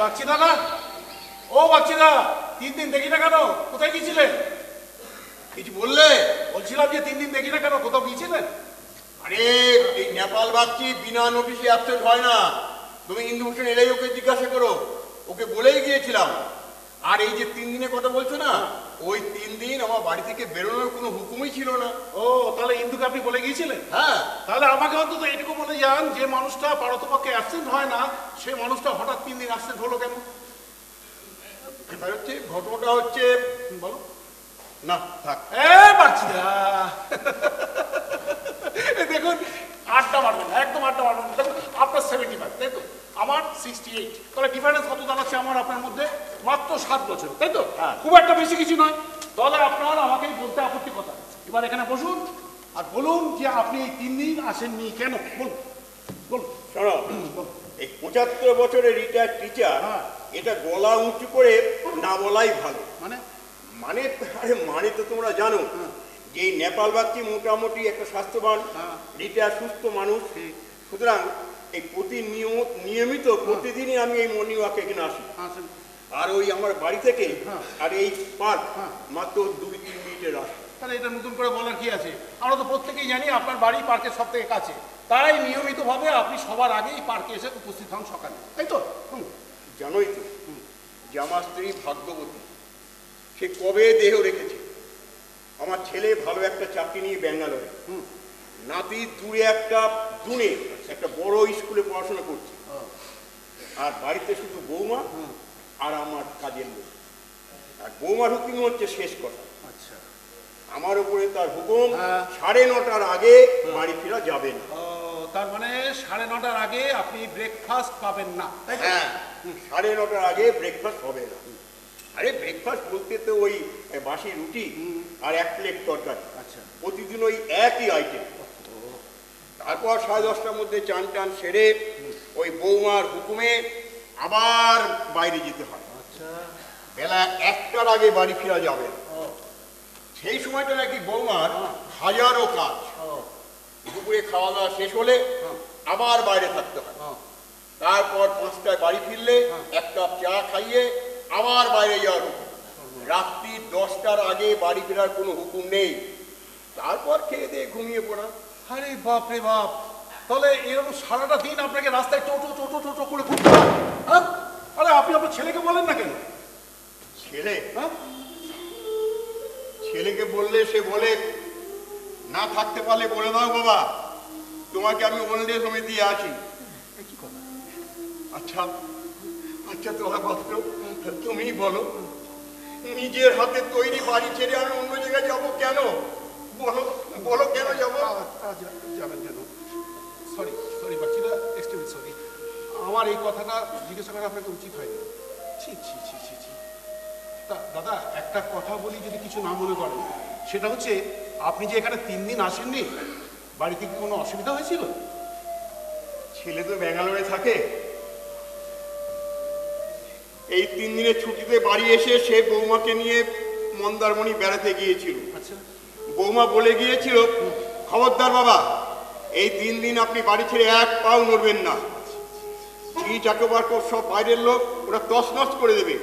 বাগচি দাদা, ও বাগচি দা, 3 দিন দেখি না কেন? কোথায় গিয়েছিলেন? কিছু বললে? বলছিলাম যে 3 দিন দেখি না কেন, কোথাও গিয়েছিলেন? আরে এই নেপাল বাগচি বিনা নোটিশে অ্যাবসেন্ট হয় না। তুমি ইন্দুভূষণ এলেই ওকে জিজ্ঞাসা করো, ওকে বলেই গিয়েছিলাম। আর এই যে 3 দিনের কথা বলছো না, ওই 3 দিন আমার বাড়ি থেকে বেরোনোর কোনো হুকুমই ছিল না। ও, তাহলে ইন্দুকে আপনি বলে গিয়েছিলেন? হ্যাঁ। তাহলে আমাকে অন্তত এটুকু বলে যান, যে মানুষটা পারতপক্ষে অ্যাবসেন্ট হয় না, সে মানুষটা হঠাৎ 3 দিন অ্যাবসেন্ট হলো কেন? এবার হচ্ছে ঘটনাটা হচ্ছে, বলো না থাক। বাগচি দা, দেখুন আড্ডা মারবেন না, একদম আড্ডা মারবেন না। দেখুন আপনার 75, তাই তো, আমার 68, তাহলে ডিফারেন্স কত দাঁড়াচ্ছে আমার আপনার মধ্যে? মাত্র 7 বছর, তাই তো? খুব একটা বেশি কিছু নয়। তাহলে আপনার আমাকেই বলতে আপত্তি কথা। এবার এখানে বসুন আর বলুন যে আপনি এই 3 দিন আসেননি কেন, বলুন বলুন। শোনো, এই 75 বছরের রিটায়ার্ড টিচার, এটা গলা উঁচু করে না বলাই ভালো। মানে মানে আরে মানে তো তোমরা জানো যে এই নেপাল বাগচি মোটামুটি একটা স্বাস্থ্যবান রিটায়ার সুস্থ মানুষ। সুতরাং এই নিয়মিত প্রতিদিনই আমি এই মর্নিং ওয়াকে এখানে আসি। আর ওই আমার বাড়ি থেকে আর এই পার্ক মাত্র 2-3 মিনিটের রাস্তা। তাহলে এটা নতুন করে বলার কি আছে? আমরা তো প্রত্যেকেই জানি আপনার বাড়ি পার্কের সব থেকে কাছে, তাই নিয়মিতভাবে আপনি সবার আগে এই পার্কে এসে উপস্থিত হন সকালে, তাই তো? জানোই তো যে আমার স্ত্রী ভাগ্যবতী, সে কবে দেহ রেখেছে। আমার ছেলে ভালো একটা চাকরি নিয়ে ব্যাঙ্গালোরে, নাতি দূরে একটা বড় স্কুলে পড়াশোনা করছে, আর বাড়িতে শুধু বৌমা আর আমার কাজের লোক। আর বৌমার হুকুম হচ্ছে শেষ কথা। আচ্ছা, আমার উপরে তার হুকুম 9:30টার আগে বাড়ি ফেরা যাবে না। তার মানে 9:30টার আগে আপনি ব্রেকফাস্ট পাবেন না, তাই তো? হ্যাঁ, 9:30টার আগে ব্রেকফাস্ট হবে না। আরে ব্রেকফাস্ট বলতে তো ওই বাসি রুটি আর 1 প্লেট তরকারি। আচ্ছা, প্রতিদিন ওই একই আইটেম। তারপর 10:30টার মধ্যে চান টান সেরে ওই বৌমার হুকুমে আবার বাইরে যেতে হয়। আচ্ছা, বেলা 1টার আগে বাড়ি ফেরা যাবে। সেই সময়টা নাকি বৌমার হাজারো কাজ। দুপুরে খাওয়া দাওয়া শেষ হলে আবার বাইরে থাকতে হয়। তারপর 5টায় বাড়ি ফিরলে 1 কাপ চা খাইয়ে আবার বাইরে যাওয়ার হুকুম। রাত্রি 10টার আগে বাড়ি ফেরার কোনো হুকুম নেই। তারপর খেয়ে দিয়ে ঘুমিয়ে পড়া। আরে বাপ রে বাপ, তাহলে এরকম সারাটা দিন আপনাকে রাস্তায় টোটো টোটো টোটো করে ঘুরতে হয়? হ্যাঁ, আরে আপনি আপনার ছেলেকে বলেন না কেন? ছেলে? ছেলেকে বললে সে বলে, না থাকতে পারলে বলে দাও বাবা, তোমাকে আমি ওল্ড এজ হোমে দিয়ে আসি। আচ্ছা আচ্ছা, তোমার ভদ্র, তুমি বলো, নিজের হাতে তৈরি বাড়ি ছেড়ে আমি অন্য জায়গায় যাবো কেন? বলো বলো, কেন যাবো? যাবেন কেন? সরি বাচ্চি দা, এক্সট্রিমলি সরি। আমার এই কথাটা জিজ্ঞাসা করা আপনাকে উচিত হয়নি। ছি ছি ছি ছি ছি। তা দাদা, একটা কথা বলি যদি কিছু না মনে করেন, সেটা হচ্ছে আপনি যে এখানে 3 দিন আসেননি, বাড়িতে কি কোনো অসুবিধা হয়েছিল? ছেলে তো ব্যাঙ্গালোরে থাকে। এই 3 দিনের ছুটিতে বাড়ি এসে সে বৌমাকে নিয়ে মন্দারমণি বেড়াতে গিয়েছিল। আচ্ছা, বৌমা বলে গিয়েছিল, খবরদার বাবা, এই 3 দিন আপনি বাড়ি ছেড়ে 1 পাও নড়বেন না। চাকর সব বাইরের লোক, ওরা তছনছ করে দেবে,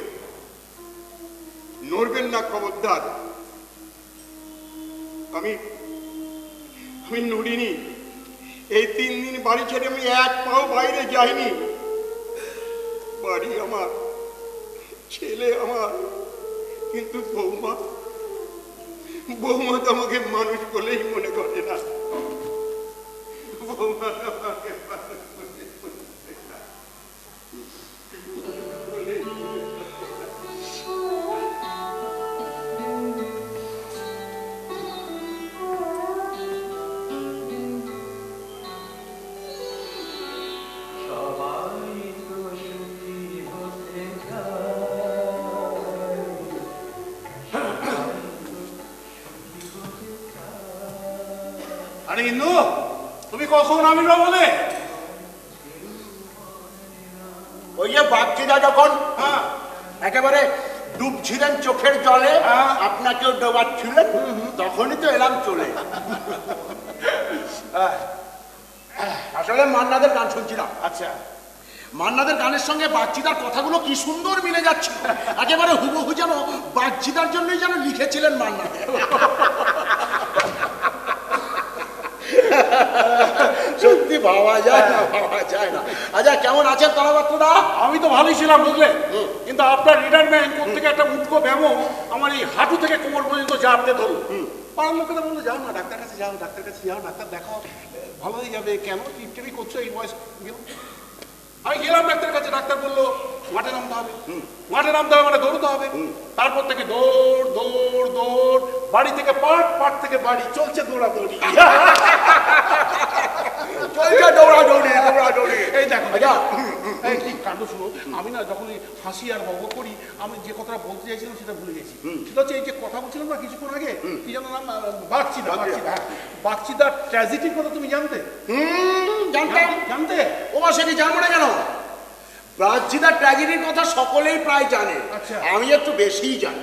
নড়বেন না, খবরদার। আমি নড়িনি। এই 3 দিন বাড়ি ছেড়ে আমি 1 পাও বাইরে যাইনি। বাড়ি আমার, ছেলে আমার, কিন্তু বৌমা তো আমাকে মানুষ বলেই মনে করে না। বৌমা আমাকে মানুষ বলে মনে করে না। আরে ইন্দু, তুমি কখন আমি না বলে? ওই যে বাগচিদা যখন একেবারে ডুবছিলেন চোখের জলে, আপনাকেও ডোবাচ্ছিলেন, তখনই তো এলাম চলে। আসলে মান্নাদের গান শুনছিলাম। আচ্ছা, মান্নাদের গানের সঙ্গে বাগচিদার কথাগুলো কি সুন্দর মিলে যাচ্ছিল, একেবারে হুবহু যেন বাগচিদার জন্যই যেন লিখেছিলেন মান্না। সত্যি ভাবা যায় না, ভাবা যায় না। আচ্ছা, কেমন আছেন তলাপাত্রদা? আমি তো ভালোই ছিলাম বুঝলে, কিন্তু আপনার রিটায়ারমেন্ট থেকে একটা উটকো ব্যামো আমার এই হাঁটু থেকে কোমর পর্যন্ত জাপতে ধরো। পাড়ার লোকেরা বললো যাও না ডাক্তার কাছে যাও, ডাক্তার কাছে যাও, ডাক্তার দেখাও, ভালো হয়ে যাবে। কেন টিপটিপি করছো এই বয়স? আমি গেলাম ডাক্তারের কাছে, ডাক্তার বললো মাঠে নামতে হবে। মাঠে নামতে হবে মানে দৌড়তে হবে। তারপর থেকে দৌড় দৌড় দৌড়, বাড়ি থেকে পাট, পাট থেকে বাড়ি, চলছে দৌড়াদৌড়ি। চলছে দৌড়াদৌড়ি, দৌড়াদৌড়ি। এই দেখো আচ্ছা, এই কি কাণ্ড শুনো, আমি না যখন হাসি আর বক করি, আমি যে কথাটা বলতে চাইছিলাম সেটা ভুলে গেছি। সেটা হচ্ছে এই যে কথা বলছিলাম না কিছুক্ষণ আগে, কি যেন নাম, বাগচিদা। বাগচিদার ট্র্যাজেডির কথা তুমি জানতে? জানতে? ও মা, সেটি জানবো না কেন? বাগচিদার ট্র্যাজেডির কথা সকলেই প্রায় জানে, আমি একটু বেশিই জানি।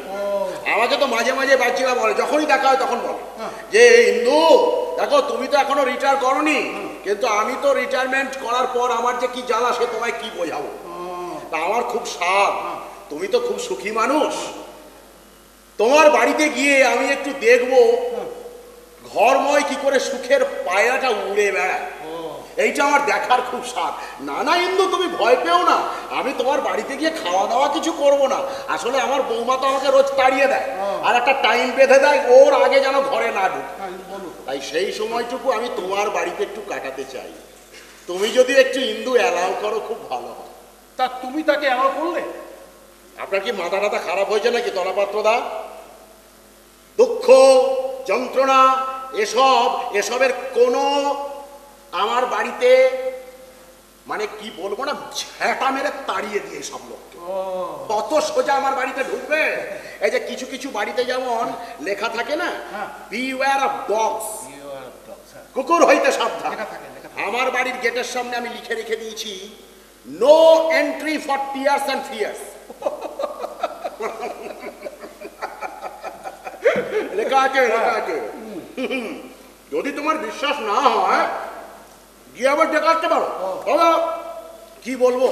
আমাকে তো মাঝে মাঝে বাগচিদা বলে, যখনই দেখা হয় তখন বলে যে ইন্দু দেখো, তুমি তো এখনো রিটায়ার করনি, কিন্তু আমি তো রিটায়ারমেন্ট করার পর আমার যে কি জ্বালা সে তোমায় কি বোঝাবো। তা আমার খুব সাধ, তুমি তো খুব সুখী মানুষ, তোমার বাড়িতে গিয়ে আমি একটু দেখবো ঘরময় কি করে সুখের পায়রাটা উড়ে বেড়ায়, এইটা আমার দেখার খুব স্বাদ। না না ইন্দু, তুমি ভয় পেও না, আমি তোমার বাড়িতে গিয়ে খাওয়া দাওয়া কিছু করব না। আসলে আমার বৌমা তো আমাকে রোজ তাড়িয়ে দেয়, আর একটা টাইম বেঁধে দেয় ওর আগে যেন ঘরে না ঢুক। তাই সেই সময়টুকু আমি তোমার বাড়িতে একটু কাটাতে চাই। তুমি যদি একটু ইন্দু অ্যালাউ করো খুব ভালো হয়। তা তুমি তাকে অ্যালাউ করলে? আপনার কি মাথা টাথা খারাপ হয়েছে নাকি তলাপাত্রদা? দুঃখ যন্ত্রণা এসবের কোনো আমার বাড়িতে মানে কি বলবো না, ঝ্যাঁটা মেরে তাড়িয়ে দিয়ে সব লোককে। কত সোজা আমার বাড়িতে ঢুকবে? এই যে কিছু কিছু বাড়িতে যেমন লেখা থাকে না, বিওয়্যার অফ ডগস, কুকুর হইতে সাবধান। আমার বাড়ির গেটের সামনে আমি লিখে রেখে দিয়েছি, no entry for tears and fears. লেখা আছে, লেখা আছে। যদি তোমার বিশ্বাস না হয় গিয়ে আবার দেখাতে পারো। তবে কি বলবো,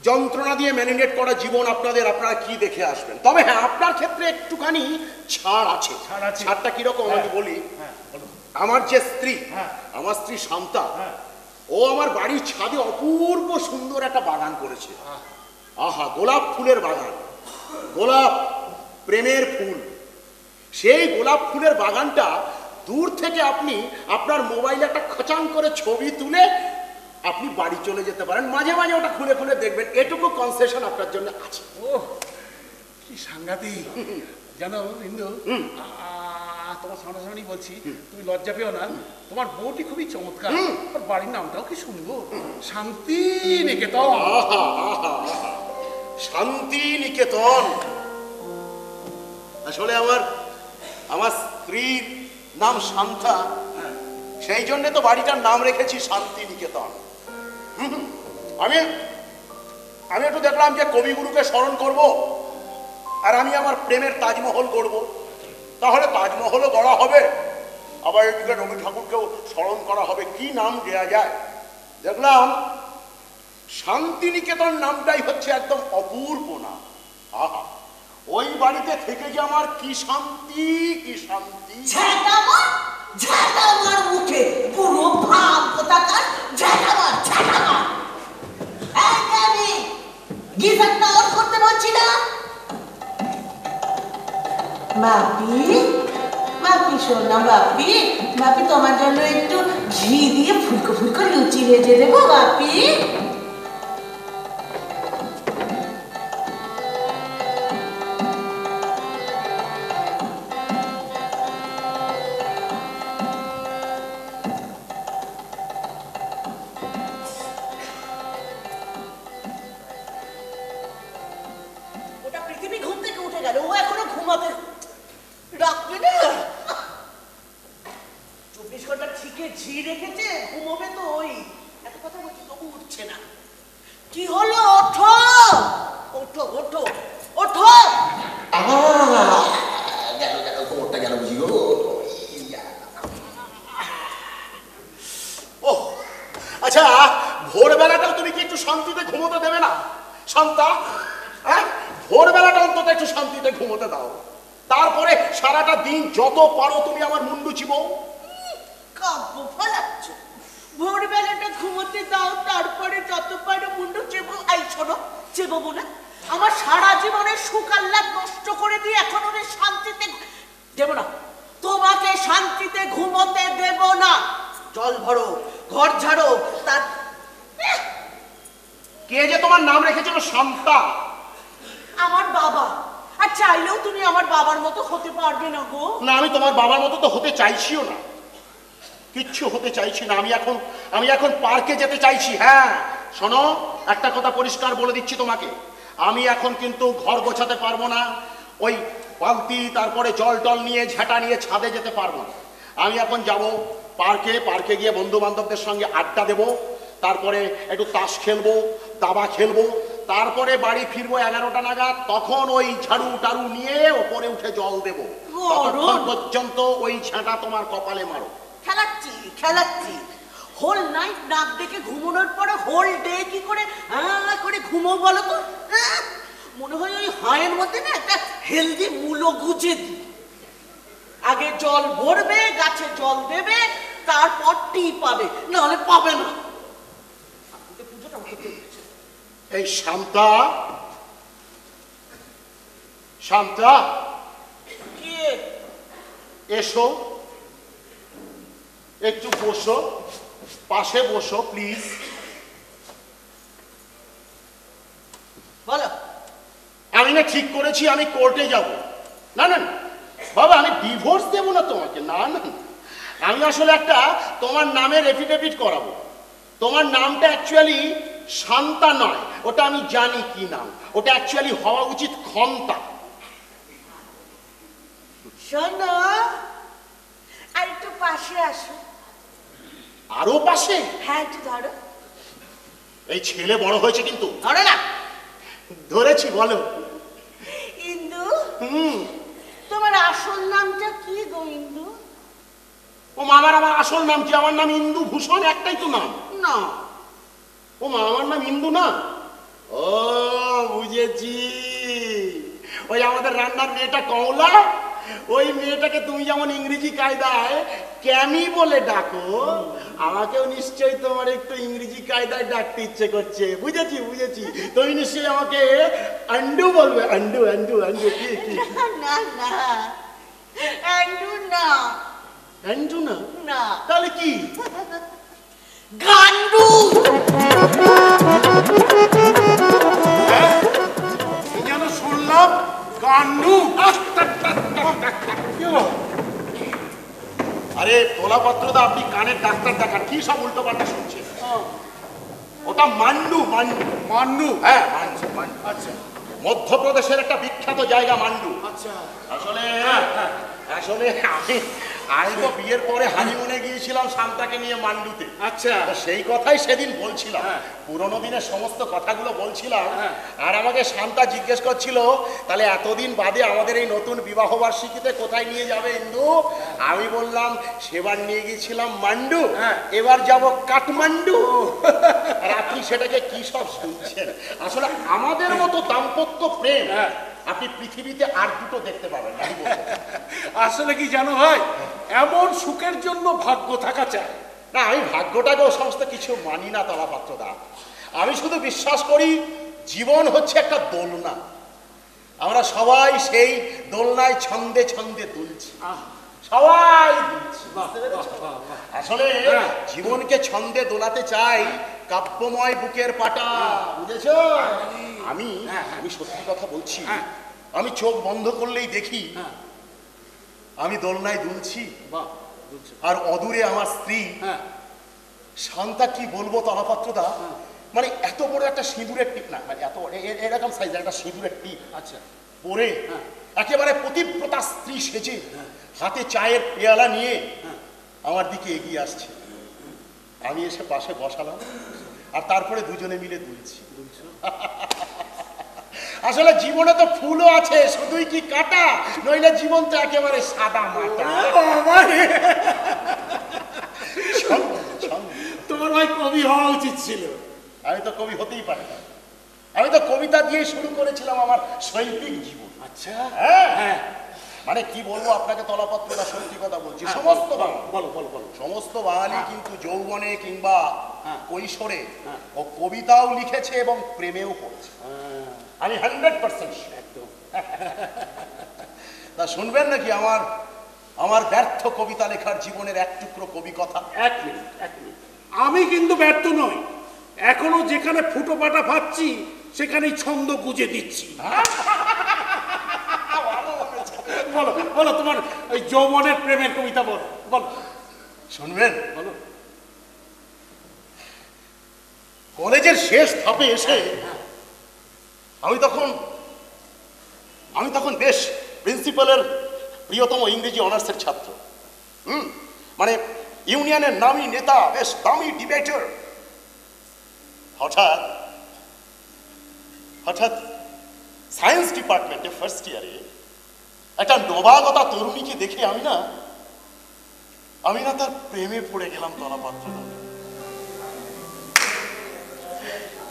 যন্ত্রণা দিয়ে ম্যারিনেট করা জীবন আপনারা কি দেখে আসবেন। তবে হ্যাঁ, আপনার ক্ষেত্রে একটুখানি ছাড় আছে। ছাড়টা কিরকম আমি বলি। আমার যে স্ত্রী, আমার স্ত্রী শান্তা, ও আমার বাড়ির ছাদে অপূর্ব সুন্দর একটা বাগান করেছে। আহা, গোলাপ ফুলের বাগান, গোলাপ প্রেমের ফুল। সেই গোলাপ ফুলের বাগানটা দূর থেকে আপনি আপনার মোবাইলে একটা খচাং করে ছবি তুলে আপনি বাড়ি চলে যেতে পারেন। মাঝে মাঝে ওটা খুলে খুলে দেখবেন, এটুকু কনসেশন আপনার জন্য আছে। ও কি সাংঘাতিক জানো ইন্দু, তোমার সামনাসামনি বলছি, তুমি লজ্জা পেও না, তোমার বউটি খুবই চমৎকার, আর বাড়ির নামটাও কি সুন্দর, শান্তি নিকেতন। শান্তি নিকেতন। আসলে আমার স্ত্রীর নাম শান্তা, সেই জন্য তো বাড়িটার নাম রেখেছি শান্তি নিকেতন। আমি একটু দেখলাম যে কবিগুরুকে স্মরণ করব, আর আমি আমার প্রেমের তাজমহল গড়ব। তাহলে তাজমহলও গড়া হবে, আবার এদিকে রবি ঠাকুরকেও স্মরণ করা হবে। কি নাম দেয়া যায়? দেখলাম শান্তিনিকেতন নামটাই হচ্ছে একদম অপূর্ব নাম। আহা, ওই বাড়িতে থেকে যে আমার কি শান্তি, কি শান্তি। ঝাঁটামার মুখে পুরো ভাব কোথাকার, ঝাঁটামার। আমি গিজারটা অন করতে বলছি না? বাপি শোনা, বাপি তোমার জন্য একটু ঘি দিয়ে ফুলকো ফুলকো লুচি ভেজে দেবো বাপি। ওটা পৃথিবী ঘুম থেকে উঠে গেল, ও এখনো ঘুমাতে রাখবে না। 24 ঘন্টা ঠিকে ঝি রেখেছে, ঘুমোবে তো। ওই এত কথা বলছি তবু উঠছে না। কি হলো? ওঠো ওঠো ওঠো ওঠো। কোমরটা গেল বুঝি গো। আচ্ছা, ভোরবেলাটাও তুমি কি একটু শান্তিতে ঘুমোতে দেবে না? শান্তা, হ্যাঁ, ভোরবেলাটা অন্তত একটু শান্তিতে ঘুমোতে দাও, তারপরে সারাটা দিন যত পারো তুমি আমার মুন্ডু চিবো। কাব্য ফলাচ্ছ, ভোরবেলাটা ঘুমোতে দাও, তারপরে যত পারো মুন্ডু চেবো। আই শোনো, চেবো না, আমার সারা জীবনের সুখ আহ্লাদ নষ্ট করে দিয়ে এখন ওদের শান্তিতে দেব না, তোমাকে শান্তিতে ঘুমোতে দেব না। জল ভরো, ঘর ঝাড়ো, তার কে যে তোমার নাম রেখেছিল শান্তা? আমার বাবা। আর চাইলেও তুমি আমার বাবার মতো হতে পারবে না গো। না, আমি তোমার বাবার মতো তো হতে চাইছিও না, কিচ্ছু হতে চাইছি না। আমি এখন পার্কে যেতে চাইছি। হ্যাঁ শোনো, একটা কথা পরিষ্কার বলে দিচ্ছি তোমাকে, আমি এখন কিন্তু ঘর গোছাতে পারবো না, ওই বালতি তারপরে জল টল নিয়ে ঝাঁটা নিয়ে ছাদে যেতে পারবো না। আমি এখন যাব পার্কে গিয়ে বন্ধু বান্ধবদের সঙ্গে আড্ডা দেবো, তারপরে একটু তাস খেলবো, দাবা খেলবো, তারপরে বাড়ি ফিরবো 11টা নাগাদ। তখন ওই ঝাড়ু টাড়ু নিয়ে ওপরে উঠে জল দেবো, ততক্ষণ পর্যন্ত ওই ঝাঁটা তোমার কপালে মারো। খেলাচ্ছি হোল নাইট নাক দেখে ঘুমানোর পরে হোল ডে কি করে করে ঘুমো বলো তো? মনে হয় ওই হাঁয়ের মধ্যে না একটা হেলদি মূলো গুজে দি। আগে জল ভরবে, গাছে জল দেবে, তারপর টি পাবে, নাহলে পাবে না। এই শান্তা, শান্তা কে? এসো, একটু বসো, পাশে বসো প্লিজ। বলো। আমি না ঠিক করেছি আমি কোর্টে যাব। না না বাবা, আমি ডিভোর্স দেবো না তোমাকে, না না, আমি আসলে একটা তোমার নামের এফিডেভিট করাবো। তোমার নামটা অ্যাকচুয়ালি শান্তা নয়, ওটা আমি জানি কি নাম, ওটা অ্যাকচুয়ালি হওয়া উচিত খন্তা। শোনো, আর একটু পাশে আসো। আরো পাশে? হ্যাঁ, একটু ধরো। এই ছেলে বড় হয়েছে কিন্তু। ধরো না। ধরেছি, বলো। ইন্দু, তোমার আসল নামটা কি গো ইন্দু? ও মা, আমার আসল নাম কি? আমার নাম ইন্দু ভূষণ, একটাই তো নাম। না। ও মা, আমার নাম ইন্দু না। ও বুঝেছি, ওই আমাদের রান্নার মেয়েটা কমলা, ওই মেয়েটাকে তুমি যেমন ইংরেজি কায়দায় ক্যামি বলে ডাকো, আমাকেও নিশ্চয়ই তোমার একটু ইংরেজি কায়দায় ডাকতে ইচ্ছে করছে। বুঝেছি বুঝেছি, তুমি নিশ্চয়ই আমাকে আন্ডু বলবে। আন্ডু আন্ডু আন্ডু কি কি? না না, আন্ডু না। আন্ডু না? না। তাহলে কি? গান্ডু। যেন শুনলাম গান্ডু। আরে তোলাপত্রদা, আপনি কানের ডাক্তার দেখান, কি সব উল্টো পাল্টা শুনছেন? ওটা মান্ডু। মান্ডু মান্ডু? হ্যাঁ মান্ডু। আচ্ছা মধ্যপ্রদেশের একটা বিখ্যাত জায়গা মান্ডু। আচ্ছা। আসলে আসলে আমি তো বিয়ের পরে হানিমুনে গিয়েছিলাম শান্তাকে নিয়ে মান্ডুতে। আচ্ছা। তো সেই কথাই সেদিন বলছিলাম, পুরোনো দিনের সমস্ত কথাগুলো বলছিলাম। আর আমাকে শান্তা জিজ্ঞেস করছিল, তাহলে এতদিন বাদে আমাদের এই নতুন বিবাহ বার্ষিকীতে কোথায় নিয়ে যাবে ইন্দু? আমি বললাম, সেবার নিয়ে গিয়েছিলাম মান্ডু, এবার যাব কাঠমান্ডু। আর আপনি সেটাকে কি সব শুনছেন? আসলে আমাদের মতো দাম্পত্য প্রেম আপনি পৃথিবীতে আর দুটো দেখতে পাবেন না। আসলে কি জানো ভাই, এমন সুখের জন্য ভাগ্য থাকা চাই। না, আমি ভাগ্যটাকে ও সমস্ত কিছু মানি না তলাপাত্রদা। আমি শুধু বিশ্বাস করি জীবন হচ্ছে একটা দোলনা, আমরা সবাই সেই দোলনায় ছন্দে ছন্দে দুলছি, সবাই দুলছি। আসলে জীবনকে ছন্দে দোলাতে চাই কাব্যময় বুকের পাটা, বুঝেছো? আমি সত্যি কথা বলছি, আমি চোখ বন্ধ করলেই দেখি আমি দোলনায় দুলছি, আর অদূরে আমার স্ত্রী শান্তা। কি বলবো তলাপাত্রদা, মানে এত বড় একটা সিঁদুরের টিপ, না মানে এত এরকম সাইজের একটা সিঁদুরের টিপ আচ্ছা পরে একেবারে পতিব্রতা স্ত্রী সেজে হাতে চায়ের পেয়ালা নিয়ে আমার দিকে এগিয়ে আসছে। আমি এসে পাশে বসালাম, আর তারপরে দুজনে মিলে দুলছি। আসলে জীবনে তো ফুলও আছে, শুধুই কি কাটা, নইলে জীবন তো একেবারে সাদা মাটা। তোমার ভাই কবি হওয়া উচিত ছিল। আমি তো কবি হতেই পারি না। আমি তো কবিতা দিয়ে শুরু করেছিলাম আমার শৈল্পিক জীবন। আচ্ছা হ্যাঁ হ্যাঁ মানে কি বলবো আপনাকে, তলাপত্র না সত্যি কথা বলছি, সমস্ত বাঙালি, বলো বলো বলো সমস্ত বাঙালি কিন্তু যৌবনে কিংবা কৈশোরে ও কবিতাও লিখেছে এবং প্রেমেও পড়েছে। আমি 100% একদম। তা শুনবেন নাকি আমার আমার ব্যর্থ কবিতা লেখার জীবনের এক টুকরো কবি কথা? এক মিনিট এক মিনিট, আমি কিন্তু ব্যর্থ নই, এখনো যেখানে ফুটো পাটা পাচ্ছি সেখানেই ছন্দ গুজে দিচ্ছি। বলো বলো তোমার ওই যৌবনের প্রেমের কবিতা বলো বলো। শুনবেন, বলো। কলেজের শেষ ধাপে এসে আমি তখন বেশ প্রিন্সিপালের প্রিয়তম ইংরেজি অনার্সের ছাত্র। মানে ইউনিয়নের নামী নেতা, বেশ দামি ডিবেটর। হঠাৎ হঠাৎ সায়েন্স ডিপার্টমেন্টে ফার্স্ট ইয়ারে একটা নবাগতা তরুণীকে দেখে আমি না তার প্রেমে পড়ে গেলাম তলাপাত্র।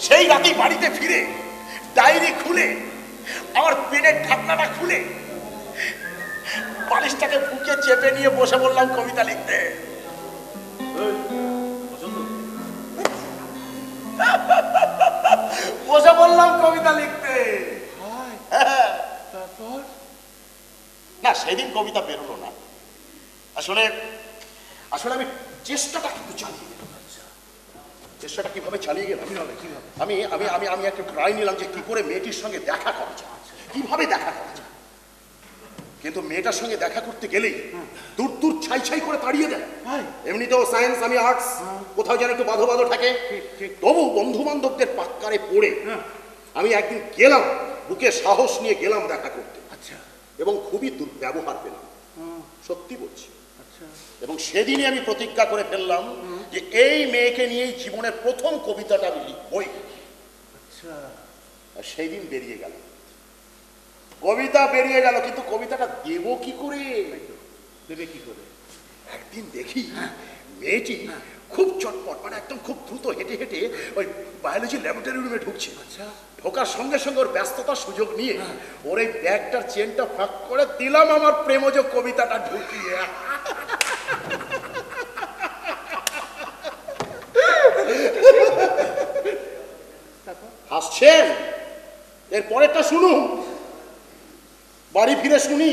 সেই রাতেই বাড়িতে ফিরে ডায়েরি খুলে আমার পেনের ঢাকনাটা খুলে বালিশটাকে বুকে চেপে নিয়ে বসে বললাম কবিতা লিখতে। বসে বললাম কবিতা লিখতে। তারপর না, সেদিন কবিতা বেরোলো না। আসলে আমি চেষ্টাটা কিন্তু চালিয়ে গেলাম। চেষ্টাটা কিভাবে চালিয়ে গেলাম? আমি আমি আমি আমি একটা ট্রাই নিলাম যে কি করে মেয়েটির সঙ্গে দেখা করা যায়, কিভাবে দেখা করা যায়। কিন্তু মেয়েটার সঙ্গে দেখা করতে গেলেই দূর দূর ছাই ছাই করে তাড়িয়ে দেয়। এমনিতেও সায়েন্স, আমি আর্টস, কোথাও যেন একটু বাঁধো বাঁধো থাকে। তবু বন্ধু বান্ধবদের পাক্কারে পড়ে আমি একদিন গেলাম, বুকে সাহস নিয়ে গেলাম দেখা করতে। আচ্ছা এবং খুবই দুর্ব্যবহার পেলাম, সত্যি বলছি। আচ্ছা এবং সেদিনই আমি প্রতিজ্ঞা করে ফেললাম যে এই মেয়েকে নিয়েই জীবনের প্রথম কবিতাটা আমি লিখবই। আচ্ছা আর সেই দিন বেরিয়ে গেল, কবিতা বেরিয়ে গেল, কিন্তু কবিতাটা দেব কি করে? দেবে কি করে? একদিন দেখি মেয়েটি খুব চটপট, মানে একদম খুব দ্রুত হেঁটে হেঁটে ওই বায়োলজি ল্যাবরেটরি রুমে ঢুকছে। আচ্ছা ঢোকার সঙ্গে সঙ্গে ওর ব্যস্ততার সুযোগ নিয়ে ওর এই ব্যাগটার চেনটা ফাঁক করে দিলাম আমার প্রেমজ কবিতাটা ঢুকিয়ে। হাসছেন? এর পরেরটা শুনুন। বাড়ি ফিরে শুনি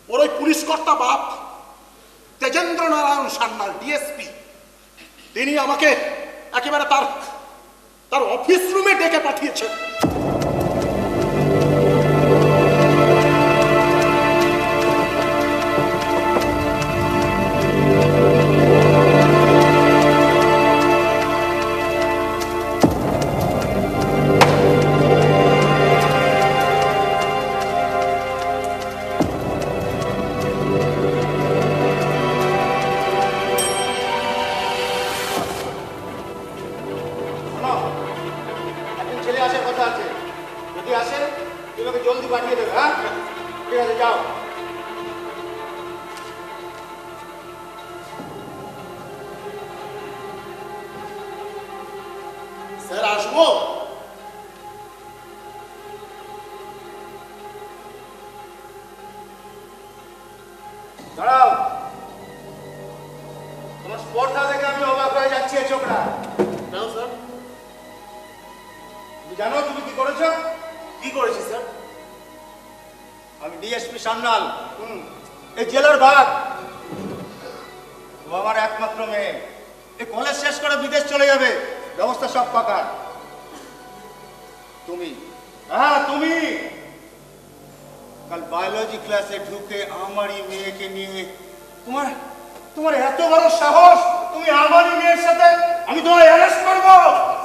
ওর ওই পুলিশ কর্তা বাপ তেজেন্দ্র নারায়ণ সান্যাল, ডিএসপি, তিনি আমাকে একেবারে তার অফিস রুমে ডেকে পাঠিয়েছেন। ছেলে আসার কথা আছে, যদি আসে তোমাকে জলদি পাঠিয়ে দেবে। হ্যাঁ ঠিক আছে, যাও। স্যার আসবো? দাঁড়াও, তোমার স্পর্ধা দেখে আমি অবাক হয়ে যাচ্ছি। এই ছোকরা, কেন স্যার? তুমি জানো তুমি কি করেছো? কি করেছি স্যার? আমি ডিএসপি সান্যাল, এই জেলার বাঘ। ও আমার একমাত্র মেয়ে। এই কলেজ শেষ করে বিদেশ চলে যাবে, ব্যবস্থা সব পাকা। তুমি, হ্যাঁ তুমি, কাল বায়োলজি ক্লাসে ঢুকে আমারই মেয়েকে নিয়ে, তোমার এত বড় সাহস, তুমি আমারই মেয়ের সাথে, আমি তোমার অ্যারেস্ট করবো,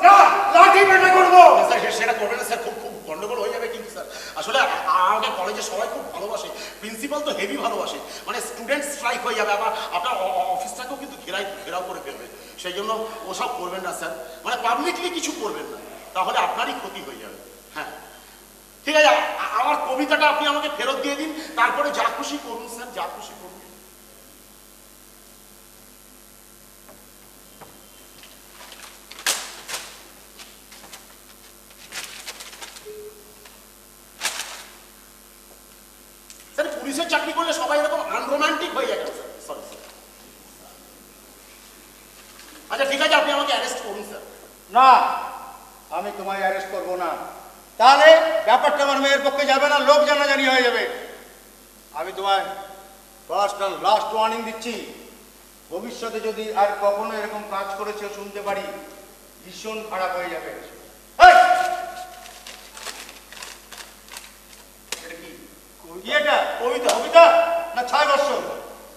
না লাঠি পেটা করবো। স্যার সেটা করবেন না স্যার, খুব গন্ডগোল হয়ে যাবে কিন্তু স্যার। আসলে আমাদের কলেজে সবাই খুব ভালোবাসে, প্রিন্সিপাল তো হেভি ভালোবাসে, মানে স্টুডেন্ট স্ট্রাইক হয়ে যাবে, আবার আপনার অফিসটাকেও কিন্তু ঘেরাও করে ফেলবে। সেই জন্য ওসব করবেন না স্যার, মানে পাবলিকলি কিছু করবেন না, তাহলে আপনারই ক্ষতি হয়ে যাবে। হ্যাঁ ঠিক আছে, আমার কবিতাটা আপনি আমাকে ফেরত দিয়ে দিন, তারপরে যা খুশি করুন স্যার, যা খুশি করুন। পুলিশের চাকরি করলে সবাই এরকম আনরোম্যান্টিক হয়ে যায়। সরি, আচ্ছা ঠিক আছে, আপনি আমাকে অ্যারেস্ট করুন স্যার। না, আমি তোমায় অ্যারেস্ট করবো না। তাহলে ব্যাপারটা আমার মেয়ের পক্ষে যাবে না, লোক জানাজানি হয়ে যাবে। আমি তোমায় ফার্স্ট অ্যান্ড লাস্ট ওয়ার্নিং দিচ্ছি, ভবিষ্যতে যদি আর কখনো এরকম কাজ করেছে শুনতে পারি, ভীষণ খারাপ হয়ে যাবে। এই! এটা কি? কি এটা? কবিতা? কবিতা না 6 বছর?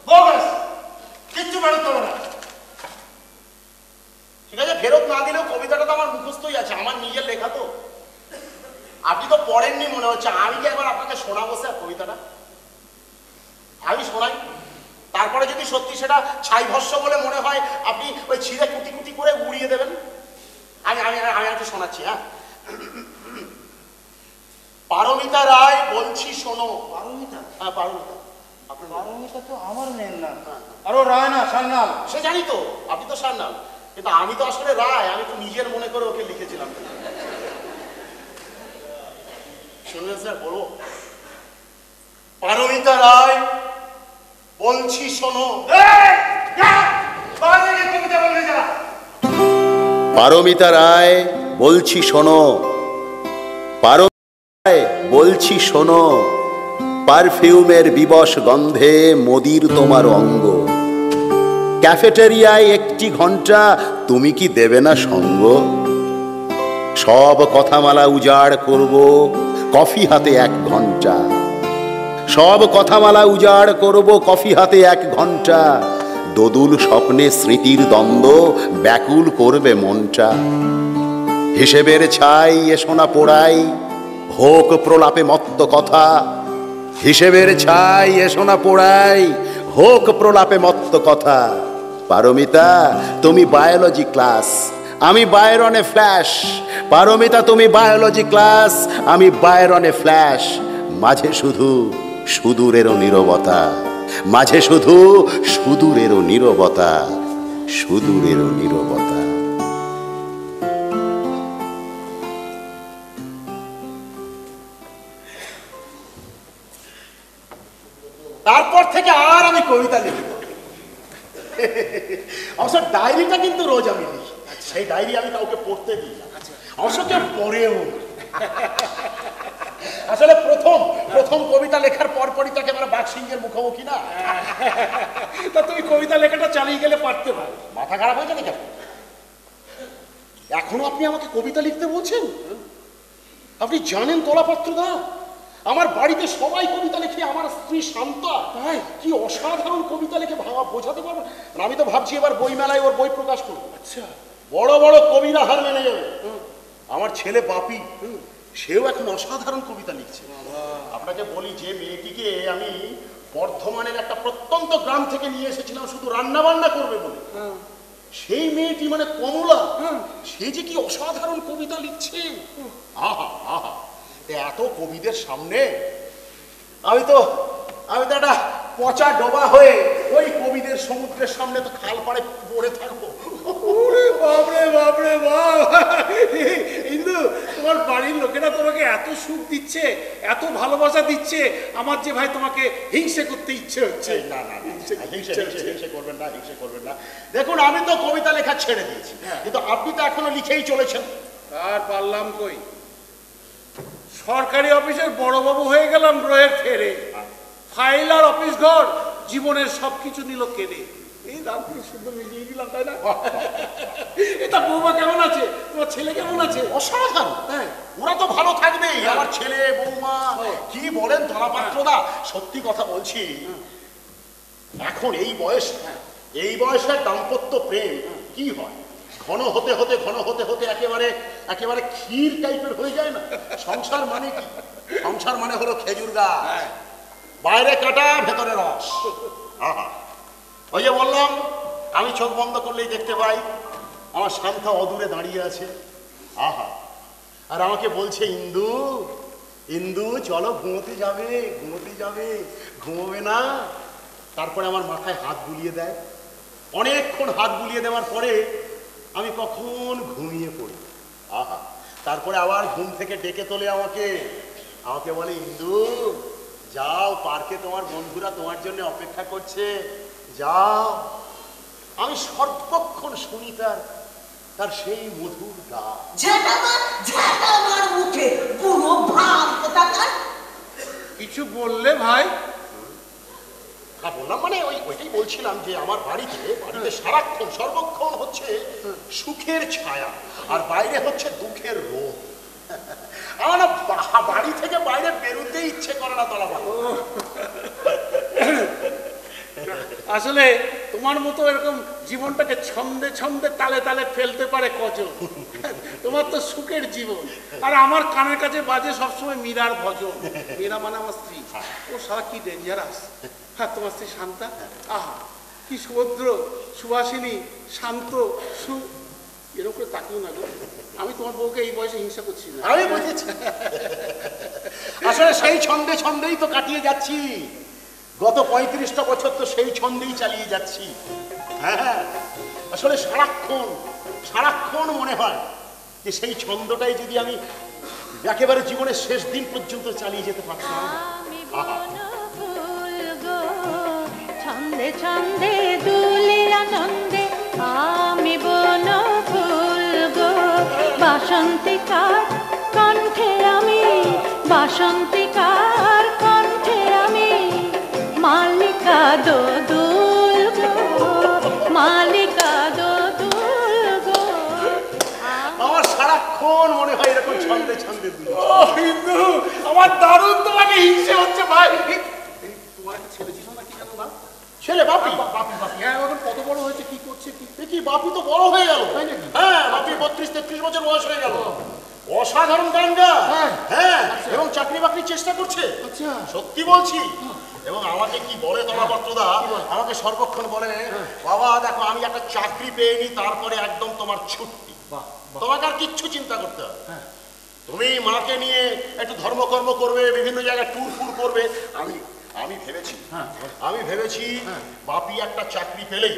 বোগাস! কিচ্ছু বেরোতে হবে না। ঠিক আছে, ফেরত না দিলেও কবিতাটা তো আমার মুখস্থই আছে, আমার নিজের লেখা তো। আপনি তো পড়েননি মনে হচ্ছে, আমি কি একবার আপনাকে শোনাবো স্যার কবিতাটা? আমি শোনাই, তারপরে যদি সত্যি সেটা ছাই ভস্য বলে মনে হয় আপনি ওই ছিঁড়ে কুটি কুটি করে উড়িয়ে দেবেন। আমি আমি আমি একটু শোনাচ্ছি। হ্যাঁ, পারমিতা রায় বলছি শোনো। পারমিতা? হ্যাঁ পারমিতা। আপনার পারমিতা তো আমার মেয়ের নাম। আরো রায় না, সান্যাল। সে জানি তো, আপনি তো সান্যাল, কিন্তু আমি তো আসলে রায়, আমি তো নিজের মনে করে ওকে লিখেছিলাম। শুনলেন স্যার, বলবো? পারমিতা রায় বলছি শোনো। পারমিতা রায় বলছি শোনো, পারমিতা রায় বলছি শোনো, পারফিউমের বিবশ গন্ধে মদির তোমার অঙ্গ, ক্যাফেটেরিয়ায় 1 ঘন্টা তুমি কি দেবে না সঙ্গ? সব কথামালা উজাড় করব কফি হাতে 1 ঘন্টা, সব কথামালা উজাড় করব কফি হাতে 1 ঘন্টা, দোদুল স্বপ্নে স্মৃতির দ্বন্দ্ব ব্যাকুল করবে মনটা। হিসেবের ছাই এসো না পোড়াই, হোক প্রলাপে মত্ত কথা, হিসেবের ছাই এসো না পোড়াই, হোক প্রলাপে মত্ত কথা। পারমিতা তুমি বায়োলজি ক্লাস, আমি বায়রনে ফ্ল্যাশ, পারমিতা তুমি বায়োলজি ক্লাস, আমি বায়রনে ফ্ল্যাশ, মাঝে শুধু সুদূরেরও নীরবতা, মাঝে শুধু সুদূরেরও নীরবতা, সুদূরেরও নীরবতা। তারপর থেকে আর আমি কবিতা লিখি। অবশ্য ডায়েরিটা কিন্তু রোজ আমি লিখি, সেই ডায়েরি আমি কাউকে পড়তে দিই না, অবশ্য কেউ পড়েও না। আসলে প্রথম কবিতা লেখার পরপরই তাকে আমরা বাঘসিংহের মুখোমুখি না। তা তুমি কবিতা লেখাটা চালিয়ে গেলে পারতে পারো। মাথা খারাপ হয়েছে নাকি? এখনো আপনি আমাকে কবিতা লিখতে বলছেন? আপনি জানেন তলাপাত্র দা, আমার বাড়িতে সবাই কবিতা লেখে, আমার স্ত্রী শান্তা তাই কি অসাধারণ কবিতা লেখে বোঝাতে পারবো না। আমি তো ভাবছি এবার বই মেলায় ওর বই প্রকাশ করবো। আচ্ছা, বড় বড় কবিরা হার মেনে যাবে। আমার ছেলে বাপি, সেও এখন অসাধারণ কবিতা লিখছে। আপনাকে বলি, যে মেয়েটিকে আমি বর্ধমানের একটা প্রত্যন্ত গ্রাম থেকে নিয়ে এসেছিলাম শুধু রান্না বান্না করবে বলে, সেই মেয়েটি মানে কমলা, সে যে কি অসাধারণ কবিতা লিখছে। আহা আহা, এত কবিদের সামনে আমি তো একটা পচা ডোবা হয়ে ওই কবিদের সমুদ্রের সামনে তো খাল পাড়ে পড়ে থাকবো। ওরে বাপরে বাপরে বাপ! ইন্দু, তোমার বাড়ির লোকেরা তোমাকে এত সুখ দিচ্ছে, এত ভালোবাসা দিচ্ছে, আমার যে ভাই তোমাকে হিংসে করতে ইচ্ছে হচ্ছে। না না, হিংসে করবেন না, হিংসে করবেন না। দেখুন, আমি তো কবিতা লেখা ছেড়ে দিয়েছি, কিন্তু আপনি তো এখনো লিখেই চলেছেন। আর পারলাম কই, সরকারি অফিসের বড়বাবু হয়ে গেলাম গ্রহের ফেরে, ফাইল আর অফিস ঘর জীবনের সবকিছু নিল কেড়ে। এই দাম কি সুন্দর মিলিয়ে দিলাম, তাই না? এটা বৌমা কেমন আছে? তোমার ছেলে কেমন আছে? অসাধারণ। হ্যাঁ, ওরা তো ভালো থাকবেই। আমার ছেলে বৌমা কি বলেন ধরাপাত্রদা, সত্যি কথা বলছি, এখন এই বয়সের দাম্পত্য প্রেম কি হয়, ঘন হতে হতে একেবারে ক্ষীর টাইপের হয়ে যায় না। সংসার মানে কি? সংসার মানে হলো খেজুর গাছ, বাইরে কাটা ভেতরে রস। আহা, ওই যে বললাম, আমি চোখ বন্ধ করলেই দেখতে পাই আমার শান্তা অদূরে দাঁড়িয়ে আছে। আহা, আর আমাকে বলছে, ইন্দু ইন্দু চলো ঘুমোতে যাবে, ঘুমোবে না? তারপরে আমার মাথায় হাত বুলিয়ে দেয়। অনেকক্ষণ হাত বুলিয়ে দেওয়ার পরে আমি কখন ঘুমিয়ে পড়ি। আহা, তারপরে আবার ঘুম থেকে ডেকে তোলে আমাকে বলে, ইন্দু যাও, পার্কে তোমার বন্ধুরা তোমার জন্য অপেক্ষা করছে, যাও। আমি সর্বক্ষণ শুনি তার সেই মধুর গান। ঝাঁটা আমার মুখে পুরো ভাব কোথাকার। কিছু বললে ভাই? হ্যাঁ বললাম, মানে ওইটাই বলছিলাম যে আমার বাড়িতে সারাক্ষণ সর্বক্ষণ হচ্ছে সুখের ছায়া, আর বাইরে হচ্ছে দুঃখের রোদ। আমার না বাড়ি থেকে বাইরে বেরোতে ইচ্ছে করে না তলা। আসলে তোমার মতো এরকম জীবনটাকে ছন্দে ছন্দে তালে তালে ফেলতে পারে কজন? তোমার তো সুখের জীবন, আর আমার কানের কাছে বাজে সবসময় মীরার ভজন। মীরা মানে আমার স্ত্রী, ও সারা কি ডেঞ্জারাস। হ্যাঁ, তোমার স্ত্রী শান্তা, আহা কি সুভদ্র, সুভাষিনী, শান্ত, এরকম করে তাকিও না গো। আমি তোমার বউকে এই বয়সে হিংসা করছি না। আমি বুঝেছি, আসলে সেই ছন্দে ছন্দেই তো কাটিয়ে যাচ্ছি। গত 35টা বছর তো সেই ছন্দেই চালিয়ে যাচ্ছি। হ্যাঁ, আসলে সারাক্ষণ মনে হয় যে সেই ছন্দটাই যদি আমি একেবারে জীবনের শেষ দিন পর্যন্ত চালিয়ে যেতে পারতাম। ছন্দে ছন্দে দুলি আনন্দে আমি বন ফুল গো, বাসন্তিকার কণ্ঠে আমি, বাসন্তিকার কণ্ঠে আমি মালিকা দোদুল গো, মালিকা দোদুল গো। আমার সারাক্ষণ মনে হয় এরকম ছন্দে ছন্দে দুলি। ও হিন্দু, আমার দারুণ তোমাকে হিংসে হচ্ছে ভাই। তোমার একটা ছেলে ছিল না কি জানো না? ছেলে বাপি? বাপি বাপি, হ্যাঁ, এখন কত বড় হয়েছে, কি করছে কি? দেখি বাপি তো বড় হয়ে গেল। তাই নাকি? হ্যাঁ, বাপি 32-33 বছর বয়স হয়ে গেল। অসাধারণ গান গায়। হ্যাঁ, এবং চাকরি বাকরির চেষ্টা করছে। আচ্ছা, সত্যি বলছি। এবং আমাকে কি বলে দলাপত্রদা, আমাকে সর্বক্ষণ বলে, বাবা দেখো আমি একটা চাকরি পেয়ে নি, তারপরে একদম তোমার ছুটি, তোমাকে আর কিচ্ছু চিন্তা করতে হবে। তুমি মাকে নিয়ে একটু ধর্মকর্ম করবে, বিভিন্ন জায়গায় ট্যুর ফুর করবে। আমি ভেবেছি বাপি একটা চাকরি পেলেই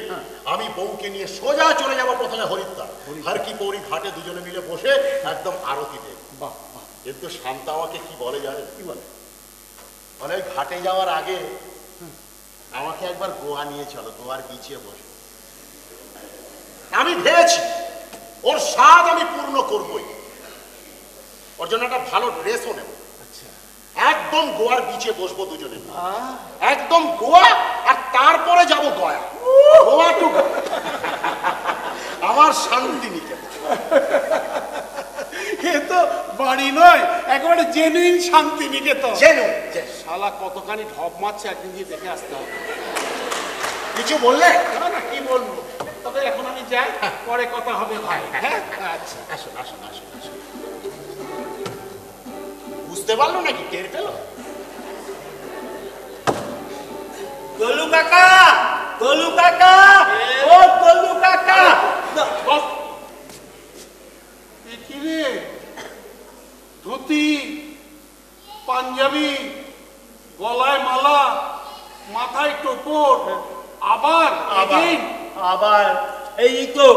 আমি বউকে নিয়ে সোজা চলে যাবো প্রথমে হরিদ্বার, আর কি পৌরি ঘাটে দুজনে মিলে বসে একদম আরতি দেব। কিন্তু শান্তা আমাকে কি বলে জানে? কি বলে? মানে ওই ঘাটে যাওয়ার আগে আমাকে একবার গোয়া নিয়ে চলো, গোয়ার বিচে বসো। আমি ভেবেছি ওর স্বাদ আমি পূর্ণ করবই, ওর জন্য একটা ভালো ড্রেসও নেব। একদম গোয়ার বিচে বসবো দুজনে, একদম গোয়া, আর তারপরে যাব গয়া, গোয়া টু আমার শান্তিনিকেতন। এ তো বাড়ি নয়, একেবারে জেনুইন শান্তিনিকেতন। শালা কতখানি ঢপ মারছে, একদিন গিয়ে দেখে আসতে হবে। কিছু বললে? না, কি বলবো, তবে এখন আমি যাই, পরে কথা হবে ভাই। হ্যাঁ, আচ্ছা, আসুন আসুন আসুন আসুন। বুঝতে পারলো নাকি? টের পেলো? তলু কাকা, তলু কাকা, ও তলু কাকা। কি রে, ধুতি, পাঞ্জাবি, গলায় মালা, মাথায় টোপর, আবার আবার এই তো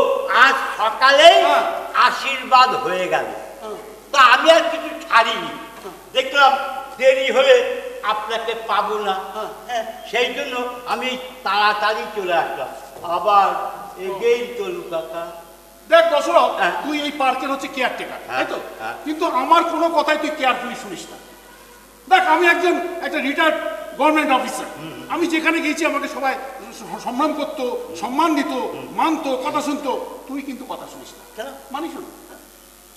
আজ সকালে আশীর্বাদ হয়ে গেল, তা আমি আর কিছু ছাড়িনি। দেখলাম দেরি হলে আপনাকে পাবো না, সেই জন্য আমি তাড়াতাড়ি চলে আসলাম। আবার এগেই তলু কাকা। দেখ দশরথ, তুই এই পার্কের হচ্ছে কেয়ারটেকার, তাই তো? কিন্তু আমার কোনো কথাই তুই কেয়ারফুলি শুনিস না। দেখ, আমি একটা রিটায়ার্ড গভর্নমেন্ট অফিসার। আমি যেখানে গেছি আমাকে সবাই সম্মান করতো, সম্মান দিত, মানতো, কথা শুনতো। তুই কিন্তু কথা শুনিস না, মানিস না।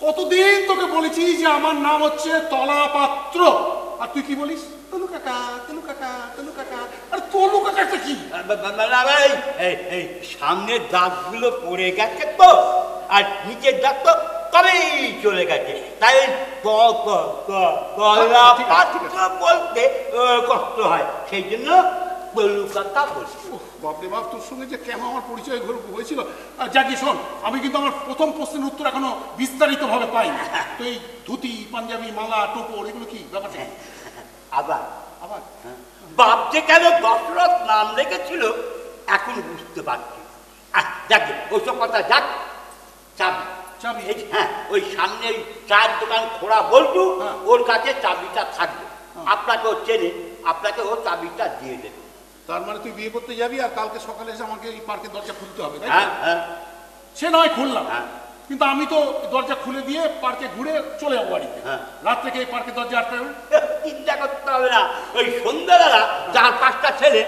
কতদিন তোকে বলেছি যে আমার নাম হচ্ছে তলা পাত্র, আর তুই কি বলিস? তলু কাকা, তলু কাকা, তলু কাকা। আরে তলু কাকাটা কি? এই সামনের দাঁতগুলো পড়ে গেছে তো, আর নিচের দাঁত তো তবেই চলে গেছে, তাই তলা পাত্র বলতে কষ্ট হয়, সেই জন্য তলু কাকা বলছি। বাপরে বাপ, তোর সঙ্গে যে কেন আমার পরিচয় হয়েছিল। যাকি শোন, আমি কিন্তু আমার প্রথম প্রশ্নের উত্তর এখনো বিস্তারিত ভাবে পাইনি। তো এই ধুতি, পাঞ্জাবি, মালা, টোপর, এগুলো কি ব্যাপারটা? আবার আবার বাপ যে কেন দশরথ নাম রেখেছিল এখন বুঝতে পারছি। যাকে ওইসব কথা যাক, চাবি চাবি? হ্যাঁ, ওই সামনে চায়ের দোকান খোড়া বলতু, ওর কাছে চাবিটা থাকবে। আপনাকেও চেনে, আপনাকেও চাবিটা দিয়ে দেবে। তার মানে তুই বিয়ে করতে যাবি আর কালকে সকালে এসে আমাকে এই পার্কের দরজা খুলতে হবে, তাই তো? হ্যাঁ হ্যাঁ সে নয় খুললাম, হ্যাঁ। কিন্তু আমি তো দরজা খুলে দিয়ে পার্কে ঘুরে চলে যাবো বাড়িতে। হ্যাঁ। রাত থেকে এই পার্কের দরজা আটকে হবে। চিন্তা করতে হবে না, ওই সন্ধ্যাবেলা 4-5টা ছেলে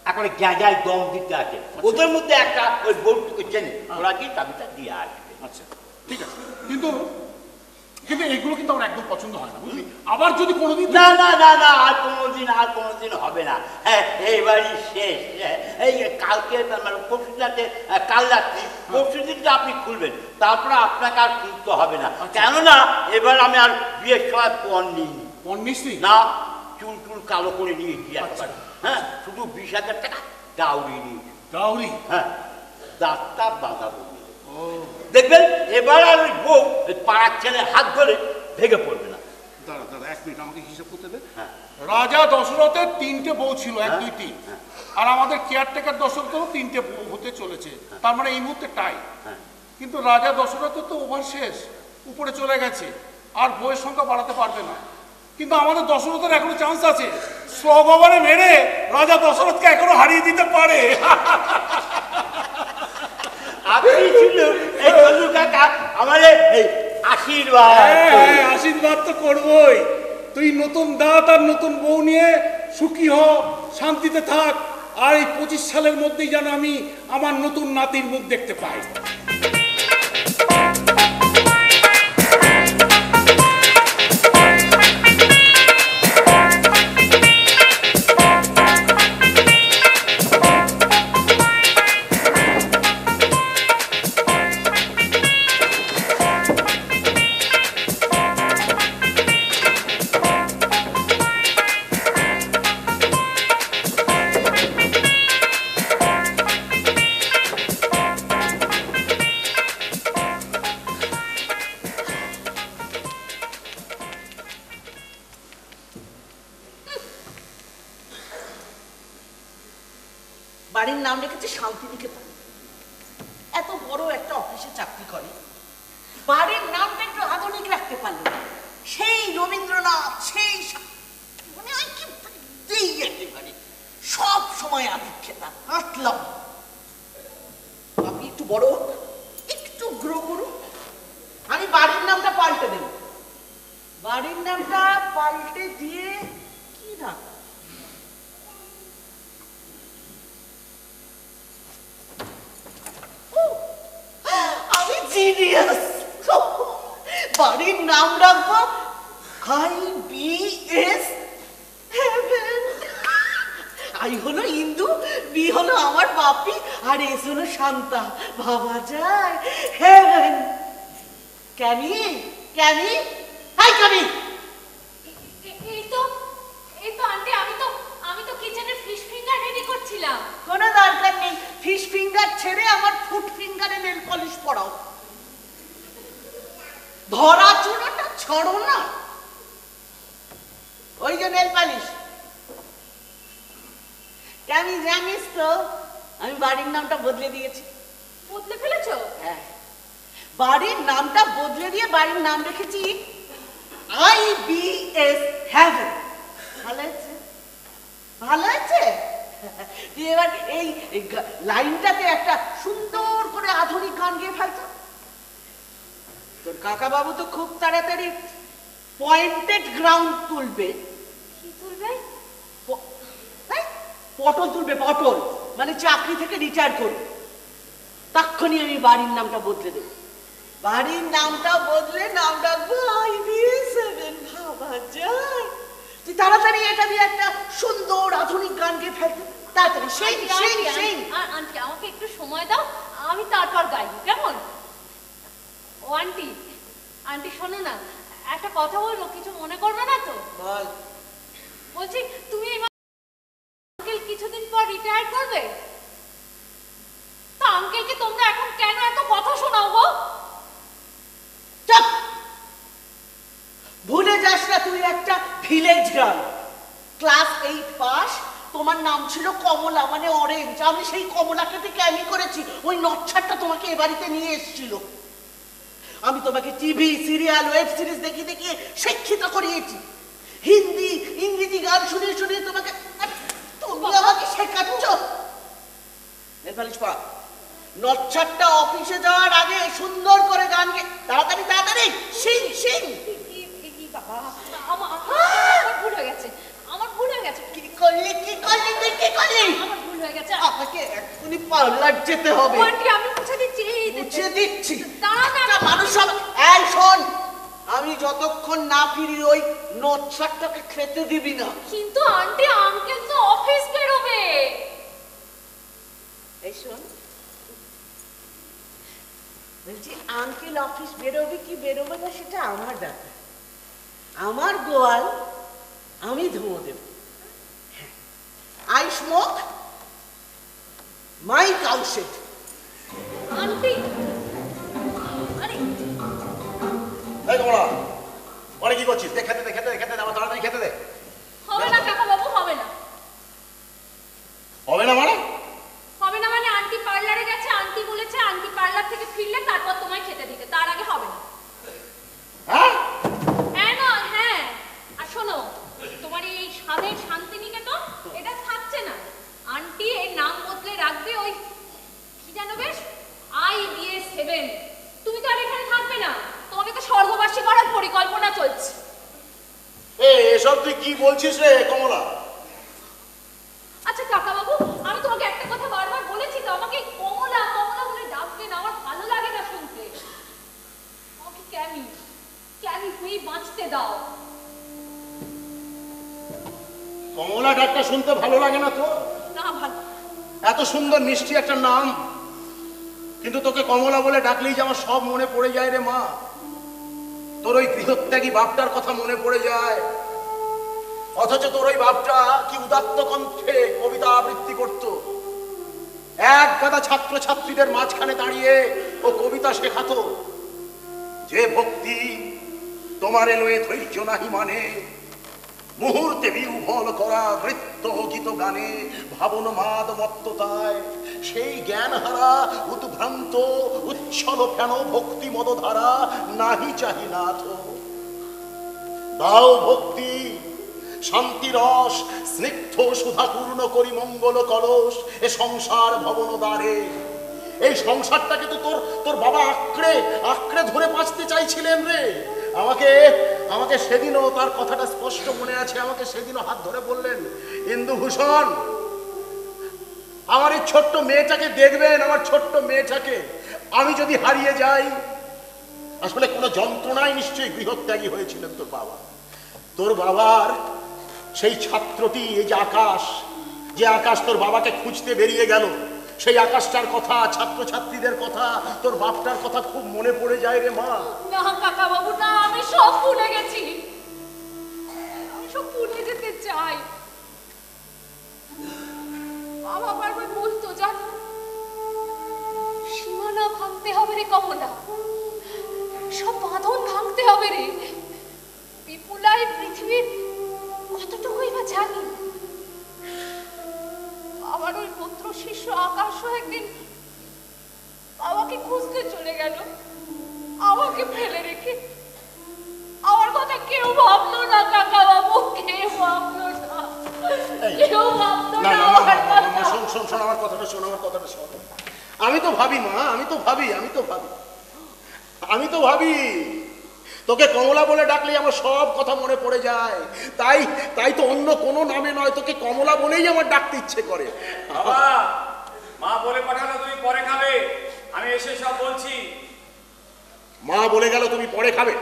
এখন গ্যাজায় দম দিতে আছে, ওদের মধ্যে একটা ওই বউটুকু চেনে, ওরা গিয়ে চাবিটা দিয়ে আসবে। আচ্ছা ঠিক আছে, কিন্তু কিন্তু এগুলো কিন্তু আমার একদম পছন্দ হয় না, বুঝলি? আবার যদি কোনোদিন না না না না, আর কোনোদিন হবে না। হ্যাঁ এইবারই শেষ। এই কালকে মানে পরশুদিনটাতে, কাল রাত্রি পরশুদিনটা আপনি খুলবেন, তারপরে আপনাকে আর খুলতে হবে না। কেননা এবার আমি আর বিয়ের সময় পণ নিইনি। নিশ্চয়ই না, চুল টুল কালো করে নিয়ে গিয়ে একবার, হ্যাঁ শুধু 20,000 টাকা ডাউরি নিয়েছি। গাউরি। হ্যাঁ, দাঁতটা বাঁধাবো। দেখবেন এবার আর ওই বউ পাড়ার ছেলে হাত ধরে ভেঙে পড়বে না। দাঁড়া দাঁড়া 1 মিনিট, আমাকে হিসাব করতে দে। হ্যাঁ। রাজা দশরথের 3টে বউ ছিল, 1 2 3, আর আমাদের কেয়ারটেকার দশরথেরও 3টে বউ হতে চলেছে, তার মানে এই মুহূর্তে টাই। কিন্তু রাজা দশরথের তো ওভার শেষ, উপরে চলে গেছে, আর বউয়ের সংখ্যা বাড়াতে পারবে না। কিন্তু আমাদের দশরথের এখনো চান্স আছে, স্বগবারে মেরে রাজা দশরথকে এখনো হারিয়ে দিতে পারে। আপনি ছিল এই চলু কাকা আমাদের এই আশীর্বাদ। হ্যাঁ, আশীর্বাদ তো করবই। তুই নতুন দাঁত আর নতুন বউ নিয়ে সুখী হ, শান্তিতে থাক, আর এই 25 সালের মধ্যেই যেন আমি আমার নতুন নাতির মুখ দেখতে পাই। বাড়ির নাম রেখেছে শান্তিনিকেতন। এত বড় একটা অফিসে চাকরি করে, বাড়ির নামটা একটু আধুনিক রাখতে পারলো না। সেই রবীন্দ্রনাথ, সেই মানে ওই কি একেবারে সব সময় আধিক্ষেতা হাঁটলাম। আপনি একটু বড় হোক, একটু গ্রো করুন, আমি বাড়ির নামটা পাল্টে দেব। বাড়ির নামটা পাল্টে দিয়ে কি না, আমি জিনিয়াস। বাড়ির নাম রাখবো IBS হেভেন। আই হলো ইন্দু, বি হলো আমার বাপি, আর এস হলো শান্তা। ভাবা যায়, হেভেন। ক্যামি ক্যামি, হাই ক্যামি। এই তো আন্টি, আমি তো কিচেনে ফিশ ফিঙ্গার রেডি করছিলাম। কোনো দরকার নেই, ফিশ ফিঙ্গার ছেড়ে আমার ফুট ফিঙ্গারে নেল পলিশ পড়াও। ধরা চূড়াটা ছাড়ো না, ওই যে নেল পলিশ। আমি জানিস তো আমি বাড়ির নামটা বদলে দিয়েছি। বদলে ফেলেছো? হ্যাঁ, বাড়ির নামটা বদলে দিয়ে বাড়ির নাম রেখেছি IBS হেভেন। ভালো আছে, ভালো আছে। এবার এই লাইনটাতে একটা সুন্দর করে আধুনিক গান গেয়ে ফেলতো। তোর কাকা বাবু তো খুব তাড়াতাড়ি পয়েন্টেড গ্রাউন্ড তুলবে। কি তুলবে? পটল তুলবে, পটল মানে চাকরি থেকে রিটায়ার করবে। তখনই আমি বাড়ির নামটা বদলে দেবো। বাড়ির নামটা বদলে নাম রাখবো IBS হেভেন। ভাবা যায়, তুই তাড়াতাড়ি এটা দিয়ে একটা সুন্দর আধুনিক গান গেয়ে ফেলতে তাড়াতাড়ি। সেই আন্টি আমাকে একটু সময় দাও, আমি তারপর গাইব, কেমন? ও আন্টি শোনো না, একটা কথা বলবো, কিছু মনে করবে না তো? বল। বলছি তুমি আঙ্কেল কিছুদিন পর রিটায়ার করবে, তা আঙ্কেলকে তোমরা এখন কেন এত কথা শোনাও গো? চুপ, ভুলে যাস না তুই একটা ভিলেজ গার্ল, ক্লাস 8 পাস। তোমার নাম ছিল কমলা, মানে অরেঞ্জ। আমি সেই কমলাকে থেকে আমি করেছি, ওই নচ্ছারটা তোমাকে এ বাড়িতে নিয়ে এসেছিল। আমি তোমাকে টিভি সিরিয়াল ওয়েব সিরিজ দেখিয়ে দেখিয়ে শিক্ষিত করিয়েছি। হিন্দি ইংরেজি গান শুনিয়ে শুনিয়ে তোমাকে তুমি আমাকে শেখাচ্ছ। নেপালিশ পা নচ্ছারটা অফিসে যাওয়ার আগে সুন্দর করে গান গে তাড়াতাড়ি তাড়াতাড়ি সিং সিং। বাবা আমার ভুল হয়ে গেছে, আমার ভুল হয়ে গেছে। কি করলি তুই কি করলি? আমার ভুল হয়ে গেছে। আমাকে এক্ষুনি পার্লার যেতে হবে। আন্টি আমি মুছে দিচ্ছি। মুছে দিচ্ছি। দাঁড়া মানুষ সব এই শোন, আমি যতক্ষণ না ফিরি ওই নচ্ছারটাকে খেতে দিবি না। কিন্তু আন্টি আঙ্কেল তো অফিস বেরোবে। এই শোন, বলছি আঙ্কেল অফিস বেরোবে কি বেরোবে না সেটা আমার ব্যাপার। আমার গোয়াল আমি ধুঁয়ো দেব। I smoke my cowshed. Aunty আরে এই কমলা, অনেক কি করছিস? দে খেতে দে, খেতে দে, খেতে দে, আমার তাড়াতাড়ি খেতে দে। হবে না কাকা বাবু, হবে না। হবে না মানে? হবে না মানে আন্টি পার্লারে গেছে, আন্টি বলেছে আন্টি পার্লার থেকে ফিরলে তারপর তোমায় খেতে দিতে, তার আগে হবে না। হ্যাঁ হ্যাঁ না হ্যাঁ। আর শোনো, তোমার এই স্বাদের শান্তিনিকেতন এটা থাকছে না। আন্টি এর নাম বদলে রাখবে ওই কি জানো বেশ IBS 7। তুমি তো আর এখানে থাকবে না, তোমাকে তো স্বর্গবাসী করার পরিকল্পনা চলছে। এসব তুই কি বলছিস রে কমলা? আচ্ছা কাকা বাবু, আমি তোমাকে একটা কথা বারবার বলেছি তো, আমাকে কমলা কমলা বলে ডাকবে না, আমার ভালো লাগে না শুনতে। আমাকে ক্যামি ক্যামি হয়ে বাঁচতে দাও। কমলা ডাকটা শুনতে ভালো লাগে না তো? না ভালো। এত সুন্দর মিষ্টি একটা নাম, কিন্তু তোকে কমলা বলে ডাকলেই যে আমার সব মনে পড়ে যায় রে মা। তোর ওই গৃহত্যাগী বাপটার কথা মনে পড়ে যায়। অথচ তোর ওই বাপটা কি উদাত্ত কণ্ঠে কবিতা আবৃত্তি করত। এক গাদা ছাত্র ছাত্রীদের মাঝখানে দাঁড়িয়ে ও কবিতা শেখাতো। যে ভক্তি তোমার এলোয়ে ধৈর্য নাহি মানে, মুহূর্তে বিহ্বল করা নৃত্য গীত গানে ভাবন মাদ মত্ততায়, সেই জ্ঞান হারা উদ্ভ্রান্ত উচ্ছল ফেন ভক্তি মদধারা নাহি চাহি নাথ। দাও ভক্তি শান্তি রস স্নিগ্ধ সুধাপূর্ণ করি মঙ্গল কলস এ সংসার ভবন দ্বারে। এই সংসারটাকে তো তোর বাবা আঁকড়ে আঁকড়ে ধরে বাঁচতে চাইছিলেন রে। আমাকে সেদিনও তার কথাটা স্পষ্ট মনে আছে। আমাকে সেদিনও হাত ধরে বললেন, ইন্দুভূষণ আমার এই ছোট্ট মেয়েটাকে দেখবেন, আমার ছোট্ট মেয়েটাকে আমি যদি হারিয়ে যাই। আসলে কোনো যন্ত্রণায় নিশ্চয়ই গৃহত্যাগী হয়েছিলেন তোর বাবা। তোর বাবার সেই ছাত্রটি, এই যে আকাশ তোর বাবাকে খুঁজতে বেরিয়ে গেল, সেই আকাশটার কথা, ছাত্রছাত্রীদের কথা, তোর বাপটার কথা খুব মনে পড়ে যায় রে মা। না কাকা বাবু না, আমি সব ভুলে গেছি, আমি সব ভুলে যেতে চাই। বাবা বারবার বলতো জানো, সীমানা ভাঙতে হবে রে কমলা, সব বাঁধন ভাঙতে হবে রে। বিপুলাই পৃথিবীর কতটুকুই বা জানি। আমার ওই পুত্র শিষ্য আকাশও একদিন বাবাকে খুঁজতে চলে গেল, আমাকে ফেলে রেখে। আমার কথা কেউ ভাবলো না কাকা বাবু, কেউ ভাবলো না, কেউ ভাবলো না। শোন আমার কথাটা শোন, আমার কথাটা শোন। আমি তো ভাবি মা, আমি তো ভাবি তোকে কমলা বলে ডাকলেই আমার সব কথা মনে পড়ে যায়। তাই তো অন্য কোনো নামে নয়, তোকে কমলা বলেই আমার ডাকতে ইচ্ছে করে। বাবা, মা বলে পাঠালো তুমি পরে খাবে, আমি এসে সব বলছি। মা বলে গেল তুমি পরে খাবে?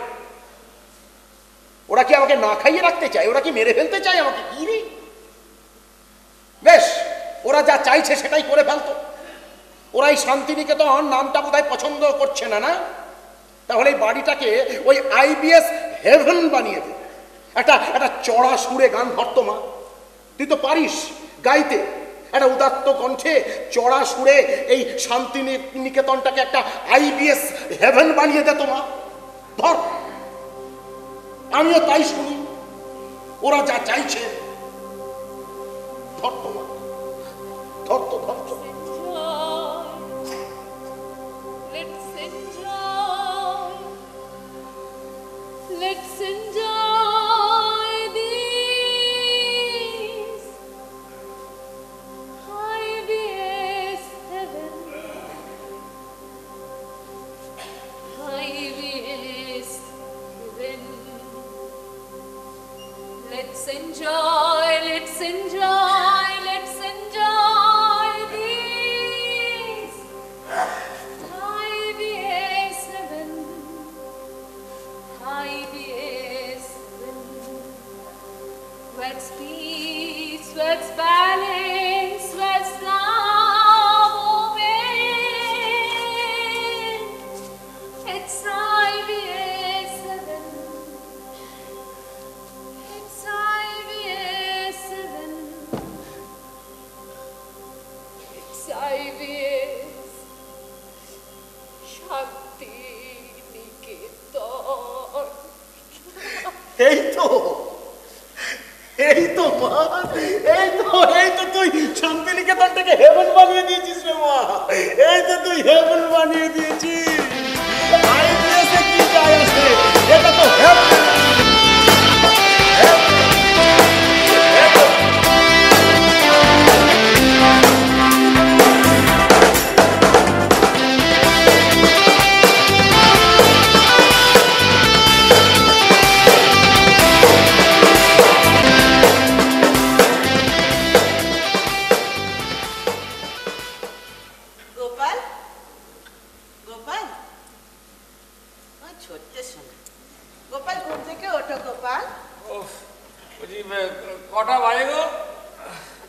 ওরা কি আমাকে না খাইয়ে রাখতে চায়? ওরা কি মেরে ফেলতে চায় আমাকে? কি রে, বেশ ওরা যা চাইছে সেটাই করে ফেলতো। ওরা এই শান্তিনিকেতন নামটা বোধহয় পছন্দ করছে না, না? তাহলে এই বাড়িটাকে ওই IBS হেভেন বানিয়ে দে। একটা চড়া সুরে গান ধরতো মা, তুই তো পারিস গাইতে। একটা উদাত্ত কণ্ঠে চড়া সুরে এই শান্তিনিকেতনটাকে একটা IBS হেভেন বানিয়ে দে তো মা। ধর, আমিও তাই শুনি। ওরা যা চাইছে ধর তো মা, ধর তো। Let's enjoy the let's enjoy this. 5 years, 7. 5 years, 7. Where's peace, where's balance, where's love, oh man? It's 5 years, 7. It's 5 years, 7. It's 5 years. Shanti Niketan. এই তো মা, এই তো তুই শান্তিনিকেতনটাকে হেভেন বানিয়ে দিয়েছিস রে মা। এই তো তুই হেভেন বানিয়ে দিয়েছিস। আইডিয়াসে কি যায় আসে, এটা তো হেভেন। গোপাল, গোপাল, আমার ছোট্ট সোনা। গোপাল, ঘুম থেকে ওঠো গোপাল। কটা বাজে গো?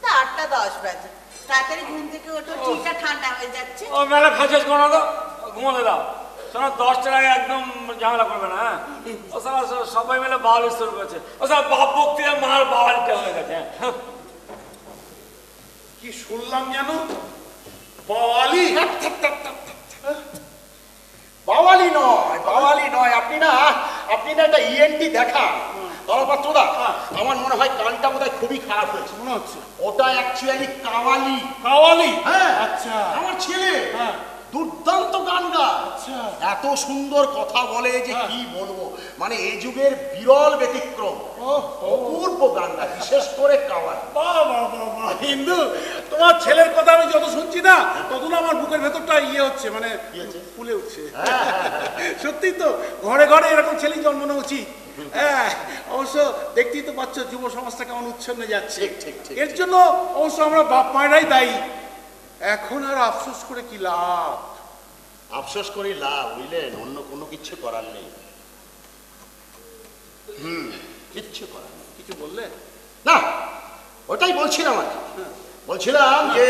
তা 8:10 বাজে। তাড়াতাড়ি ঘুম থেকে ওঠো, টিটা ঠান্ডা হয়ে যাচ্ছে। ও মেলা খাঁচাস কোনো তো ঘুমোতে দাও। শোনো 10টার আগে একদম ঝামেলা করবে না, হ্যাঁ? ও সারা সবাই মিলে বাল শুরু করেছে। ও সারা বাপ ভক্তি মার বাবালিটা হয়ে গেছে। কি শুনলাম জানো? বাওয়ালি। বাওয়ালি নয়, আপনি না একটা ইএনটি দেখা দলপাত্রদা। আমার মনে হয় কানটা বোধহয় খুবই খারাপ হয়েছে মনে হচ্ছে ওটা অ্যাকচুয়ালি কাওয়ালি। কাওয়ালি? হ্যাঁ, আচ্ছা। আমার ছেলে হ্যাঁ। দুর্দান্ত গান গায়, আচ্ছা। এত সুন্দর কথা বলে যে কি বলবো, মানে এই যুগের বিরল ব্যতিক্রম, অপূর্ব গান গায়, বিশেষ করে কাওয়ালি। বাহ, হিন্দু, তোমার ছেলের কথা আমি যত শুনছি না তত না আমার বুকের ভেতরটা ইয়ে হচ্ছে, মানে ফুলে উঠছে। সত্যি তো, ঘরে ঘরে এরকম ছেলে জন্ম নেওয়া উচিত। হ্যাঁ, অবশ্য দেখতেই তো পাচ্ছ যুব সমাজটা কেমন উচ্ছন্নে যাচ্ছে। ঠিক। এর জন্য অবশ্য আমরা বাপ মায়েরাই দায়ী। এখন আর আফসোস করে কি লাভ? আফসোস করি লাভ, বুঝলেন, অন্য কোনো কিছু করার নেই। কিচ্ছু করার নেই। কিছু বললে না, ওটাই বলছিলাম আর কি। বলছিলাম যে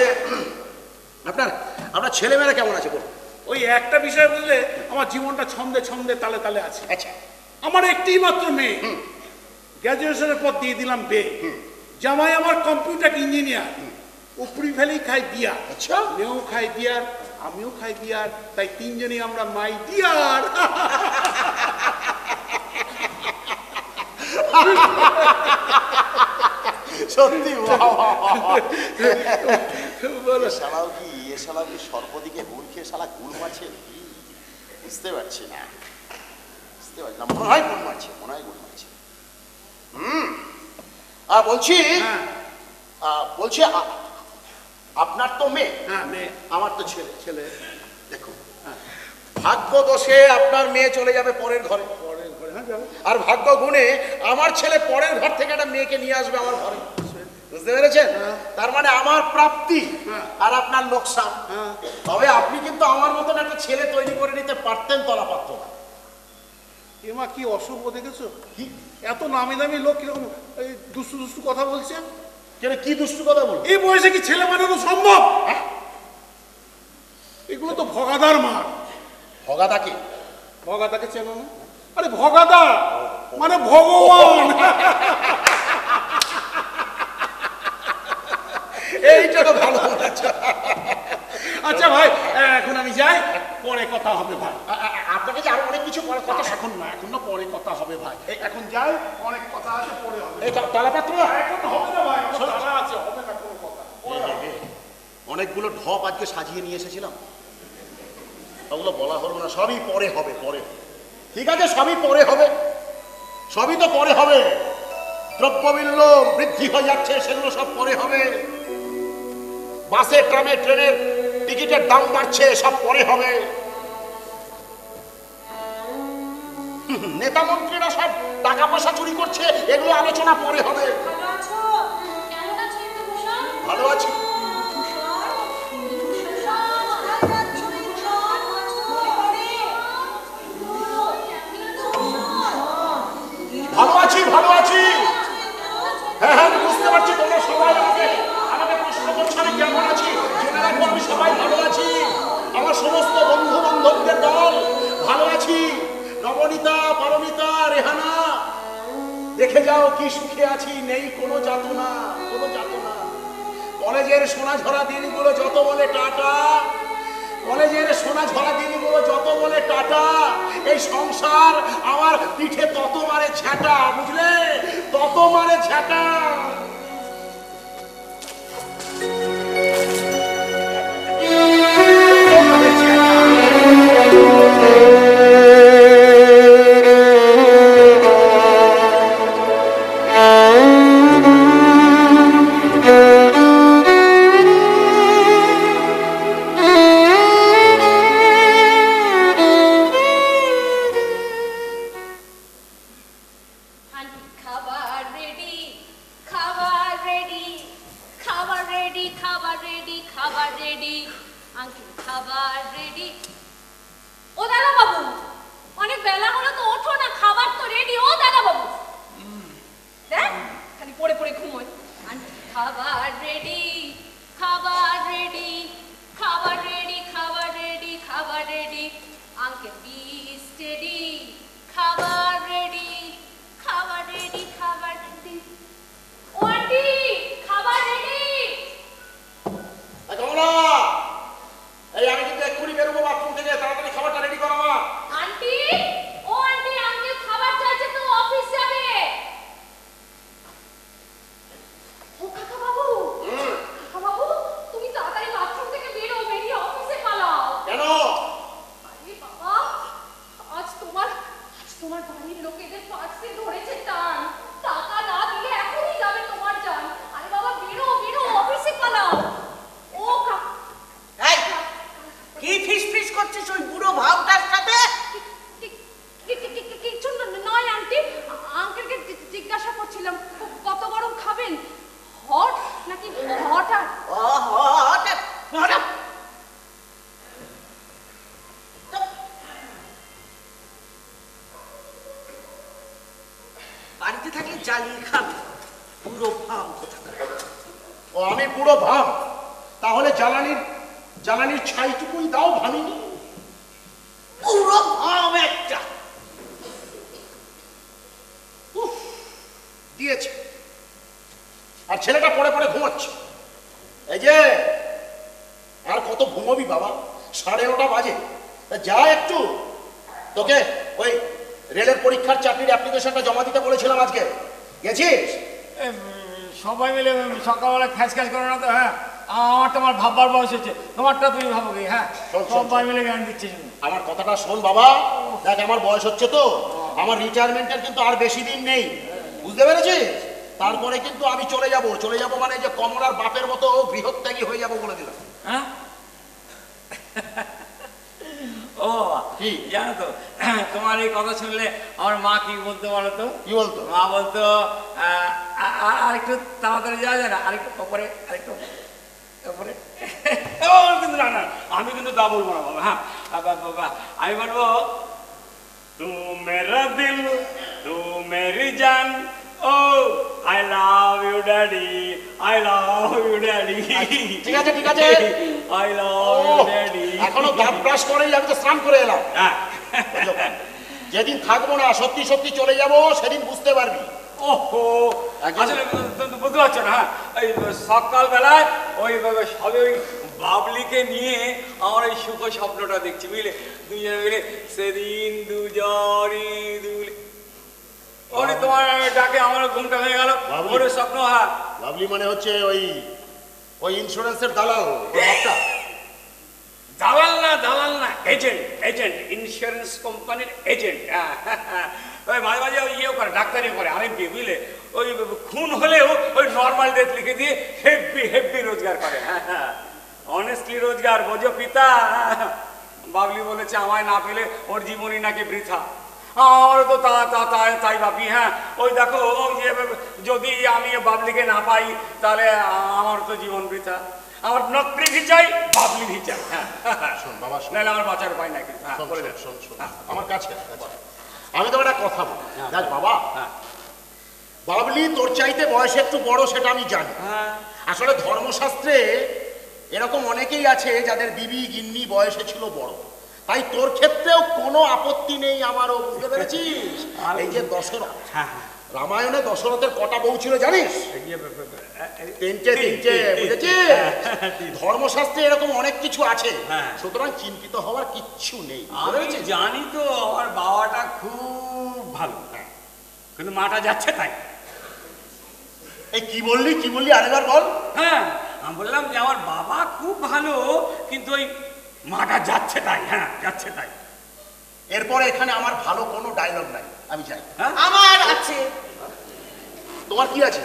আপনার ছেলেমেয়েরা কেমন আছে বলুন। ওই একটা বিষয় বুঝলে আমার জীবনটা ছন্দে ছন্দে তালে তালে আছে। আচ্ছা, আমার একটি মাত্র মেয়ে, গ্র্যাজুয়েশনের পর দিয়ে দিলাম বে। জামাই আমার কম্পিউটার ইঞ্জিনিয়ার, উপরি ফেলেই খাই বিয়ার। আচ্ছা। মেয়েও খাই বিয়ার, আমিও খাই বিয়ার, তাই তিনজনই আমরা মাই ডিয়ার। সত্যি শালা কি সর্বদিকে গুল খেয়ে শালা গুল মারছে, বুঝতে পারছি না। মনে হয় গুল মারছে। বলছি আপনার তো মেয়ে, হ্যাঁ মেয়ে, আমার তো ছেলে। দেখুন, ভাগ্য দোষে আপনার মেয়ে চলে যাবে পরের ঘরে, আর ভাগ্য গুণে আমার ছেলে পরের ঘর থেকে একটা মেয়েকে নিয়ে আসবে আমার ঘরে। বুঝতে পেরেছেন? তার মানে আমার প্রাপ্তি আর আপনার লোকসান। তবে আপনি কিন্তু আমার মতন একটা ছেলে তৈরি করে নিতে পারতেন তলাপাত্র। এমা কি অশুভ দেখেছো? কি এত নামি দামি লোক কিরকম দুষ্টু কথা বলছে? কি দুষ্টু কথা বল? এই বয়সে কি ছেলে বানানো সম্ভব? এগুলো তো ভগাদার মার। ভগাদা কি? ভগাদাকে চেনো না? আরে ভগাদা মানে ভগবান। এইটা তো ভালো বলেছ। আচ্ছা ভাই, এখন আমি যাই, পরে কথা হবে ভাই। আপনাকে যে আরো অনেক কিছু পরে কথা, এখন না, এখন না, পরে কথা হবে ভাই। এখন যাই, অনেক কথা আছে, পরে হবে। এই তলাপাত্র এখন হবে না ভাই, তারা আছে, হবে না কোনো কথা। অনেকগুলো ঢপ আজকে সাজিয়ে নিয়ে এসেছিলাম, ওগুলো বলা হলো না, সবই পরে হবে। ঠিক আছে, সবই পরে হবে, সবই তো পরে হবে। দ্রব্যমূল্য বৃদ্ধি হয়ে যাচ্ছে, সেগুলো সব পরে হবে। বাসে, ট্রামে, ট্রেনের টিকিটের দাম বাড়ছে, সব পরে হবে। নেতা মন্ত্রীরা সব টাকা পয়সা চুরি করছে, এগুলো আলোচনা পরে হবে। ভালো আছো? কেমন ভালো আছি। ভালো আছি, ভালো আছি। হ্যাঁ হ্যাঁ, আমি বুঝতে পারছি তোমরা সবাই আমাকে প্রশ্ন করছো আমি কেমন আছি। জেনে রাখবো আমি সবাই ভালো আছি। আমার সমস্ত বন্ধু বান্ধবদের দল ভালো আছি। নবনীতা, পারমিতা, রেহানা, দেখে যাও কি সুখে আছি, নেই কোনো যাতনা, কোনো যাতনা। কলেজের সোনা ঝরা দিনগুলো যত বলে টাটা, কলেজের সোনা ঝরা দিনগুলো যত বলে টাটা, এই সংসার আমার পিঠে তত মারে ঝ্যাঁটা, বুঝলে, তত মারে ঝ্যাঁটা। আমি পুরো ভাম, তাহলে জ্বালানির ছাইটুকুই দাও ভামিনি। পুরো ভাম একটা দিয়েছে, আর ছেলেটা পড়ে পড়ে ঘুমাচ্ছে। এই যে আর কত ঘুমোবি বাবা, 9:30 বাজে, যা একটু, তোকে ওই রেলের পরীক্ষার চাকরির অ্যাপ্লিকেশনটা জমা দিতে বলেছিলাম আজকে, গেছিস? সবাই মিলে সকালবেলা খ্যাচ খ্যাচ করো না তো। হ্যাঁ, আমার তোমার ভাববার বয়স হচ্ছে, তোমারটা তুমি ভাবো কি? হ্যাঁ, সবাই মিলে জ্ঞান দিচ্ছে। আমার কথাটা শোন বাবা, দেখ আমার বয়স হচ্ছে তো, আমার রিটায়ারমেন্টের কিন্তু আর বেশি দিন নেই, বুঝতে পেরেছিস? তারপরে কিন্তু আমি চলে যাব মানে যে কমলার বাপের মতো গৃহত্যাগী হয়ে যাব বলে দিলাম। হ্যাঁ, ও কি জানো তো, তোমার এই কথা শুনলে আমার মা কি বলতো বলো তো? কি বলতো? মা বলতো আরেকটু তাড়াতাড়ি যাওয়া যায় না, আরেকটু ওপরে, আরেকটু ওপরে। কিন্তু না না, আমি কিন্তু তা বলবো না বাবা। হ্যাঁ, আমি বলবো তু মেরা দিল তু মেরি জান, oh I love you daddy, I love you daddy. ঠিক আছে ঠিক আছে, আই লাভ ইউ ড্যাডি। এখনো দাঁত ব্রাশ করেই আমি তো স্নান করে এলাম। যেদিন থাকবো না, সত্যি সত্যি চলে যাব, সেদিন বুঝতে পারবি। ওহো, আসলে বুঝতে পারছো না। এই সকালবেলায় ওই সবে ওই বাবলিকে নিয়ে আমার এই সুখ স্বপ্নটা দেখছি, বুঝলে, দুজনে মিলে সেদিন দুজনে দুলে, ওরে তোমার ডাকে আমার ঘুমটা ভেঙে গেল। ওরে স্বপ্ন। হ্যাঁ, লাভলি মানে হচ্ছে ওই ইন্স্যুরেন্সের দালাল, দালাল না, এজেন্ট, ইন্স্যুরেন্স কোম্পানির এজেন্ট। ওই মাঝে মাঝে ওই ইয়েও করে, ডাক্তারি করে, আরেকটি, বুঝলে, ওই খুন হলেও ওই নর্মাল ডেথ লিখে দিয়ে হেভি রোজগার করে। হ্যাঁ, অনেস্টলি রোজগার, বোঝো পিতা। বাবলি বলেছে আমায় না পেলে ওর জীবনই নাকি বৃথা। আমারও তো তাই ভাবি। হ্যাঁ, ওই দেখো, ওই যে যদি আমি বাবলিকে না পাই তাহলে আমার তো জীবন বৃথা। আমার নকরি ভিচাই, বাবলি ভিচাই। হ্যাঁ, শোন বাবা, শোন। নাহলে আমার বাঁচার উপায় নাই কিন্তু। হ্যাঁ, শোন, বলে শোন, দেন। শোন, শোন। আমার কাছে আয়। আমি তো একটা কথা বলি, দেখ বাবা, হ্যাঁ। বাবলি তোর চাইতে বয়সে একটু বড়, সেটা আমি জানি। হ্যাঁ। আসলে ধর্মশাস্ত্রে এরকম অনেকেই আছে যাদের বিবি গিন্নি বয়সে ছিল বড়, তাই তোর ক্ষেত্রেও কোনো আপত্তি নেই আমারও, বুঝতে পেরেছিস? এই যে দশরথ, হ্যাঁ, রামায়ণে দশরথের কটা বউ ছিল জানিস? তিনটে, বুঝেছিস? ধর্মশাস্ত্রে এরকম অনেক কিছু আছে, হ্যাঁ। সুতরাং চিন্তিত হওয়ার কিচ্ছু নেই। আমি জানি তো আমার বাবাটা খুব ভালো, কিন্তু মাটা যাচ্ছে তাই। এই কি বললি আরেকবার বল। হ্যাঁ, আমি বললাম যে আমার বাবা খুব ভালো, কিন্তু ওই মাটা যাচ্ছে তাই। হ্যাঁ, যাচ্ছে তাই। এরপরে এখানে আমার ভালো কোনো ডায়লগ নাই, আমি যাই। হ্যাঁ, আমার আছে। তোমার কি আছে?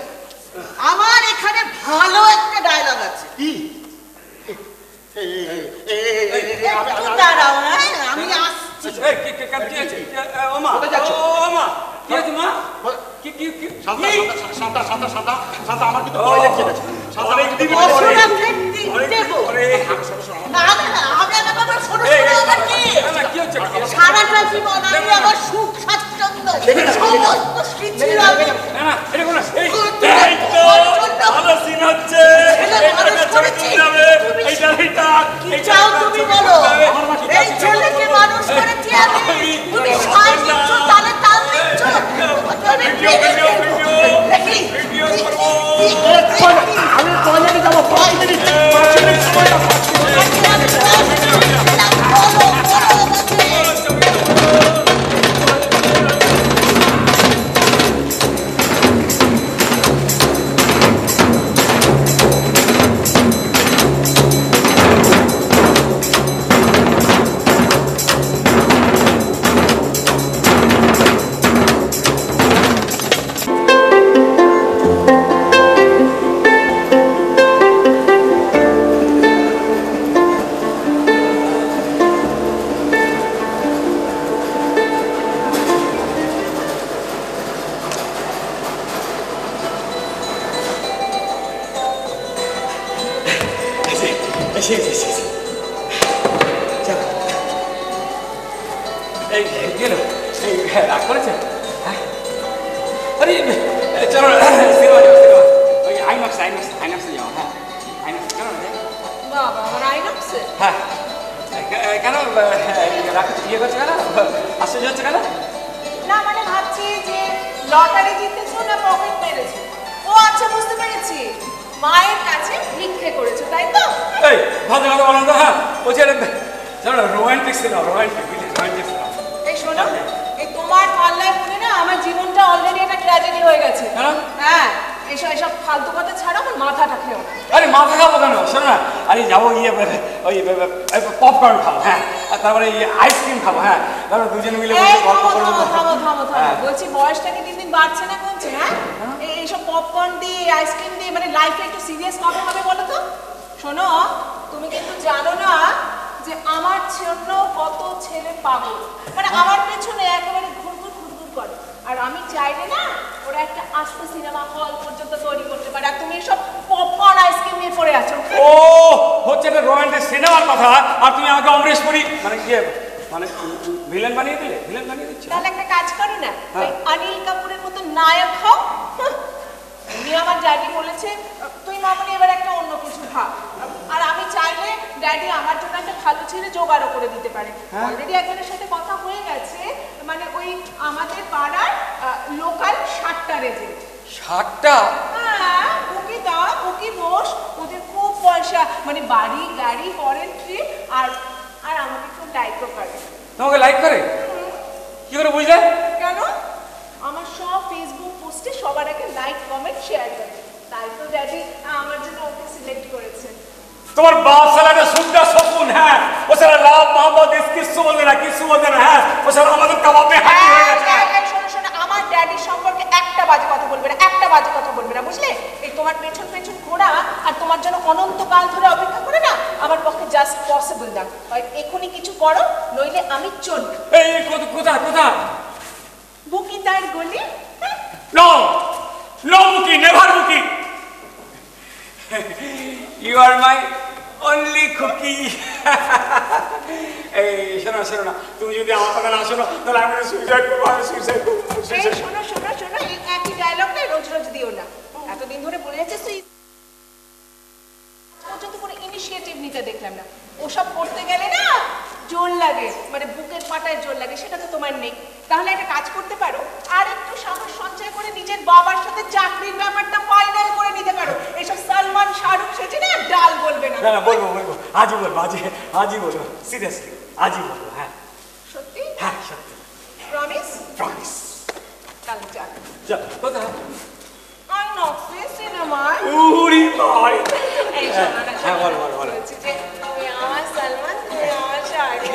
আমার এখানে ভালো একটা ডায়লগ আছে। কি? একটু দাঁড়াও, হ্যাঁ, আমি আসছি। এই, কি আছে? ও মা, কোথায় যাচ্ছ? ও মা, কি আছে মা? কি শান্তা, আমার কিন্তু টয়লেট কেটেছে। শান্তা, আমার কিন্তু toilet অসুরাকে কেটেছে। দেবো। আরে, না, আমি আমার শোনো আবার কি? কি হচ্ছে? সারাটা জীবন আমি আমার সুখ স্বাচ্ছন্দ্য সমস্ত স্মৃতির আমি না, এটা কোনো এই ভালো সিন হচ্ছে। কি চাও তুমি বলো? এই ছেলেকে মানুষ করেছি আমি, তুমি সাই দিচ্ছ, তালে তাল দিচ্ছ। দেখি, আমি টয়লেটে যাবো, 5 মিনিট সময় দাও। এই গেল, এই রাগ করেছে? হ্যাঁ, আরে চলো সিনেমা, ওই আইনক্সে যাও। হ্যাঁ, আইনক্স কেন? বাবা, আমার আইনক্সে? হ্যাঁ, কেন ইয়ে করছে কেন? আশ্চর্য হচ্ছে কেন? না, মানে ভাবছি যে লটারি জিতেছো না পকেট মেরেছো। ও আচ্ছা, বুঝতে পেরেছি, মায়ের কাছে ভিক্ষে করেছো, তাই তো? এই ভালো কথা বলো তো। হ্যাঁ, বলছি চলো রোমান্টিক সিনেমা, রোমান্টিক সিনেমা। এই শোনো, এই তোমার পাল্লায় পড়ে না আমার জীবনটা অলরেডি একটা ট্র্যাজেডি হয়ে গেছে। হ্যাঁ, এসব ফালতু কথা ছাড়া আমার মাথাটা খেও না। আরে মাথা খাবো কেন? শোনো না, আরে যাবো ওই পপকর্ন খাবো। হ্যাঁ, আর তারপরে আইসক্রিম খাবো। হ্যাঁ, তারপরে দুজন মিলে গল্প করবো। থামো। বলছি বয়সটা কি দিন দিন বাড়ছে না কমছে? হ্যাঁ, এইসব পপকর্ন দিয়ে আইসক্রিম দিয়ে মানে লাইফে একটু সিরিয়াস কবে হবে বলো তো? শোনো, তুমি কিন্তু জানো না যে আমার জন্য কত ছেলে পাগল, মানে আমার পেছনে একেবারে ঘুরঘুর করে। আর আমি চাইলে না ওরা একটা আস্ত সিনেমা হল পর্যন্ত তৈরি করতে পারে, আর তুমি সব পপকর্ন আইসক্রিম নিয়ে পড়ে আছো। ও হচ্ছে একটা রোমান্টিক সিনেমার কথা, আর তুমি আমাকে অমরেশ পুরী মানে কি মানে ভিলেন বানিয়ে দিচ্ছ। তাহলে একটা কাজ করো না, ওই অনিল কাপুরের মতো নায়ক হও। উনি আমার ড্যাডি বলেছে তুই মামনি এবার একটা অন্য কিছু ভাব, আর আমি চাইলে ড্যাডি আমার জন্য একটা ভালো ছেলে জোগাড়ও করে দিতে পারে। অলরেডি একজনের সাথে কথা হয়ে গেছে, মানে ওই আমাদের পাড়ার লোকাল 60টা রেজেন্ট। 60টা? হ্যাঁ, ওকে দাও, ওকে বস, ওদের খুব পয়সা, মানে বাড়ি গাড়ি ফরেন ট্রিপ, আর আমাকে খুব লাইকও করে। তোমাকে লাইক করে? কি করে বুঝলে? কেন? আমার সব ফেসবুক পোস্টে সবার আগে লাইক কমেন্ট শেয়ার করে, তাই তো ড্যাডি আমার জন্য ওকে সিলেক্ট করেছে। তোমার বাপ সালাটা সুন্দর সপুন। হ্যাঁ, ও সালা লাভ মোহাম্মদ কিছু বলবে না। হ্যাঁ, ও সালা আমাদের কাবাবে হাঁটি হয়ে গেছে। শোনো, আমার ড্যাডির সম্পর্কে একটা বাজে কথা বলবে না, বুঝলে? এই তোমার পেছন ঘোরা আর তোমার জন্য অনন্তকাল ধরে অপেক্ষা করে না আমার পক্ষে জাস্ট পসিবল না। এখনই কিছু করো, নইলে আমি চলি। এই কোথায় তার গলি? No no Buki, never Buki. You are my only খুকি। এই শোনো শোনো না, তুমি যদি আমার কথা না শোনো তাহলে আমি সুইসাইড করবো, আমি সুইসাইড করবো। শোনো শোনো শোনো, এই একই ডায়লগটা রোজ রোজ দিও না। এতদিন ধরে বলে যাচ্ছিস তুই, পর্যন্ত কোনো ইনিশিয়েটিভ নিতে দেখলাম না। ওসব করতে গেলে না জোর লাগে, মানে বুকের পাটায় জোর লাগে, সেটা তো তোমার নেই। তাহলে একটা কাজ করতে পারো, আর একটু সাহস সঞ্চয় করে নিজের বাবার সাথে চাকরির ব্যাপারটা ফাইনাল করে নিতে পারো। এসব সালমান শাহরুখ সেজে না ডাল বলবে না। না না, বলবো বলবো, আজই বলবো, আজই বলবো, সিরিয়াসলি আজই বলবো। হ্যাঁ সত্যি? হ্যাঁ সত্যি। প্রমিস? প্রমিস। তাহলে চল। চল, কোথায়? আই নট সে সিনেমায়। উরি ভাই। এই শোনো না, হ্যাঁ বল বল বল। বলছি যে তুমি আমার সালমান, তুমি আমার শাহরুখ।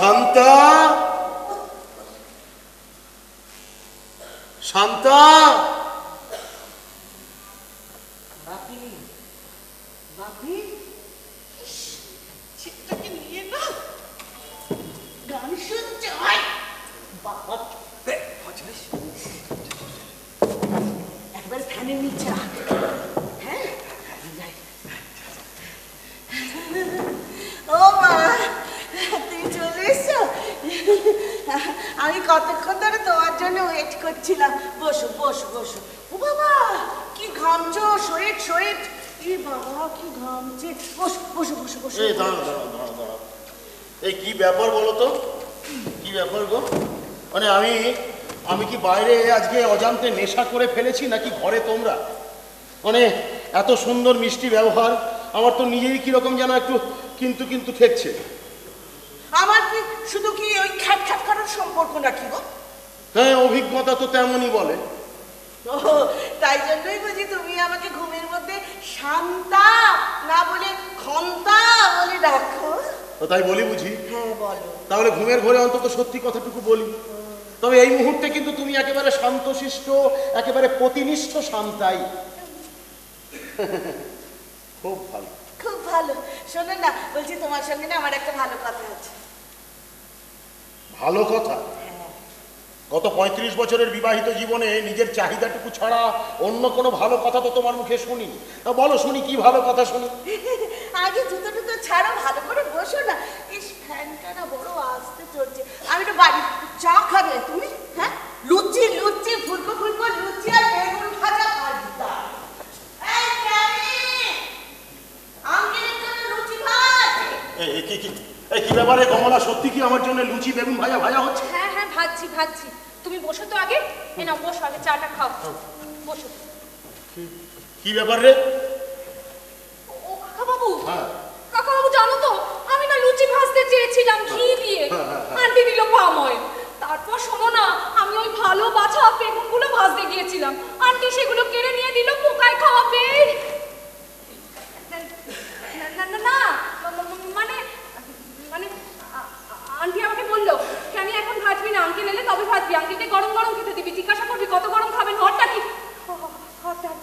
শান্তা, শান্তা, বাপি বাপি, ছেলেটাকে নিয়ে না গান শুনছে। বাবা একবার ফ্যানের নিচে রাখ। হ্যাঁ ও মা, তুই চলে এসছো? আমি কতক্ষণ ধরে তোমার জন্য ওয়েট করছিলাম। বসো বসো বসো। ও বাবা কি ঘামছো, শোয়েট শোয়েট। এ বাবা কি ঘামছে। বসো বসো বসো বসো। এই দাঁড়াও দাঁড়াও দাঁড়াও দাঁড়াও, এই কি ব্যাপার বলো তো, কি ব্যাপার গো? মানে আমি কি বাইরে আজকে অজান্তে নেশা করে ফেলেছি নাকি ঘরে তোমরা? মানে এত সুন্দর মিষ্টি ব্যবহার, আমার তো নিজেই কিরকম যেন একটু কিন্তু কিন্তু ঠেকছে। আমার কি শুধু কি ওই খ্যাট খ্যাট করার সম্পর্ক নাকি গো? হ্যাঁ, অভিজ্ঞতা তো তেমনই বলে। ও তাই জন্যই বুঝি তুমি আমাকে ঘুমের মধ্যে শান্তা না বলে খন্তা বলে ডাকো। তো তাই বলি বুঝি? হ্যাঁ বলো। তাহলে ঘুমের ঘরে অন্তত সত্যি কথাটুকু বলি। তবে এই মুহূর্তে কিন্তু তুমি একেবারে শান্তশিষ্ট, একেবারে প্রতিনিষ্ঠ শান্তাই। খুব ভালো, খুব ভালো। শোনো না, বলছি তোমার সঙ্গে না আমার একটা ভালো কথা আছে। ভালো কথা? গত 35 বছরের বিবাহিত জীবনে নিজের চাহিদাটুকু ছাড়া অন্য কোনো ভালো কথা তো তোমার মুখে শুনিনি। তা বলো শুনি, কি ভালো কথা শুনি। আগে জুতো টুতো ছাড়া ভালো করে বসো না। এই ফ্যানটা না বড় আস্তে চলছে। আমি তো বাড়ি চা খাবে তুমি? হ্যাঁ, লুচি লুচি, ফুলকো ফুলকো লুচি আর বেগুন ভাজা ভাজা। এই ক্যারি, আঙ্কেলের জন্য লুচি ভাজ। কি ব্যাপারে কমলা, সত্যি কি আমার জন্য লুচি বেগুন ভাজা ভাজা হচ্ছে? হ্যাঁ হ্যাঁ, ভাজছি ভাজছি। তুমি বসো তো আগে, এ নাও বসো, আগে চাটা খাও, বসো। কি ব্যাপার রে? ও কাকাবাবু, কাকাবাবু জানো তো আমি না লুচি ভাজতে চেয়েছিলাম ঘি দিয়ে, আন্টি দিল পাম অয়েল। তারপর শোনো না, আমি ওই ভালো বাছা বেগুনগুলো ভাজতে গিয়েছিলাম, আন্টি সেগুলো কেড়ে নিয়ে দিল পোকায় খাওয়া বের। না না না, মানে মানে আন্টি আমাকে বললো কেন এখন ভাজবি না, আঙ্কেল এলে তবে ভাজবি, আঙ্কেলকে গরম গরম খেতে দিবি, জিজ্ঞাসা করবি কত গরম খাবেন, হটটা কি হঠাৎ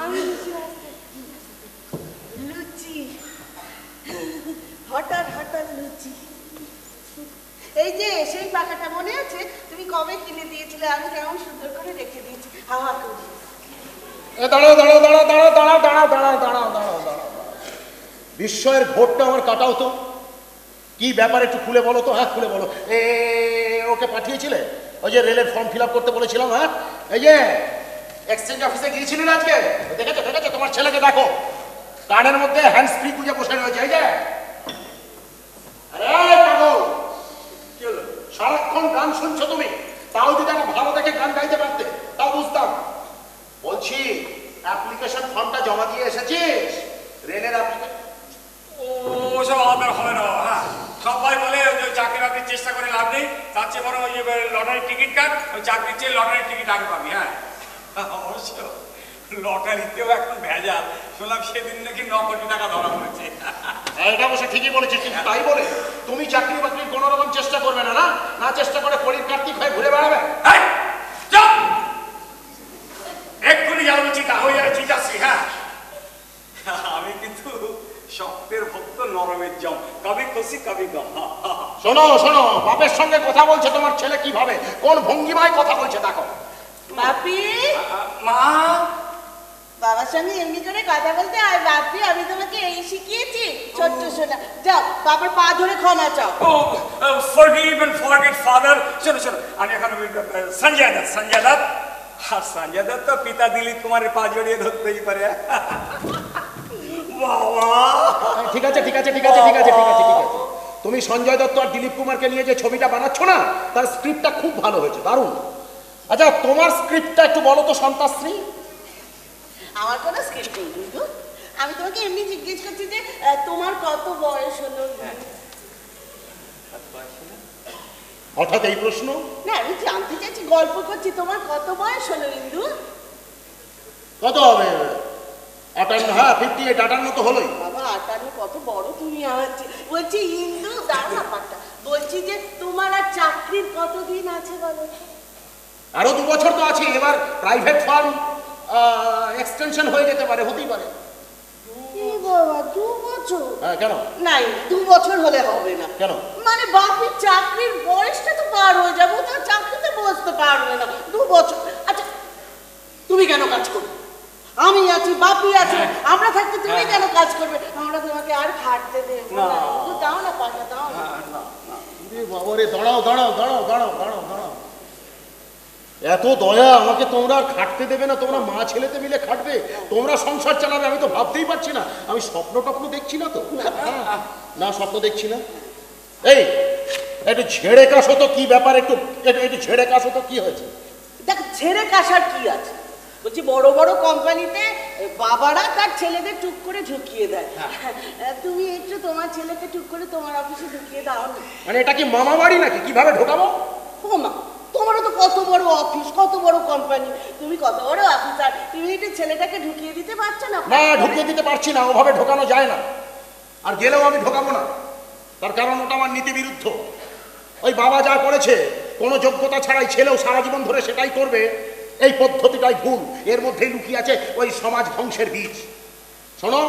আমি লুচি ভাজতে। লুচি, হঠাৎ হঠাৎ লুচি। এই যে সেই পাকাটা মনে আছে তুমি কবে কিনে দিয়েছিলে, আমি কেমন সুন্দর করে রেখে দিয়েছি হাওয়া করে। দাঁড়াও দাঁড়াও দাঁড়াও দাঁড়াও দাঁড়াও দাঁড়াও দাঁড়াও দাঁড়াও দাঁড়াও দাঁড়াও, বিস্ময়ের ভোটটা আমার কাটাও তো। কি ব্যাপার একটু খুলে বলো তো। হ্যাঁ খুলে বলো। ওকে পাঠিয়েছিলে ওই যে রেলের ফর্ম ফিল আপ করতে বলেছিলাম? হ্যাঁ এই যে এক্সচেঞ্জ অফিসে গিয়েছিলেন আজকে, দেখেছো দেখেছো তোমার ছেলেকে দেখো, কানের মধ্যে হ্যান্ডস ফ্রি গুঁজে বসে রয়েছে। এই যে আরে পাগল, কি হলো? সারাক্ষণ গান শুনছো তুমি, তাও যদি একটা ভালো দেখে গান গাইতে পারতে তাও বুঝতাম। বলছি অ্যাপ্লিকেশন ফর্মটা জমা দিয়ে এসেছিস? রেলের অ্যাপ্লিকেশন। ওসব আপনার হবে না। হ্যাঁ সবাই বলে চাকরি বাকরির চেষ্টা করে লাভ নেই, তার চেয়ে বরং ওই লটারির টিকিট কাট, ওই চাকরির চেয়ে লটারির টিকিট আগে পাবি। হ্যাঁ অবশ্য লটারিতেও এখন ভেজাল, শুনলাম সেদিন নাকি 9 কোটি টাকা ধরা পড়েছে। এটা অবশ্য ঠিকই বলেছিস, কিন্তু তাই বলে তুমি চাকরি বাকরির কোনো রকম চেষ্টা করবে না? না চেষ্টা করে পরীর কার্তিক হয়ে ঘুরে বেড়াবে? এক্ষুনি যা বলছি তা হয়ে যাবে, ঠিক আছে? হ্যাঁ আমি কিন্তু শক্তের ভক্ত, নরমের জম, কবি খুশি কবি গম। শোনো শোনো, বাপের সঙ্গে কথা বলছে তোমার ছেলে কিভাবে, কোন ভঙ্গিমায় কথা বলছে দেখো। বাপি, মা, বাবার সঙ্গে এমনি করে কথা বলতে হয় বাপি, আমি তোমাকে এই শিখিয়েছি ছোট্ট সোনা। যাও বাবার পা ধরে ক্ষমা চাও। ও ফরগিভ এন্ড ফরগেট ফাদার। শোনো শোনো, আমি এখন সঞ্জয় দত্ত, সঞ্জয় দত্ত, আর সঞ্জয় দত্ত তো পিতা দিলীপ কুমারের পা জড়িয়ে ধরতেই পারে। ঠিক আছে ঠিক আছে ঠিক আছে ঠিক আছে ঠিক আছে ঠিক আছে, তুমি সঞ্জয় দত্ত আর দিলীপ কুমারকে নিয়ে যে ছবিটা বানাচ্ছ না, তার স্ক্রিপ্টটা খুব ভালো হয়েছে, দারুণ। আচ্ছা তোমার স্ক্রিপ্টটা একটু বলো তো সন্তাশ্রী। আমার কোনো স্ক্রিপ্ট নেই কিন্তু আমি তোমাকে এমনি জিজ্ঞেস করছি যে তোমার কত বয়স হলো। হঠাৎ এই প্রশ্ন? না আমি জানতে চাইছি, গল্প করছি, তোমার কত বয়স হলো ইন্দু? কত হবে? 58। হ্যাঁ 58, 58 তো হলোই। বাবা 58 কত বড় তুমি হচ্ছে। বলছি ইন্দু দাঁড়া ব্যাপারটা, বলছি যে তোমার আর চাকরির কতদিন আছে বলো? আরো 2 বছর তো আছে, এবার প্রাইভেট ফার্ম এক্সটেনশন হয়ে যেতে পারে, হতেই পারে। বাবা 2 বছর? হ্যাঁ কেন? নাই 2 বছর হলে হবে না। কেন? মানে বাপির চাকরির বয়সটা তো পার হয়ে যাবে, তো চাকরিতে বসতে পারবে না 2 বছর। আচ্ছা তুমি কেন কাজ করবে? আমি আছি, বাপি আছে, আমরা থাকতে তুমি কেন কাজ করবে? আমরা তোমাকে আর খাটতে দেব না। দাও না পয়সা, দাও না। বাবারে দাঁড়াও দাঁড়াও দাঁড়াও দাঁড়াও দাঁড়াও দাঁড়াও, এত দয়া আমাকে তোমরা আর খাটতে দেবে না? তোমরা মা ছেলেতে মিলে খাটবে, তোমরা সংসার চালাবে, আমি তো ভাবতেই পারছি না। আমি স্বপ্ন টপ্ন দেখছি না তো? না স্বপ্ন দেখছি না। এই একটু ঝেড়ে কাশো তো, কি ব্যাপার? একটু একটু ঝেড়ে কাশো তো, কি হয়েছে? দেখ ছেড়ে কাশার কি আছে? বলছি বড় বড় কোম্পানিতে বাবারা তার ছেলেদের টুক করে ঢুকিয়ে দেয়, তুমি একটু তোমার ছেলেকে টুক করে তোমার অফিসে ঢুকিয়ে দাও না। মানে এটা কি মামা বাড়ি নাকি? কিভাবে ঢোকাবো? ও মা, তোমারও তো কত বড় অফিস, কত বড় কোম্পানি, তুমি কত বড় অফিসার, তুমি একটু ছেলেটাকে ঢুকিয়ে দিতে পারছো না? না ঢুকিয়ে দিতে পারছি না, ওভাবে ঢোকানো যায় না, আর গেলেও আমি ঢোকাবো না। তার কারণ ওটা আমার নীতি বিরুদ্ধ। ওই বাবা যা করেছে, কোনো যোগ্যতা ছাড়াই ছেলেও সারা জীবন ধরে সেটাই করবে, এই পদ্ধতিটাই ভুল। এর মধ্যেই লুকিয়ে আছে ওই সমাজ ধ্বংসের বীজ। শোনো,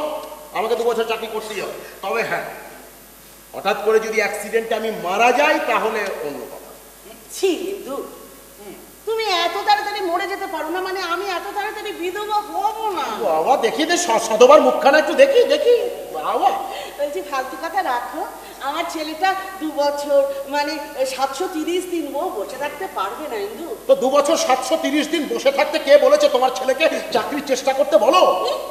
আমাকে 2 বছর চাকরি করতেই হবে, তবে হ্যাঁ হঠাৎ করে যদি অ্যাক্সিডেন্টে আমি মারা যাই তাহলে অন্য কথা। ছি কিন্তু তুমি এত তাড়াতাড়ি মরে যেতে পারো না? মানে আমি এত তাড়াতাড়ি বিধবা হব না। বাবা দেখি দে, সদবার মুখখানা একটু দেখি দেখি। বাবা বলছি ফালতু কথা রাখো, আমার ছেলেটা 2 বছর মানে 730 দিন ও বসে থাকতে পারবে না ইন্দু। তো 2 বছর 730 দিন বসে থাকতে কে বলেছে তোমার ছেলেকে চাকরির চেষ্টা করতে? বলো।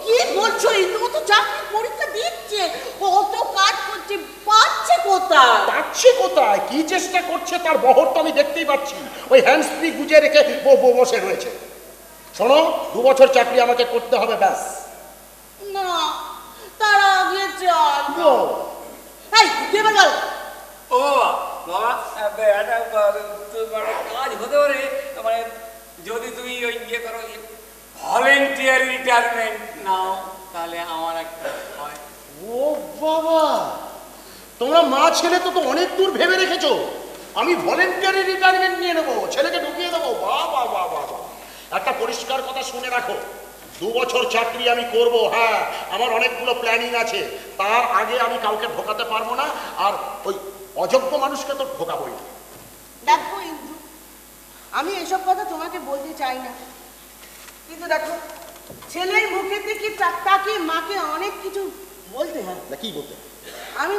কি বলছো ইন্দু? ও তো চাকরির পরীক্ষা দিচ্ছে, কত কাজ করছে, পাচ্ছে কোথায়? পাচ্ছি কোথায়? কি চেষ্টা করছে তার বহর তো আমি দেখতেই পাচ্ছি। ওই হ্যান্ড ফ্রি গুজে রেখে বসে রয়েছে। শোনো, 2 বছর চাকরি আমাকে করতে হবে, ব্যাস। না, তার আগে জানবো। এই দেবে গেল। ও বাবা, বাবা একটা কাজ হতে পারে, মানে যদি তুমি ওই ইয়ে করো, ভলেন্টিয়ার রিটায়ারমেন্ট নাও, তাহলে আমার একটা হয়। ও বাবা, তোমরা মা ছেলে তো অনেক দূর ভেবে রেখেছো। আমি ভলেন্টিয়ারি রিটায়ারমেন্ট নিয়ে নেবো, ছেলেকে ঢুকিয়ে দেবো। বাবা বাবা বাবা, একটা পরিষ্কার কথা শুনে রাখো, 2 বছর চাকরি আমি করব। হ্যাঁ, আমার অনেকগুলো প্ল্যানিং আছে। তার আগে আমি কাউকে ঢোকাতে পারবো না, আর ওই অযোগ্য মানুষকে তো ঢোকাবোই না। দেখো ইন্দু, আমি এসব কথা তোমাকে বলতে চাই না, কিন্তু দেখো ছেলের মুখে থেকে তাকে মাকে অনেক কিছু বলতে হয়। না, কি বলতে? আমি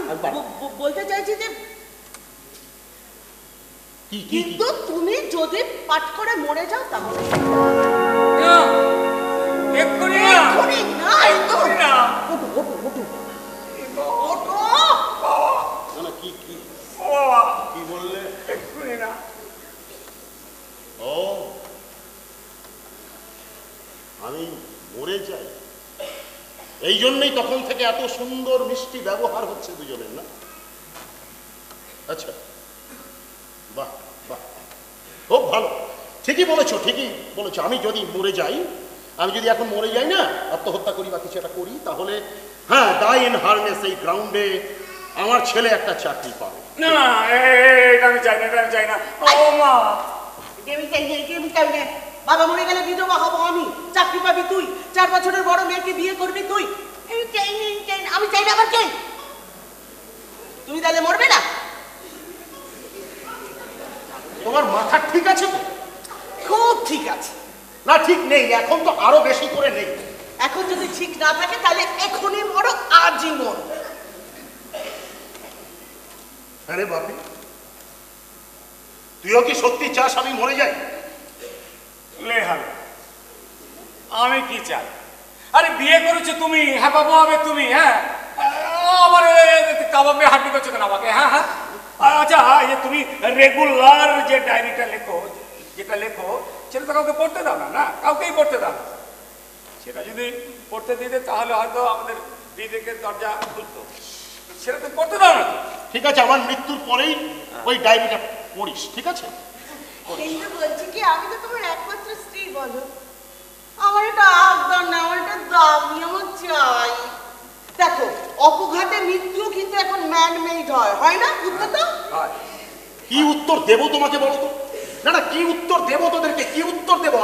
বলতে চাইছি যে কিন্তু তুমি যদি পাঠ করে মরে যাও তাহলে এক্ষুনি না, এক্ষুনি না। কি বললে? এক্ষুনি না। ও, আমি মরে যাই, এই জন্যই তখন থেকে এত সুন্দর মিষ্টি ব্যবহার হচ্ছে দুজনের, না? আচ্ছা, বাহ বাহ, খুব ভালো। ঠিকই বলেছো, ঠিকই বলেছো। আমি যদি মরে যাই, আমি যদি এখন মরে যাই না, আত্মহত্যা করি বা কিছু একটা করি, তাহলে হ্যাঁ, ডাই ইন হারনেস এই গ্রাউন্ডে আমার ছেলে একটা চাকরি পাবে। না না, এটা আমি চাই না, এটা আমি চাই না। ও মা, বাবা মরে গেলে বিধবা হবো আমি, চাকরি পাবি তুই, 4 বছরের বড় মেয়েকে বিয়ে করবি তুই। আমি চাই না, আমি চাই না। আবার কে? তুমি তাহলে মরবে না? তোমার মাথা ঠিক আছে তো? খুব ঠিক আছে। না, ঠিক নেই, এখন তো আরো বেশি করে নেই। এখন যদি ঠিক না থাকে তাহলে এখনই মরো, আজই মরো। আরে বাপি, তুইও কি সত্যি চাস আমি মরে যাই? লেহাল, আমি কি চাই? আরে বিয়ে করেছো তুমি, হ্যাঁ বাবু হবে তুমি, হ্যাঁ আমার কাবাবে হাঁটি করছো কেন আমাকে? হ্যাঁ হ্যাঁ, আচ্ছা, যে তুমি রেগুলার যে ডায়েরিটা লেখো, যেটা লেখো, সেটা তো কাউকে পড়তে দাও না, না কাউকেই পড়তে দাও না। সেটা যদি পড়তে দিতে তাহলে হয়তো আমাদের বিবেকের দরজা খুলতো, সেটা তো পড়তে দাও না। ঠিক আছে, আমার মৃত্যুর পরেই ওই ডায়েরিটা পড়িস, ঠিক আছে? কিন্তু বলছি কি, আমি তো তোমার একমাত্র স্ত্রী, বলো আমার এটা আবদার না, আমার এটা দাবি, আমার চাই। দেখো, অপঘাতে মৃত্যু কিন্তু এখন ম্যান মেড হয় না? উত্তর দাও। কি উত্তর দেবো তোমাকে বলো তো? না না, কি উত্তর দেবো তোদেরকে? কি উত্তর দেবো?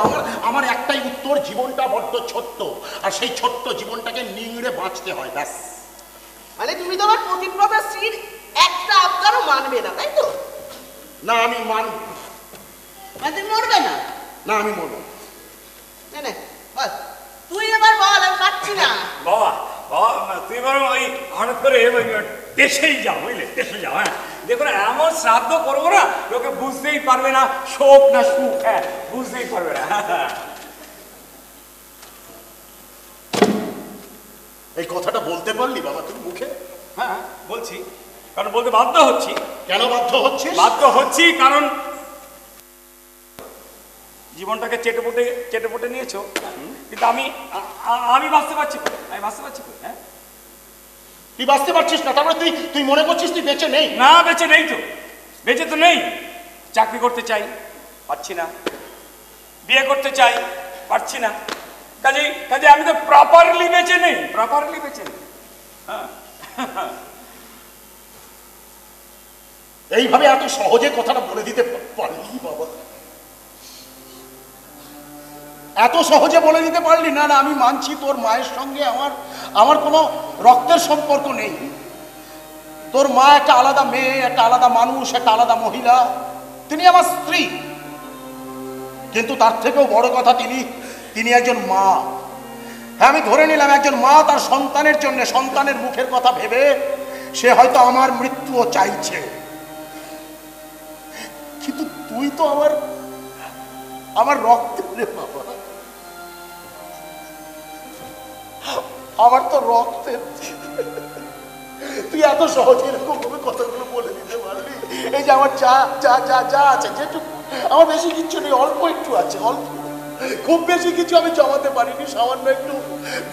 আমার একটাই উত্তর, জীবনটা বড্ড ছোট্ট, আর সেই ছোট্ট জীবনটাকে নিংড়ে বাঁচতে হয়, ব্যাস। মানে তুমি তোমার পতিব্রতা স্ত্রীর একটা আবদারও মানবে না, তাই তো? না, আমি মানব। মানে তুমি মরবে না? না, আমি মরবো না। না, বল তুই এবার বল, আমি পাচ্ছি না। বাবা বাবা, তুই বরং ওই হঠাৎ করে দেশেই যাও, বুঝলে, দেশে যাও। হ্যাঁ, দেখুন এমন শ্রাদ্ধ করবো না, লোকে বুঝতেই পারবে না শোক না সুখ, হ্যাঁ বুঝতেই পারবে না। এই কথাটা বলতে পারলি বাবা তুই মুখে? হ্যাঁ বলছি, কারণ বলতে বাধ্য হচ্ছি। কেন বাধ্য হচ্ছিস? বাধ্য হচ্ছি কারণ জীবনটাকে চেটে পুটে নিয়েছো, কিন্তু আমি বাঁচতে পারছি, আমি বাঁচতে পারছি। হ্যাঁ, তুই বাঁচতে পারছিস না, তারপরে তুই মনে করছিস তুই বেঁচে নেই? না, বেঁচে নেই তো, বেঁচে তো নেই। চাকরি করতে চাই, পারছি না। বিয়ে করতে চাই, পারছি না। কাজে আমি তো প্রপারলি বেঁচে নেই, প্রপারলি বেঁচে নেই। হ্যাঁ, এইভাবে এত সহজে কথাটা বলে দিতে পারলি বাবা? এত সহজে বলে দিতে পারলি? না না, আমি মানছি তোর মায়ের সঙ্গে আমার কোনো রক্তের সম্পর্ক নেই। তোর মা একটা আলাদা মেয়ে, একটা আলাদা মানুষ, একটা আলাদা মহিলা। তিনি আমার স্ত্রী, কিন্তু তার থেকেও বড় কথা তিনি একজন মা। হ্যাঁ, আমি ধরে নিলাম একজন মা তার সন্তানের জন্য, সন্তানের মুখের কথা ভেবে সে হয়তো আমার মৃত্যুও চাইছে। কিন্তু তুই তো আমার রক্তের রে বাবা, আমার তো রক্তের। তুই এত সহজে এরকম ভাবে কথাগুলো বলে দিতে পারলি। এই যে আমার যা যা যা যা আছে, যেটুকু আমার বেশি কিচ্ছু নেই, অল্প একটু আছে, অল্প, খুব বেশি কিছু আমি জমাতে পারিনি, সামান্য একটু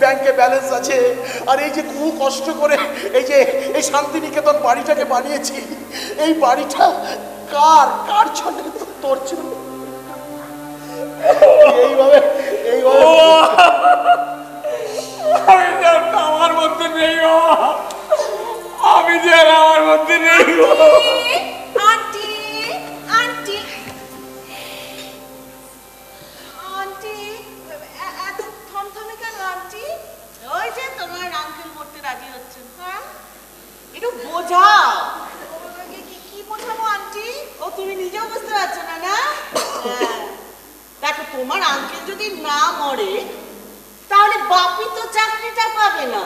ব্যাংকে ব্যালেন্স আছে। আর এই যে খুব কষ্ট করে এই যে এই শান্তিনিকেতন বাড়িটাকে বানিয়েছি, এই বাড়িটা কার কার জন্য? তোর জন্য। এইভাবে এইভাবে আমার মধ্যে নেই, আমি যে আমার মধ্যে নেই। আন্টি আন্টি আন্টি, এত থমথমে কেন আন্টি? ওই যে তোমার আঙ্কেল মরতে রাজি হচ্ছেন। হ্যাঁ, একটু বোঝাও। কি বোঝাবো আন্টি? ও তুমি নিজেও বুঝতে পারছো না? না দেখো, তোমার আঙ্কেল যদি না মরে তাহলে বাপি তো চাকরিটা পাবে না,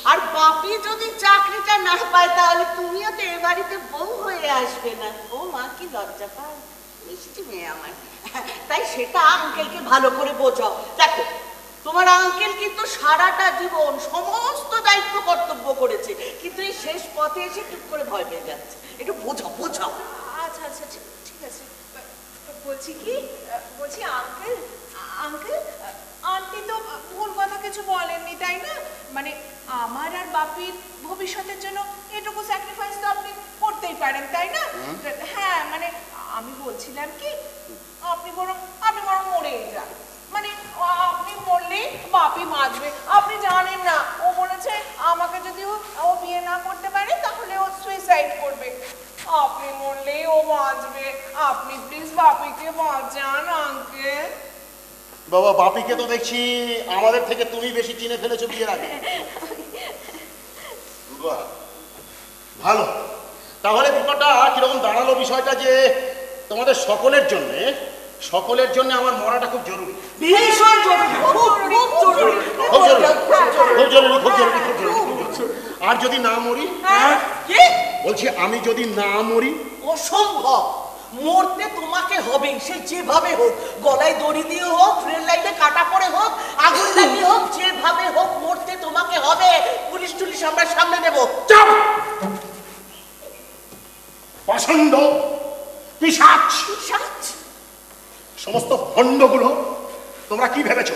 আর বাপি যদি চাকরিটা না পায় তাহলে তুমিও তো এ বাড়িতে বউ হয়ে আসবে না। ও মা, কি লজ্জা পায়, মিষ্টি মেয়ে আমার। তাই সেটা আঙ্কেলকে ভালো করে বোঝাও। দেখো, তোমার আঙ্কেল কিন্তু সারাটা জীবন সমস্ত দায়িত্ব কর্তব্য করেছে, কিন্তু এই শেষ পথে এসে টুক করে ভয় পেয়ে যাচ্ছে। একটু বোঝাও বোঝাও। আচ্ছা আচ্ছা, ঠিক আছে। বলছি আঙ্কেল আঙ্কেল, আন্টি তো ভুল কথা কিছু বলেননি, তাই না? মানে আমার আর বাপির ভবিষ্যতের জন্য এটুকু স্যাক্রিফাইস তো আপনি করতেই পারেন, তাই না? হ্যাঁ, মানে আমি বলছিলাম কি, আপনি বরং মরেই যান। মানে আপনি মরলে বাপি বাঁচবে। আপনি জানেন না, ও বলেছে আমাকে যদি ও বিয়ে না করতে পারে তাহলে ও সুইসাইড করবে। আপনি মরলেই ও বাঁচবে। আপনি প্লিজ বাপিকে বাঁচান আঙ্কেল। বাবা, বাপিকে তো দেখছি আমাদের থেকে তুমি বেশি চিনে ফেলেছো বিয়ের আগে। ভালো, তাহলে ব্যাপারটা কিরকম দাঁড়ালো বিষয়টা, যে তোমাদের সকলের জন্য আমার মরাটা খুব জরুরি। ভীষণ জরুরি, খুব জরুরি, খুব জরুরি, খুব জরুরি, খুব জরুরি, খুব জরুরি। আর যদি না মরি? কি বলছি, আমি যদি না মরি? অসম্ভব, মরতে তোমাকে হবে, সে যেভাবে হোক, গলায় দড়ি দিয়ে হোক, ট্রেন লাইনে কাটা পড়ে হোক, আগুন লাগিয়ে হোক, যেভাবে হোক মরতে তোমাকে হবে। পুলিশ টুলিশ আমরা সামনে নেব। চাপ! পাষণ্ড, পিশাচ, সমস্ত ভণ্ডগুলো তোমরা কি ভেবেছো?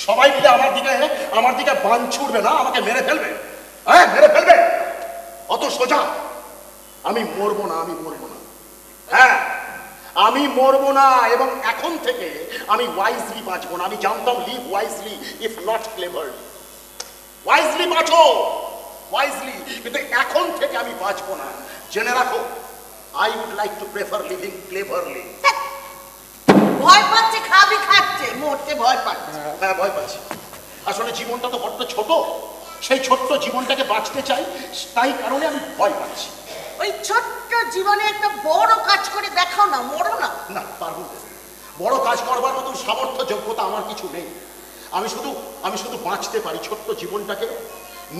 সবাই মিলে আমার দিকে বান ছুড়বে না, আমাকে মেরে ফেলবে? হ্যাঁ, মেরে ফেলবে? অত সোজা? আমি মরবো না, আমি মরবো না। হ্যাঁ, আমি মরবো না, এবং এখন থেকে আমি ওয়াইজলি বাঁচবো না। আমি জানতাম live wisely if not cleverly. Wisely বাঁচো, ওয়াইজলি, কিন্তু এখন থেকে আমি বাঁচবো না। জেনে রাখো, I would like to prefer living cleverly. ভয় পাচ্ছে, খাচ্ছে, মরতে ভয় পাচ্ছে। হ্যাঁ, ভয় পাচ্ছি। আসলে জীবনটা তো বড্ড ছোট, সেই ছোট্ট জীবনটাকে বাঁচতে চাই, তাই কারণে আমি ভয় পাচ্ছি। ওই ছোট্ট জীবনে একটা বড় কাজ করে দেখাও না, মরো না। না, পারবো না। বড় কাজ করবার মতো সামর্থ্য, যোগ্যতা আমার কিছু নেই। আমি শুধু বাঁচতে পারি, ছোট্ট জীবনটাকে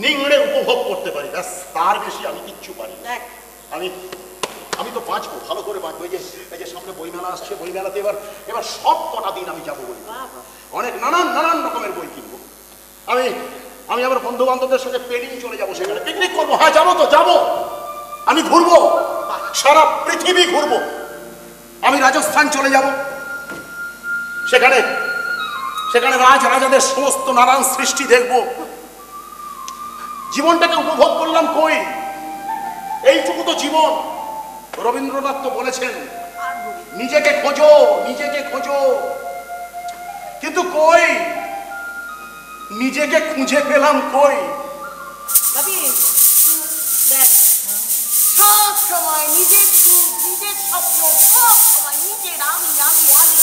নিংড়ে উপভোগ করতে পারি, ব্যাস, তার বেশি আমি কিচ্ছু পারি না। আমি তো বাঁচবো, ভালো করে বাঁচবো। এই যে সামনে বইমেলা আসছে, বইমেলাতে এবার সব কটা দিন আমি যাবো বই, অনেক নানান রকমের বই কিনবো। আমি আমার বন্ধু বান্ধবদের সাথে পেরিং চলে যাবো, সেখানে পিকনিক করবো। হ্যাঁ, যাবো তো যাবো, আমি ঘুরবো, সারা পৃথিবী ঘুরবো। আমি রাজস্থান চলে যাব, সেখানে রাজাদের সমস্ত নানান সৃষ্টি দেখবো। জীবনটাকে উপভোগ করলাম কই? এইটুকু তো জীবন। রবীন্দ্রনাথ তো বলেছেন, নিজেকে খোঁজো, নিজেকে খোঁজো, কিন্তু কই? নিজেকে খুঁজে পেলাম কই? দেখ, সব সময় নিজের সুখ, নিজের স্বপ্ন, সব সময় নিজের আমি আমি আমি।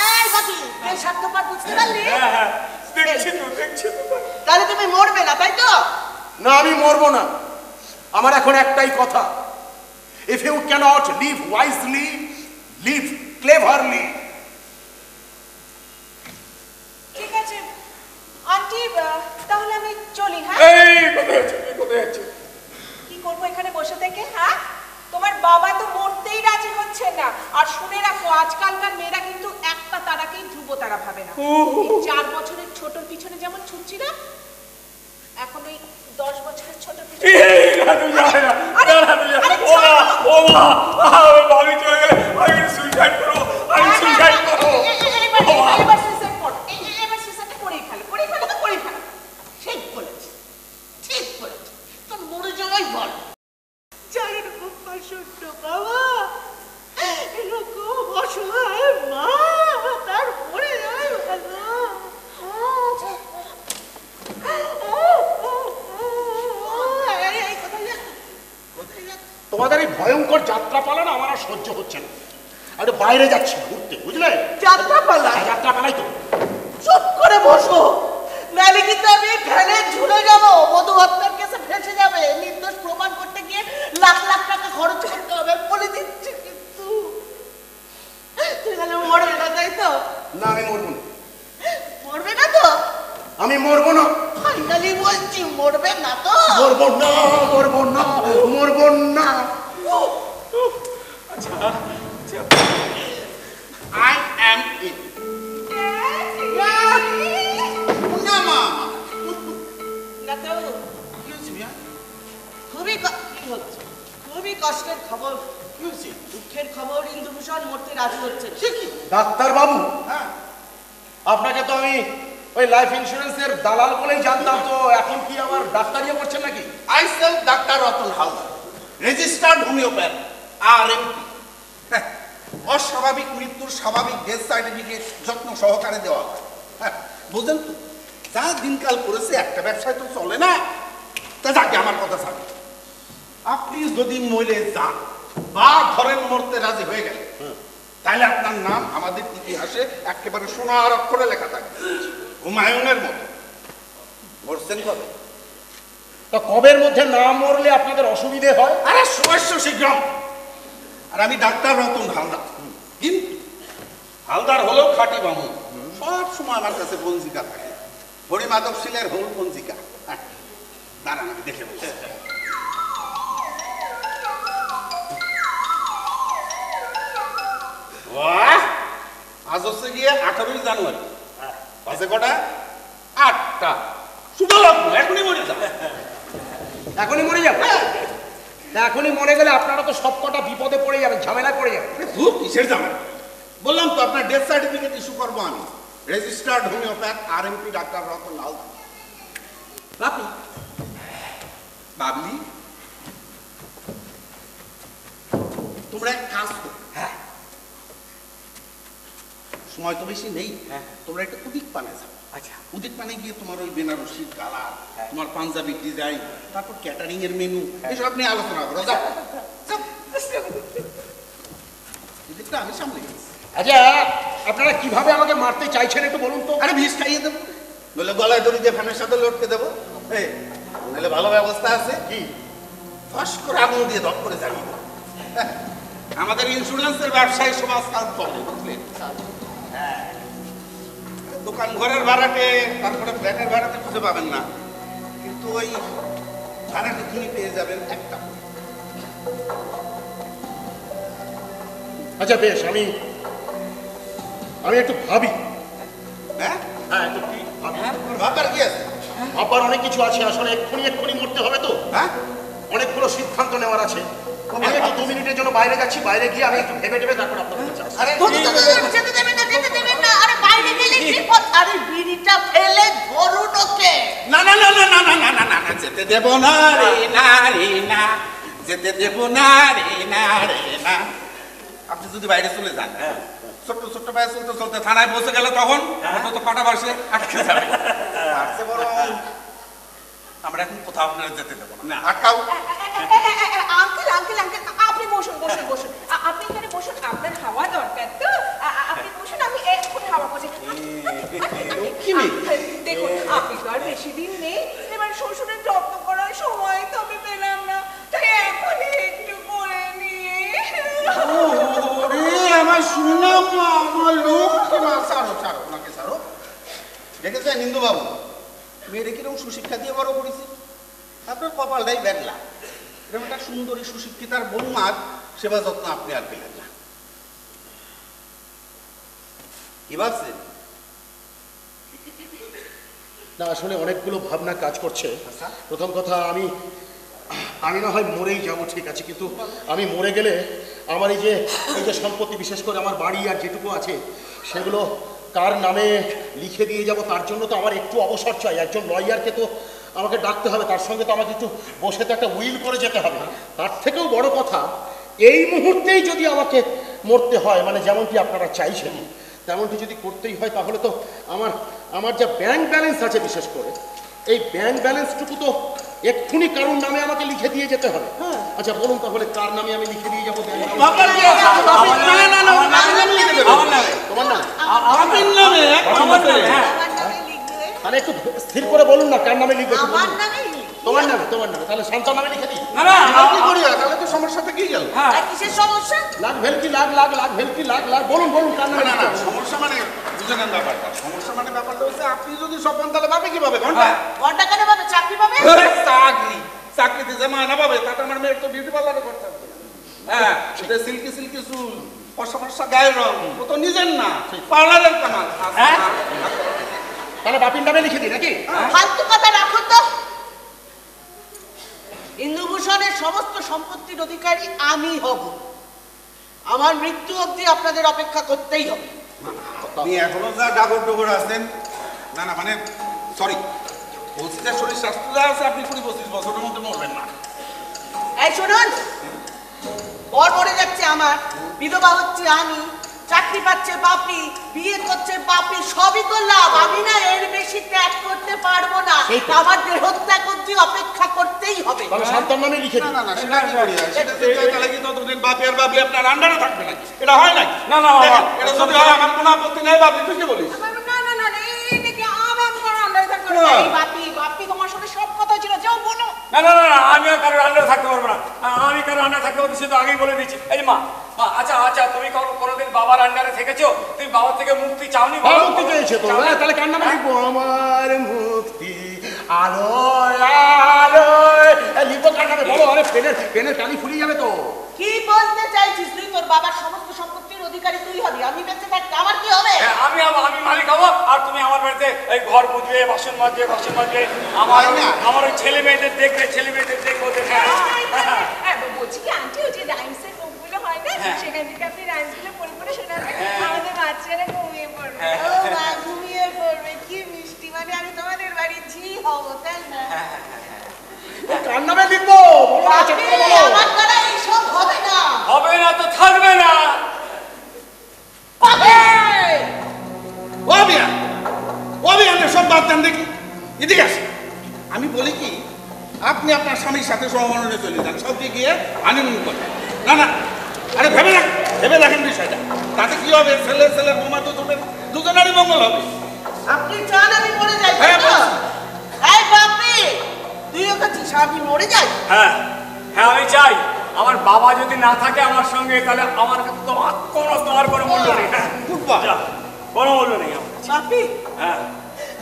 এই বাকি এই স্বার্থপর, বুঝতে পারলি? দেখছি তো। তাহলে তুমি মরবে না, তাই তো? না, আমি মরবো না। আমার এখন একটাই কথা, if you cannot live wisely, live cleverly. ঠিক আছে আন্টি, তাহলে আমি চলি। হ্যাঁ, কোথায় যাচ্ছে? কি করবো এখানে বসে থেকে? হ্যাঁ, তোমার বাবা তো মরতেই রাজি হচ্ছে না। আর শুনে রাখো, আজকালকার মেয়েরা কিন্তু একটা তারাকেই ধ্রুব তারা ভাবে না। 4 বছরের ছোটর পিছনে যেমন ছুটছিলাম, এখন ওই 10 বছরের ছোট পিছু তোমাদের এই ভয়ঙ্কর যাত্রা পালা আমার আর সহ্য হচ্ছে না। আরে বাইরে যাচ্ছি ঘুরতে, বুঝলে? যাত্রা পালা? যাত্রা পালাই তো। চুপ করে বসো, নালে কিন্তু আমি ফেলে ঝুলে যাব, মধু হত্যার কেসে ফেসে যাবে। নির্দোষ প্রমাণ করতে গিয়ে লাখ লাখ টাকা খরচ করতে হবে বলে দিচ্ছি। কিন্তু তুই তাহলে মরবে না, তাই তো? না, আমি মরবো না। মরবে না তো? আমি মরবো না। ফাইনালি বলছি, মরবে না তো? মরবো না, মরবো না, মরবো না। আচ্ছা, I am in. না মা, না তো। খুবই কষ্টের খবর, দুঃখের খবর। ইন্দুভূষণ মরতে রাজি হচ্ছে। ডাক্তার বাবু, আপনাকে তো আমি ওই লাইফ ইন্স্যুরেন্সের দালাল বলেই জানতাম, তো এখন কি আবার ডাক্তারিও করছেন নাকি? I self doctor Ratan Haldar, registered homeopath RMP। অস্বাভাবিক মৃত্যুর স্বাভাবিক ডেথ সার্টিফিকেট যত্ন সহকারে দেওয়া হয়। বুঝলেন তো, যা দিনকাল করেছে একটা ব্যবসায় তো চলে না। তা যাকে আমার কথা ছাড়ে, আপনি যদি মরে যান বা ধরেন মরতে রাজি হয়ে গেলেন, তাহলে আপনার নাম আমাদের ইতিহাসে একেবারে সোনার অক্ষরে লেখা থাকে, হুমায়ুনের মতো। মরছেন কবে? তা কবের মধ্যে না মরলে আপনাদের অসুবিধে হয়? আরে সুবর্ষ শীঘ্রম। আর আমি ডাক্তার রতন হালদার, কিন্তু হালদার হলেও খাঁটি বামুন। সব সময় আমার কাছে পঞ্জিকা থাকে, হরিমাধব শিলের হোল পঞ্জিকা। দাঁড়ান, আমি দেখে বলছি। আজ হচ্ছে গিয়ে 18 জানুয়ারি, বাজে কটা? 8টা। শুভ লগ্ন, এখনই মরে যাবে। এখনই মরে যাবে? এখনই মরে গেলে আপনারা তো সব কটা বিপদে পড়ে যাবেন, ঝামেলায় পড়ে যাবেন। খুব কিসের ঝামেলা? বললাম তো আপনার ডেথ সার্টিফিকেট ইস্যু করবো আমি, registered homeopath RMP doctor Ratan Haldar. Bapi, Babli, তোমরা এক কাজ করো। হ্যাঁ, সময় তো বেশি নেই। তোমরা একটা উদিক পানে যাও। আচ্ছা, উদিক পানে গিয়ে তোমার ওই বেনারসির কালার, তোমার পাঞ্জাবি ডিজাইন, তারপর ক্যাটারিং এর মেনু, এসব নিয়ে আলোচনা করো। যাও, এদিকটা আমি সামনে গেছি। আচ্ছা, আপনারা কিভাবে আমাকে মারতে চাইছেন একটু বলুন তো। আরে বিষ খাইয়ে দেবো, নইলে গলায় দড়ি দিয়ে ফ্যানের সাথে লটকে দেবো। নইলে ভালো ব্যবস্থা আছে কি, ফস করে আগুন দিয়ে ধপ করে জ্বালিয়ে দেবো। আমাদের ইন্স্যুরেন্সের ব্যবসায়ী সমাজ কাজ চলে, বুঝলেন? দোকান ঘরের ভাড়াটে, তারপরে ফ্ল্যাটের ভাড়াতে খুঁজে পাবেন না, কিন্তু ওই ভাড়াটে কিনে পেয়ে যাবেন একটা। আচ্ছা বেশ, আমি একটু ভাবি। হ্যাঁ, একটু কি ভাবি। ভাববার কি আছে? ভাববার অনেক কিছু আছে, আসলে এক্ষুনি মরতে হবে তো। হ্যাঁ, অনেকগুলো সিদ্ধান্ত নেওয়ার আছে। আমি একটু 2 মিনিটের জন্য বাইরে যাচ্ছি, বাইরে গিয়ে আমি একটু ভেবে তারপর আপনার কাছে আসছি। আরে যেতে দেবেন না, যেতে দেবেন না। আরে বাইরে গেলে বিপদ। আরে বিড়িটা ফেলে ধরুন ওকে। না না না না না না না না না না, যেতে দেব না রে, না রে না, যেতে দেব না রে, না রে না। আপনি যদি বাইরে চলে যান, ছোট্ট ছোট্ট পায়ে চলতে চলতে থানায় পৌঁছে গেলে তখন তো কটা বাসে আটকে যাবে। আসছে বরং আমরা এখন কোথাও আপনারা যেতে দেবো না। আটকাও। আঙ্কেল আঙ্কেল আঙ্কেল, আপনি বসুন বসুন বসুন, আপনি এখানে বসুন, আপনার হাওয়া দরকার তো। আপনি বসুন, আমি এক্ষুনি হাওয়া করছি। দেখুন, আপনি তো আর বেশি দিন নেই, এবার শ্বশুরের যত্ন করার সময় তো আমি পেলাম না, তাই এখনই একটু করে নিয়ে। আমার শুনলাম না, আমার লোক। ছাড়ো ছাড়ো, ওনাকে ছাড়ো। দেখেছেন ইন্দু বাবু, মেয়েরে কিরকম সুশিক্ষা দিয়ে বড় করেছি। আপনার কপালটাই ব্যাগলা। এরকম একটা সুন্দরী সুশিক্ষিতার বৌমার সেবা যত্ন আপনি আর পেলেন না। কি ভাবছেন? না আসলে অনেকগুলো ভাবনা কাজ করছে। প্রথম কথা, আমি না হয় মরেই যাব, ঠিক আছে, কিন্তু আমি মরে গেলে আমার এই যে সম্পত্তি, বিশেষ করে আমার বাড়ি আর যেটুকু আছে সেগুলো কার নামে লিখে দিয়ে যাব, তার জন্য তো আমার একটু অবসর চাই। একজন লয়ারকে তো আমাকে ডাকতে হবে, তার সঙ্গে তো আমাকে একটু বসে তো একটা উইল করে যেতে হবে। তার থেকেও বড় কথা, এই মুহূর্তেই যদি আমাকে মরতে হয়, মানে যেমনটি আপনারা চাইছেন তেমনটি যদি করতেই হয়, তাহলে তো আমার যা ব্যাংক ব্যালেন্স আছে, বিশেষ করে এই ব্যাংক ব্যালেন্সটুকু তো এক্ষুনি কারোর নামে আমাকে লিখে দিয়ে যেতে হবে। আচ্ছা বলুন তাহলে কার নামে আমি লিখে দিয়ে যাবো? তাহলে একটু স্থির করে বলুন না, কার নামে লিখবে? তোমার নামে। তাহলে শান্ত নামে লিখে দিই। কি করি তাহলে তো সমস্যাটা কি গেল? কিসের সমস্যা? লাখ ভেলকি লাখ বলুন কার নামে? না সমস্যা মানে দুজনের ব্যাপারটা। সমস্যা মানে ব্যাপারটা হচ্ছে, আপনি যদি সব পান তাহলে পাবে কি পাবে? ঘন্টা কেন পাবে? চাকরি পাবে? চাকরিতে যে মায়না পাবে তাতে আমার মেয়ের তো বিউটি পার্লারে করতে হবে। হ্যাঁ, সেটা সিল্কি চুল, ফর্সা গায়ের রং, ও তো নিজের না, পার্লারের কামাল। তাহলে বাপির নামে লিখে দিই নাকি? ফালতু কথা রাখো তো। ইন্দুভূষণের সমস্ত সম্পত্তির অধিকারী আমি হব। আমার মৃত্যু অবধি আপনাদের অপেক্ষা করতেই হবে। আপনি এখনো যা ডাগর আছেন, না মানে সরি বলছি, যে শরীর স্বাস্থ্য যা আছে আপনি 20-25 বছরের মধ্যে মরবেন না। এই শুনুন, বর মরে যাচ্ছে আমার, বিধবা হচ্ছে আমি, চাকরি পাচ্ছে বাপি, বিয়ে করছে বাপি, সবই তো লাভ। আমি না এর বেশি ত্যাগ করতে পারবো না। আমার দেহত্যাগ অবধি অপেক্ষা করতেই হবে। সন্তান নামে লিখে দিই। না সেটা কি করি? সেটা তাহলে কি ততদিন বাপি আর বাবলি আপনার আন্ডারে থাকবে নাকি? এটা হয় নাকি? না এটা যদি হয় আমার কোনো আপত্তি নেই। বাবলি তুই কি বলিস? বাপি তোমার সাথে সব কথা ছিল, যাও বলো। না আমি আর কারোর আন্ডারে থাকতে পারবো না। আমি কারোর আন্ডারে থাকতে পারবো, সে তো আগেই বলে দিচ্ছি। এই মা, আচ্ছা তুমি কোনোদিন বাবার আন্ডারে থেকেছো? তুমি বাবার থেকে মুক্তি চাওনি? মুক্তি চেয়েছে তো, তাহলে কার নামে লিখবো? আমার মুক্তি লিখবো কার নামে বলো? আরে পেনের কালি ফুলিয়ে যাবে তো। কি বলতে চাইছিস তুই? তোর বাবার সমস্ত সম্পত্তির অধিকারী তুই হবি, আমি বেঁচে থাকতে আমার কি হবে? আমি মালিক হবো, আর তুমি আমার বাড়িতে এই ঘর বুঝবে, বাসন মাজবে, আমার ওই ছেলে মেয়েদের দেখবে ওদের। বলছি কি আন্টি, ওই যে রাইমসের বুকগুলো হয় না, সেখান থেকে আপনি রাইমসগুলো পড়ে শোনাবেন, আমাদের বাচ্চারা ঘুমিয়ে পড়বে। ও মা, ঘুমিয়ে পড়বে? কি মিষ্টি, মানে আমি তোমাদের বাড়ি ঝি হবো, তাই না? কার নামে লিখবো? আমার দ্বারা এইসব হবে না। হবে না তো থাকবে না। সব বাদ দেন দেখি, এদিকে আসে। আমি বলি কি, আপনি আপনার স্বামীর সাথে সমমননে চলে যান, সব দিকে গিয়ে হানিমুন করেন। না আরে ভেবে দেখেন বিষয়টা, তাতে কি হবে? ছেলে বোমা দুজনেরই মঙ্গল হবে। আপনি চান আমি মরে যাই? এই বাপি, তুইও কাছিস আমি মরে যাই? হ্যাঁ আমি চাই আমার বাবা যদি না থাকে আমার সঙ্গে, তাহলে আমার কাছে তোমার কোনো মূল্য নেই। কোনো মূল্য নেই আমার কাছে। বাপি, হ্যাঁ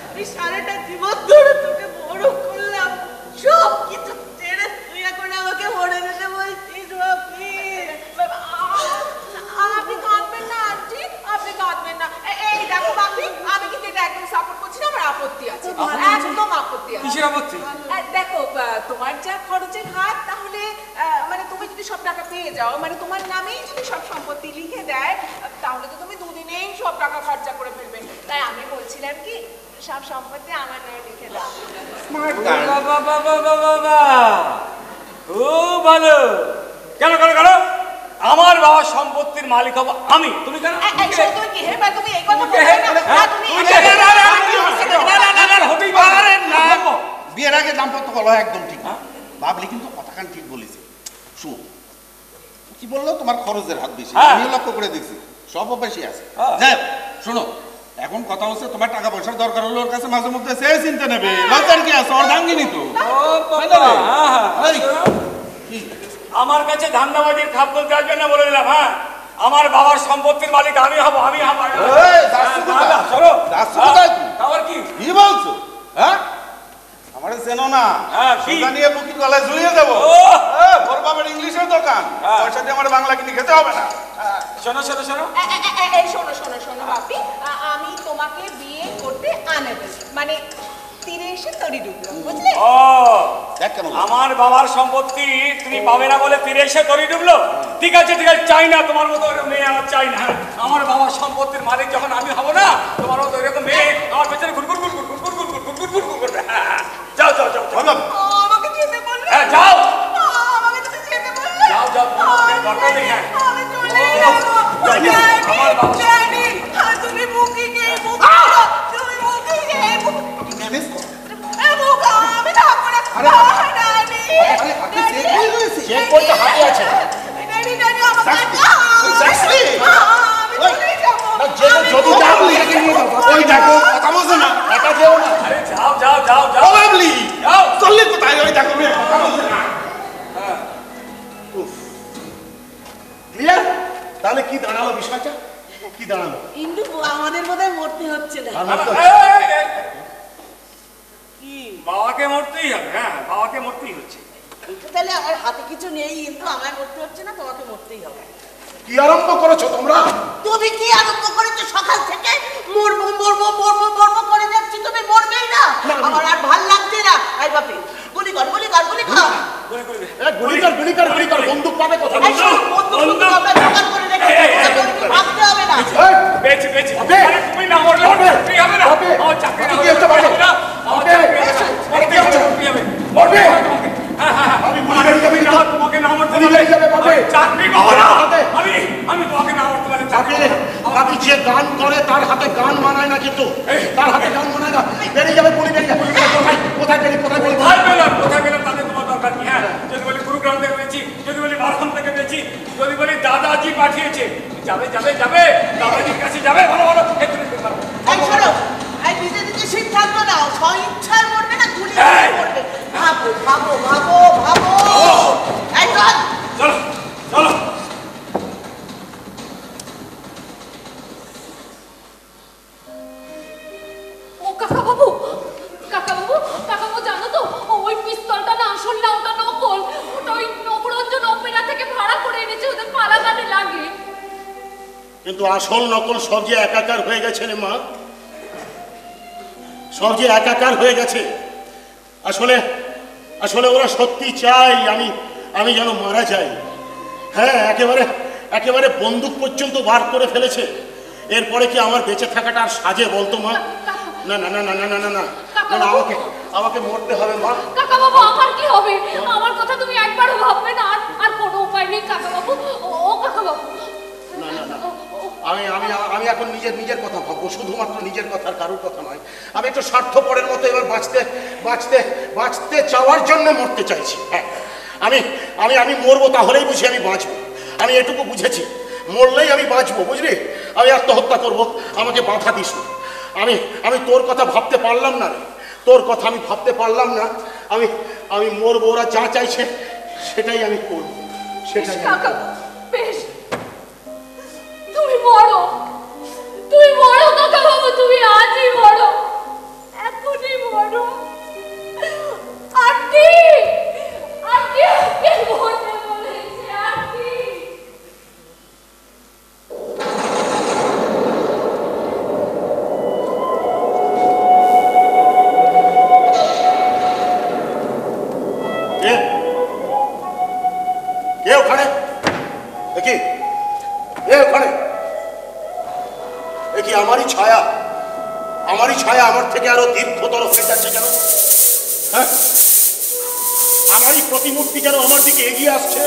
আমি সারাটা জীবন ধরে তোকে বড় করলাম, সব কিছু ছেড়ে তুই এখন আমাকে মরে যেতে বলছিস? বাপি, আপনি কাঁদবেন না আন্টি, আপনি কাঁদবেন না। এই দেখো বাপি, আমি কিন্তু এটা একদম সাপোর্ট করছি না, আমার আপত্তি আছে, একদম আপত্তি আছে। কিসের আপত্তি? দেখো, তোমার যা খরচের হাত, তাহলে মানে তুমি যদি সব টাকা পেয়ে যাও, মানে তোমার নামেই যদি সব সম্পত্তি লিখে দেয়, তাহলে তো তুমি দুদিনেই সব টাকা খরচা করে ফেলবে। তাই আমি বলছিলাম কি, সব সম্পত্তি আমার নামে লিখে দাও। খুব ভালো। কেন আমার বাবার সম্পত্তির মালিক হবো আমি, তুমি কেন? তুমি কি হেবা? তুমি এই কথা বলছো না? বিয়ের আগে দাম্পত্য বলা একদম ঠিক না। বাবলি কিন্তু কথাখান ঠিক বলেছে। শুন, কি বললো? তোমার খরচের হাত বেশি, আমি লক্ষ্য করে দেখছি, সব বেশি আছে। যাই শোনো, এখন কথা হচ্ছে তোমার টাকা পয়সার দরকার হলো ওর কাছে মাঝে মধ্যে সে চিন্তা নেবে, লজ্জার কি আছে? ওর দাঙ্গিনি তো। আমার কাছে ধান্দাবাজির খাপ বলতে আসবেন না, বলে দিলাম। হ্যাঁ, আমার বাবার সম্পত্তির মালিক আমি হব। আবার কি বলছো? হ্যাঁ, আমার চেনো না? নিয়ে বুকি গলায় ঝুলিয়ে দেবো। ওর বাবার ইংলিশের দোকান, ওর সাথে আমার বাংলা কিনে খেতে হবে না। শোনো এই শোনো বাপি, আমি তোমাকে বিয়ে করতে আনবে, মানে এসে তরি ডুবলাম, বুঝলে? ও দেখ কেমন আমার বাবার সম্পত্তি তুমি পাবে না বলে তীরে এসে তরি ডুবলো? ঠিক আছে চাই না তোমার মতো ওরকম মেয়ে, আমার চাই না। আমার বাবার সম্পত্তির মালিক যখন আমি হব না, তোমার মতো এরকম মেয়ে আমার পেছনে ঘুরঘুর ঘুরঘুর ঘুরঘুর ঘুরঘুর ঘুরঘুর ঘুরঘুর করবে। যাও যাও যাও যাও। আমাকে যেতে বললে? হ্যাঁ যাও আমাকে তুমি যেতে বললে? যাও যাও, দরকার নেই। হ্যাঁ আমি চলে যাবো। আমার বাবা জানি, তুমি বুকিং এ তুমি বুকিং এ ম্যানেজ কর। আমি থাকবো না। আরে, ড্যাডি, আরে হাতে চেক বই রয়েছে। চেক বইটা হাতে আছে। ড্যাডি, ড্যাডি, আমাকে সাক্ষী। আমি চলে যাবো। না, যদি যাও এটাকে নিয়ে যাও। ওই দেখো কথা বলছো না, একা যেও না। আরে যাও যাও যাও যাও প্রবাবলি যাও। চললে কোথায়? ওই দেখো মেয়ে কথা বলছো না। ক্লিয়ার? তাহলে কি দাঁড়ালো বিষয়টা? কি দাঁড়ালো? ইন্দু, আমাদের বোধহয় মরতে হচ্ছে না। আর মাত্র কি? বাবাকে মরতেই হবে। হ্যাঁ বাবাকে মরতেই হচ্ছে। তাহলে আমার হাতে কিছু নেই, কিন্তু আমায় মরতে হচ্ছে না, তোমাকে মরতেই হবে। কি আরম্ভ করেছো তোমরা? তুমি কি আরম্ভ করেছো? সকাল থেকে মরবো মরবো মরবো মরবো করে যাচ্ছি, তুমি মরবেই না। আমার আর ভাল লাগছে না। এই বাপি, গুলি কর গুলি কর গুলি কর। গুলিকার বন্দুক পাবে কোথায়? এই শোন, বন্দুক তো আমরা জোগাড় করে রেখেছি, ভাবতে হবে না। পেয়েছি পেয়েছি। হবে। আরে তুমি না মরলে হবে। চাকরি হবে না। হবে। আমার চাকরি না কি হলে হচ্ছে বলো? হবে না। আমার হবে। চাকরি হবে না। হবে। কি হচ্ছে? কি হবে? মরবে। তোমাকে। হ্যাঁ হ্যাঁ হ্যাঁ। আমি গুলি মেরে যাবি না, তো? তোমাকে না মরতে গুলি পারলে মেরে যাবে বাপে। আমি চাকরি পাবো না। হবে। আমি তোমাকে না মরতে পারলে চাকরি বাপে, পাবো না। বাপি যে গান করে তার হাতে গান মানায় না, কিন্তু তার হাতে গান মানায় না। বেরিয়ে যাবে, গুলি বেরিয়ে যাবে। কোথায় কোথায় বেরিয়ে কোথায় বেরিয়ে? কোথায় পেলাম তাদের তোমার দরকার কি? হ্যাঁ যদি বলি গুরুগ্রাম থেকে পেয়েছি, যদি বলি বারহাম থেকে পেয়েছি, যদি বলি দাদাজি পাঠিয়েছে, যাবে যাবে যাবে, দাদাজির কাছে যাবে। ভালো ভালো এক্ষুনি বের করো। এই শোনো, এই নিজে নিজে সিদ্ধান্ত নাও, স্বইচ্ছায় মরবে না গুলি এই! মরবে। ভাবো ভাবো ভাবো ভাবো। এই চল। চলো চলো। ও কাকাবাবু, কাকাবাবু, কাকাবাবু জানো তো ওই পিস্তলটা না আসল না, ওটা নকল। ওটা ওই নবরঞ্জন অপেরা থেকে ভাড়া করে এনেছে, ওদের পালাগানে লাগে। কিন্তু আসল নকল সব যে একাকার হয়ে গেছে রে মা, সব যে একাকার হয়ে গেছে। আসলে আসলে ওরা সত্যি চাই আমি যেন মারা যাই। হ্যাঁ, একেবারে বন্দুক পর্যন্ত বার করে ফেলেছে। এরপরে কি আমার বেঁচে থাকাটা আর সাজে বলতো মা? না না না না না না না না, আমাকে মরতে হবে মা। কাকাবাবু, আমার কি হবে? আমার কথা তুমি একবারও ভাববে না? আর কোনো উপায় নেই কাকাবাবু। ও কাকাবাবু, না না না, আমি এখন নিজের কথা ভাববো, শুধুমাত্র নিজের কথা, আর কারোর কথা নয়। আমি একটু স্বার্থপরের মতো এবার বাঁচতে চাওয়ার জন্য মরতে চাইছি। হ্যাঁ, আমি মরবো, তাহলেই বুঝি আমি বাঁচবো। আমি এটুকু বুঝেছি, মরলেই আমি বাঁচবো, বুঝলি? আমি আত্মহত্যা করব, আমাকে বাধা দিস না। আমি তোর কথা ভাবতে পারলাম না রে, তোর কথা আমি ভাবতে পারলাম না। আমি মরবো, ওরা যা চাইছে সেটাই আমি করবো, সেটাই আমি কাকা করবো। বেশ, তুমি মরো, তুমি মরো কাকাবাবু, তুমি আজই মরো, এখনই মরো। আন্টি, আন্টি আমাকে মরতে বলেছে, আন্টি। কে ওখানে? দেখি ওখানে, দেখি আমারই ছায়া আমার থেকে আরো দীর্ঘতর হয়ে যাচ্ছে কেন? হ্যাঁ, আমারই প্রতিমূর্তি যেন আমার দিকে এগিয়ে আসছে,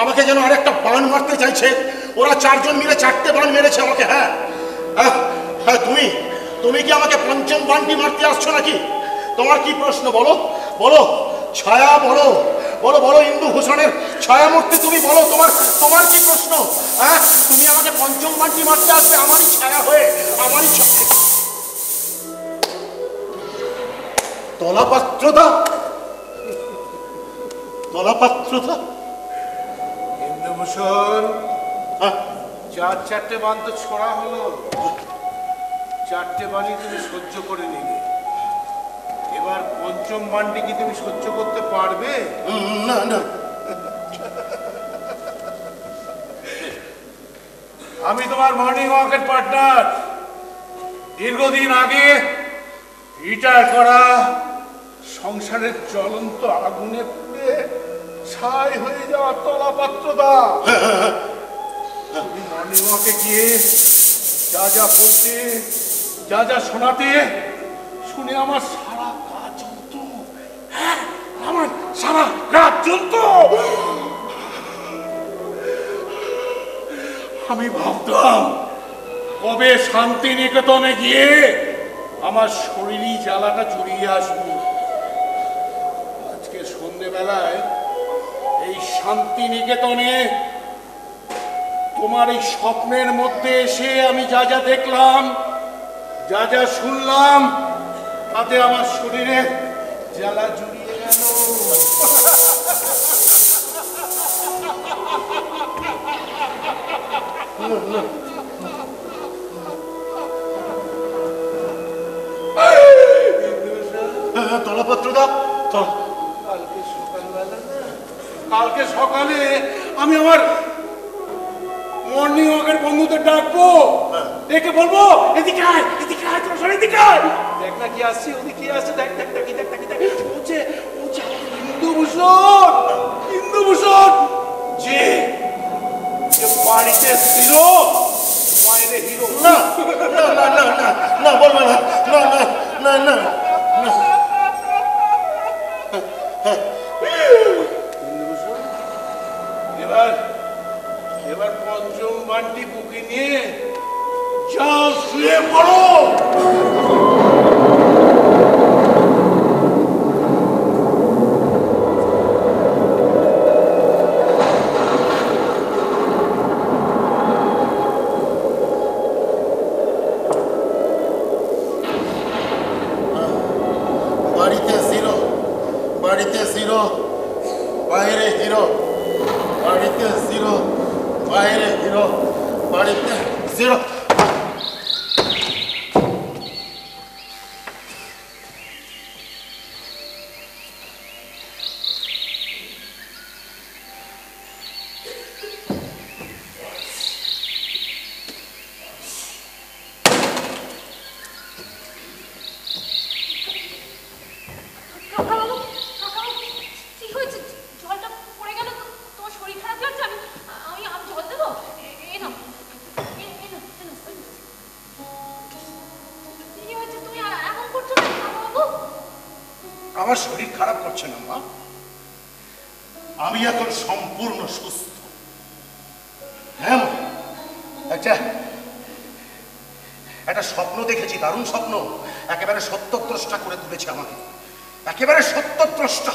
আমাকে যেন আরেকটা বান মারতে চাইছে। ওরা চারজন মিলে 4টে বান মেরেছে আমাকে। হ্যাঁ হ্যাঁ হ্যাঁ, তুমি কি আমাকে পঞ্চম বানটি মারতে আসছো নাকি? তোমার কি প্রশ্ন বলো বলো, ছায়া বলো বলো বলো, ইন্দুভূষণের ছায়ামূর্তি তুমি বলো, তোমার কি প্রশ্ন? হ্যাঁ, তুমি আমাকে পঞ্চম বানটি মারতে আসবে আমারই ছায়া হয়ে, আমারই তলাপাত্রতা। ইন্দুভূষণ, হ্যাঁ, 4টে বান তো ছোড়া হলো, 4টে বানই তুমি সহ্য করে নিলে। এবার পঞ্চম বানটি কি তুমি সহ্য করতে পারবে? না না, আমি তোমার মর্নিং ওয়াকের পার্টনার। দীর্ঘদিন আগে রিটায়ার করা সংসারের জ্বলন্ত আগুনে পুড়ে ছাই হয়ে যাওয়া তলাপাত্রদা, তুমি মর্নিং ওয়াকে গিয়ে যা যা বলতে, যা যা শোনাতে, শুনে আমার সারা গা জ্বলত। হ্যাঁ, আমার সারা গা জ্বলত। আমি ভাবতাম কবে শান্তিনিকেতনে গিয়ে আমার শরীরই জ্বালাটা জুড়িয়ে আসবো। আজকে সন্ধ্যেবেলায় এই শান্তিনিকেতনে তোমার এই স্বপ্নের মধ্যে এসে আমি যা যা দেখলাম, যা যা শুনলাম, তাতে আমার শরীরে জ্বালা জুড়িয়ে গেল। তলাপত্রদা, কালকে সকালে আমি আমার মর্নিং ওয়াকের বন্ধুদের ডাকবো, ডেকে বলবো এদিকে আয়, এদিকে আয়, তোর সবাই এদিকে আয়, দেখ না কি আসছে, ওদিকে আসছে, দেখ দেখ দেখ দেখ দেখ দেখ, বলছে ইন্দুভূষণ, ইন্দুভূষণ যে বাড়িতে ছিল বাইরে হিরো। না না না না না না, বলবো না, না না না না। এবার পঞ্চম বান্টি বুকে নিয়ে যাও, শুয়ে পড়ো। বাড়িতে জিরো, বাড়িতে জিরো, বাইরে হিরো, বাড়িতে জিরো, বাইরে হিরো, বাড়িতে জিরো। কাকাবাবু, কাকাবাবু, কি হয়েছে? জলটা পড়ে গেল তো, তোমার শরীর খারাপ লাগছে? আমি জল দেবো? এ নাও, এ নাও, এ নাও। কি হয়েছে? তুমি এমন করছো না কাকাবাবু? আমার শরীর খারাপ করছে না মা, আমি এখন সম্পূর্ণ সুস্থ। হ্যাঁ মা, একটা স্বপ্ন দেখেছি, দারুণ স্বপ্ন, একেবারে সত্যদ্রষ্টা করে তুলেছে আমাকে, একেবারে সত্যদ্রষ্টা।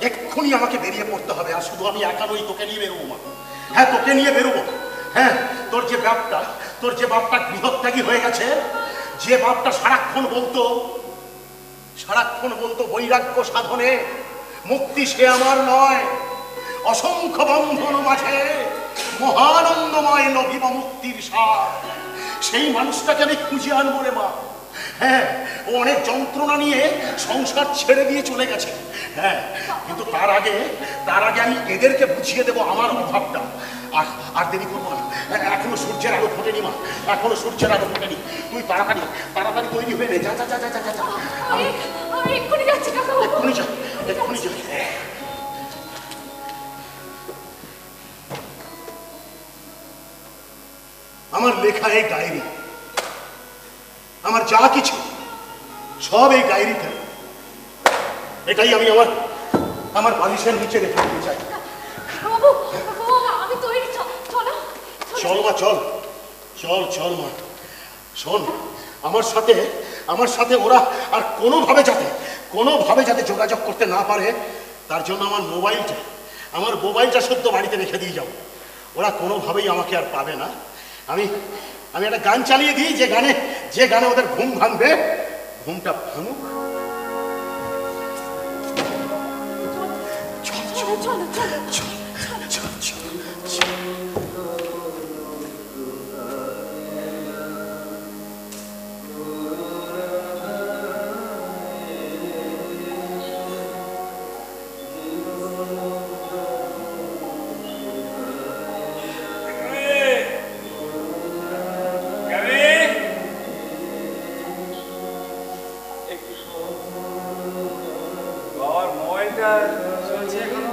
এক্ষুনি আমাকে বেরিয়ে পড়তে হবে, আর শুধু আমি একা নই, তোকে নিয়ে বেরোবো মা। হ্যাঁ, তোকে নিয়ে বেরোবো। হ্যাঁ, তোর যে বাপটা গৃহত্যাগী হয়ে গেছে, যে বাপটা সারাক্ষণ বলতো বৈরাগ্য সাধনে মুক্তি সে আমার নয়, অসংখ্য বন্ধন মাঝে মহানন্দময় নভিব মুক্তির সার, সেই মানুষটাকে আমি খুঁজে আনবো রে মা। হ্যাঁ, ও অনেক যন্ত্রণা নিয়ে সংসার ছেড়ে দিয়ে চলে গেছে। হ্যাঁ, কিন্তু তার আগে আমি এদেরকে বুঝিয়ে দেবো আমার অভাবটা। আর দেরি করবো না, এখনো সূর্যের আলো ফোটেনি মা, এখনো সূর্যের আলো ফোটেনি। তুই তাড়াতাড়ি তৈরি হয়ে নে, যা যা যা যা যা যা। আমি এক্ষুনি যাচ্ছি কাকাবাবু। এক্ষুনি যা, এক্ষুনি যা। আমার লেখা এই ডায়েরি, আমার যা কিছু সব এই ডায়েরিতে, এটাই আমি আমার বালিশের নিচে রেখে দিতে চাই। কাকাবাবু, কাকাবাবু, আমি তৈরি, চলো। চল মা, চল মা। শোন, আমার সাথে ওরা আর কোনোভাবে যাতে যোগাযোগ করতে না পারে, তার জন্য আমার মোবাইলটা সদ্য বাড়িতে রেখে দিয়ে যাবো। ওরা কোনোভাবেই আমাকে আর পাবে না। আমি একটা গান চালিয়ে দিই, যে গানে ওদের ঘুম ভাঙবে, ঘুমটা ভাঙুক। চলছে এখনো।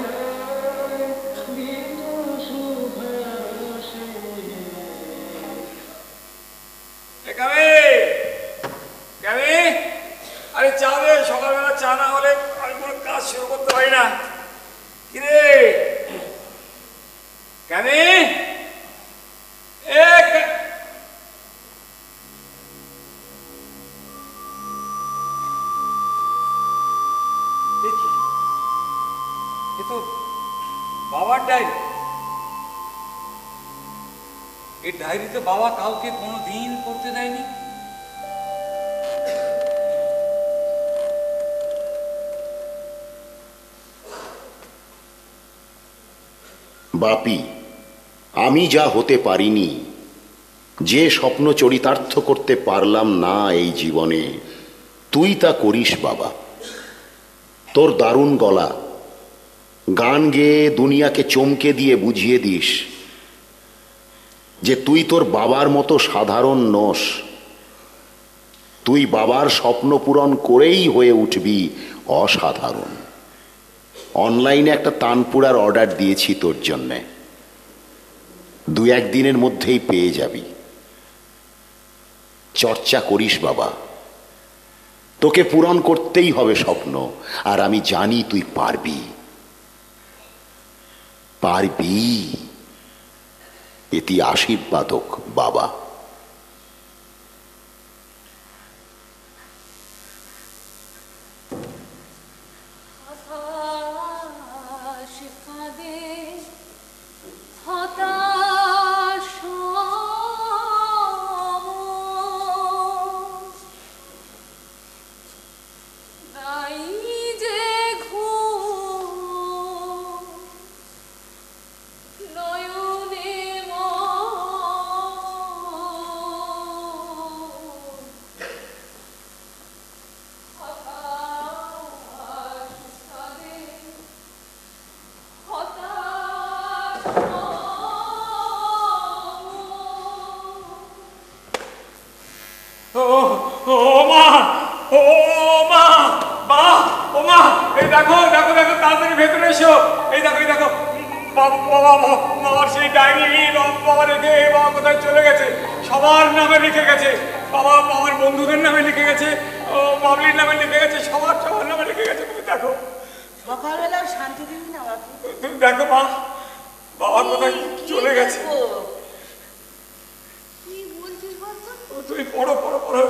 আরে চা দে, সকালবেলা চা না হলে আমি কোনো কাজ শুরু করতে পারি না। কিরে কামি, এ তো বাবার ডায়েরি। এই ডায়েরিতে বাবা কাউকে কোনো দিন পড়তে দেয়নি। বাপি, আমি যা হতে পারিনি, যে স্বপ্ন চরিতার্থ করতে পারলাম না এই জীবনে, তুই তা করিস বাবা। তোর দারুণ গলা, গান গেয়ে দুনিয়াকে চমকে দিয়ে বুঝিয়ে দিস যে তুই তোর বাবার মতো সাধারণ নস। তুই বাবার স্বপ্ন পূরণ করেই হয়ে উঠবি অসাধারণ। অনলাইনে একটা তানপুরার অর্ডার দিয়েছি তোর জন্যে, 2-1 দিনের মধ্যেই পেয়ে যাবি। চর্চা করিস বাবা, তোকে পূরণ করতেই হবে স্বপ্ন, আর আমি জানি তুই পারবি, পারবি। এটি আশীর্বাদ হোক বাবা। সবার নামে লিখে গেছে, বাবা আমার বন্ধুদের নামে লিখে গেছে, ও বাবলির নামে লিখে গেছে, সবার নামে লিখে গেছে। তুমি দেখো, সকালবেলা শান্তি দিন না। তুমি দেখো মা, বাবা কোথায় চলে গেছে। তুমি পড়ো পড়ো পড়ো,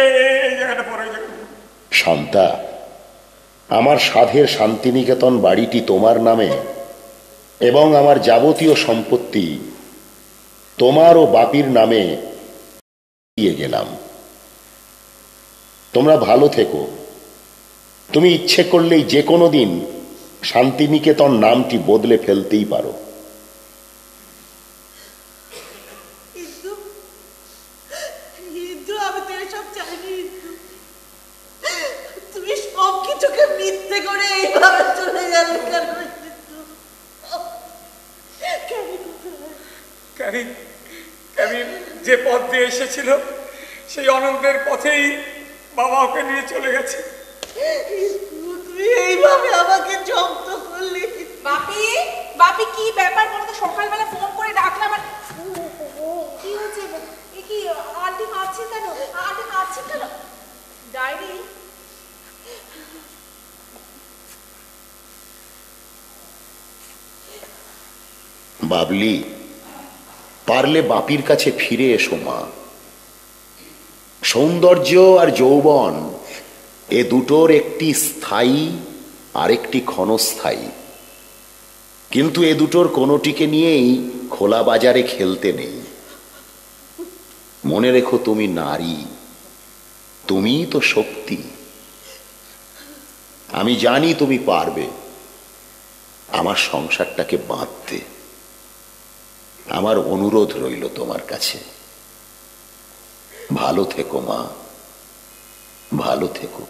এই জায়গাটা পড়ো। শান্তা, আমার সাধের শান্তিনিকেতন বাড়িটি তোমার নামে এবং আমার যাবতীয় সম্পত্তি তোমার ও বাপির নামে দিয়ে গেলাম। তোমরা ভালো থেকো। তুমি ইচ্ছে করলেই যে কোনো দিন শান্তিনিকেতন নামটি বদলে ফেলতেই পারো। আমি তো এসব চাইনি। তুমি সব কিছুকে মিথ্যে করে এইভাবে চলে গেলে কেন? যে পথ দিয়ে এসেছিল সেই অনন্তের পথেই বাবা ওকে নিয়ে চলে গেছে। তুমি এইভাবে আমাকে জব্দ করলে। বাপি, বাপি কি ব্যাপার বলো তো? সকালবেলা ফোন করে ডাকলাম আর কি হচ্ছে? এ কি আন্টি কাঁদছে কেন? আন্টি কাঁদছে কেন? ডায়েরি বাবলি, পারলে বাপির কাছে ফিরে এসো মা। সৌন্দর্য আর যৌবন এ দুটোর একটি স্থায়ী আর একটি ক্ষণস্থায়ী, কিন্তু এ দুটোর কোনোটিকে নিয়েই খোলা বাজারে খেলতে নেই। মনে রেখো, তুমি নারী, তুমিই তো শক্তি। আমি জানি তুমি পারবে আমার সংসারটাকে বাঁধতে। আমার অনুরোধ রইল তোমার কাছে, ভালো থেকো মা, ভালো থেকো।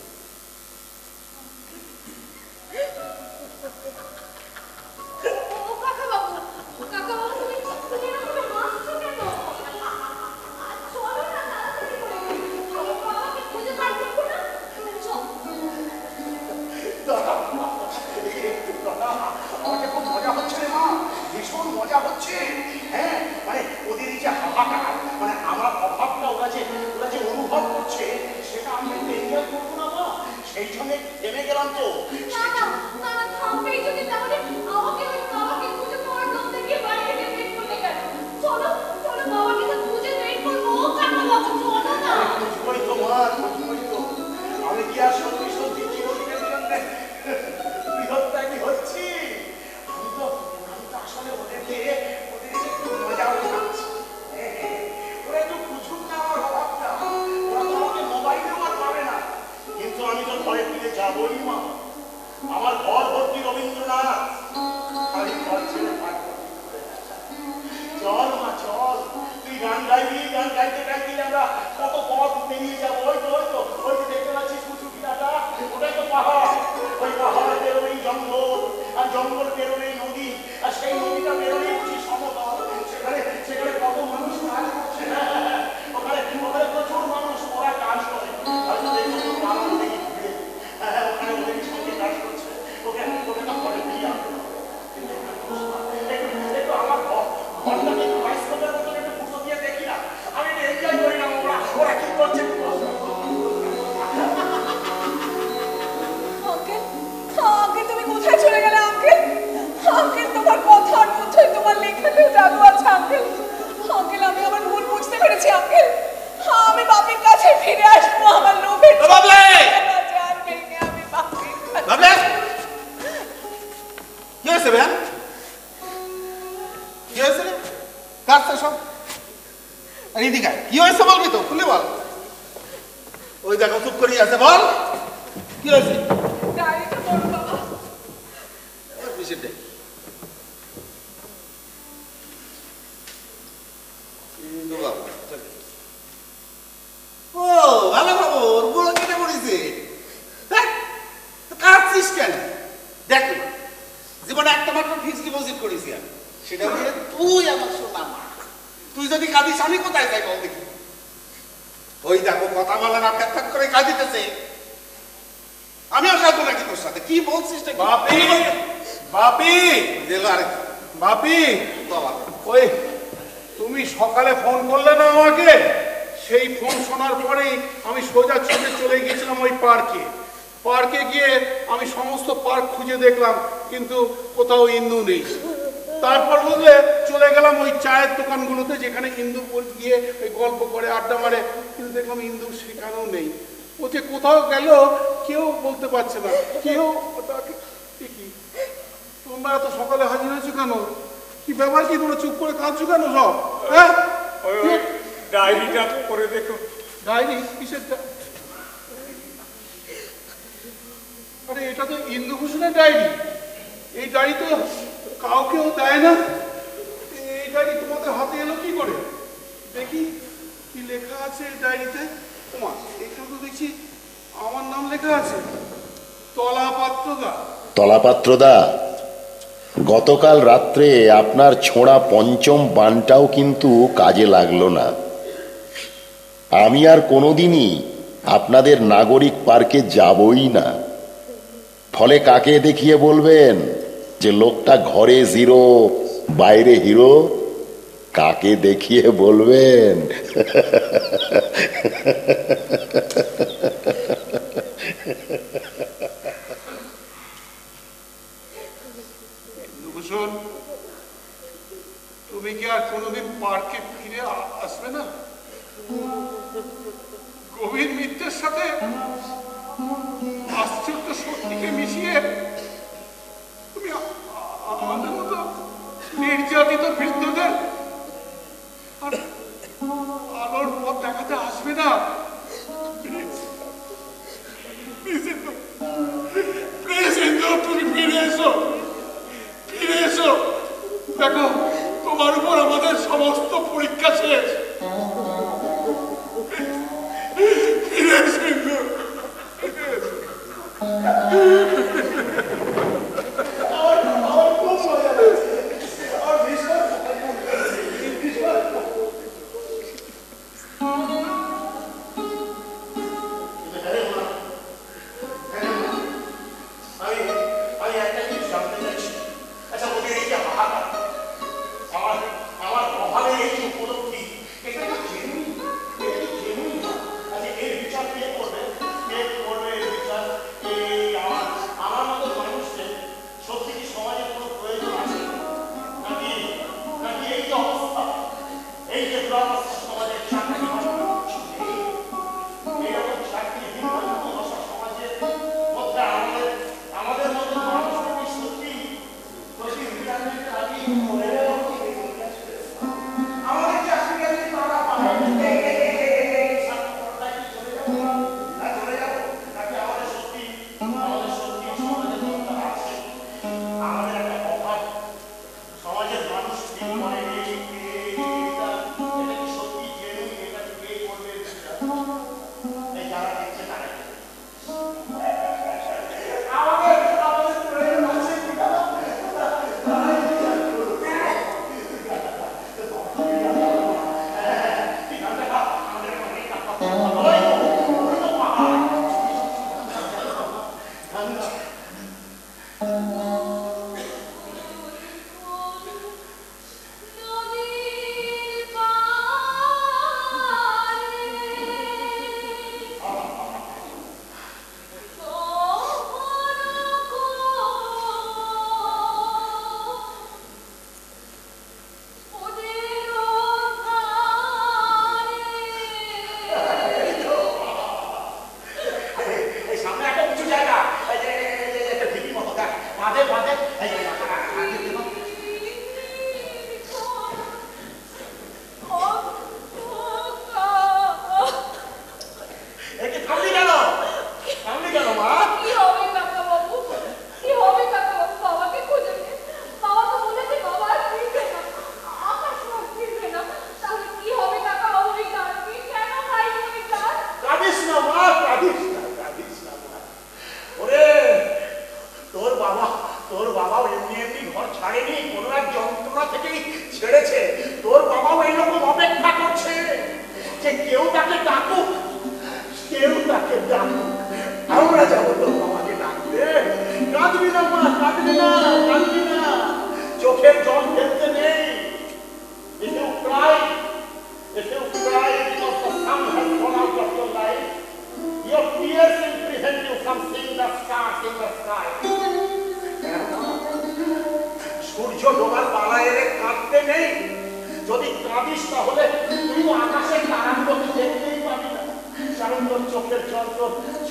পেরেছি আঙ্কেল, আমি বাপির কাছে ফিরে আসবো। আমার লোভের বাবলে! আর ভেঙে আমি বাপির কাছে- বাবলে! কি হয়েছে ভাই? কি হয়েছে রে? কাটছে সব। আর এদিকে আয়। কি হয়েছে বলবি তো, খুলে বল। ওই দেখো চুপ করিয়ে আছে, বল কি হয়েছে? ডায়েরিটা পড়ো বাবা। বিষয়টা ও ভালো খবর, বড় কেটে পড়েছে। কাটছিস কেন? দেখ না, জীবনে একটা মাত্র ফিক্সড ডিপোজিট করেছি আমি, সেটা দিয়ে তুই আমার সোনা মা। তুই যদি কাঁদিস আমি কোথায় যাই বল দেখি? ওই দেখো কথা বলে না, ফ্যাক করে কাঁদিতেছে। আমিও কাঁদবো নাকি তোর সাথে? কি বলছিস? বাপি, বাপি, দিল আরে বাপি, বাবা, ওই তুমি সকালে ফোন করলে না আমাকে, সেই ফোন শোনার পরেই আমি সোজা ছুটে চলে গিয়েছিলাম ওই পার্কে। পার্কে গিয়ে আমি সমস্ত পার্ক খুঁজে দেখলাম, কিন্তু কোথাও ইন্দু নেই। তারপর বুঝলে চলে গেলাম ওই চায়ের দোকানগুলোতে, যেখানে ইন্দু গিয়ে ওই গল্প করে আড্ডা মারে, কিন্তু দেখলাম ইন্দু সেখানেও নেই। ও যে কোথাও গেল কেউ বলতে পারছে না, কেউ তাকে। কি তোমরা এত সকালে হাজির হয়েছো কেন? কি ব্যাপার কি? তোমরা চুপ করে কাঁদছো কেন সব? হ্যাঁ, ডায়েরিটা পড়ে দেখো। ডায়েরি? কিসের? আরে এটা তো ইন্দুভূষণের ডায়েরি। এই ডায়েরি তো কাউকেও দেয় না। এই ডায়েরি তোমাদের হাতে এলো কি করে? দেখি কি লেখা আছে এই ডায়েরিতে। ওমা, এখানে তো দেখছি আমার নাম লেখা আছে, তলাপাত্রদা। তলাপাত্রদা, গতকাল রাত্রে আপনার ছোঁড়া পঞ্চম বানটাও কিন্তু কাজে লাগলো না। আমি আর কোনোদিনই আপনাদের নাগরিক পার্কে যাবই না। ফলে কাকে দেখিয়ে বলবেন যে লোকটা ঘরে জিরো বাইরে হিরো? কাকে দেখিয়ে বলবেন? ভূষণ, তুমি কি আর কোনোদিন পার্কে ফিরে আসবে না? গভীর মিথ্যের সাথে আশ্চর্য সত্যিকে মিশিয়ে তুমি আমাদের মতো নির্যাতিত বৃদ্ধদের আর আলোর পথ দেখাতে আসবে না? তুমি ফিরে এসো, ফিরে এসো। দেখো, তোমার উপর আমাদের সমস্ত পরীক্ষা শেষ। ফিরে এসো। আমার অভাবে এই উপলব্ধি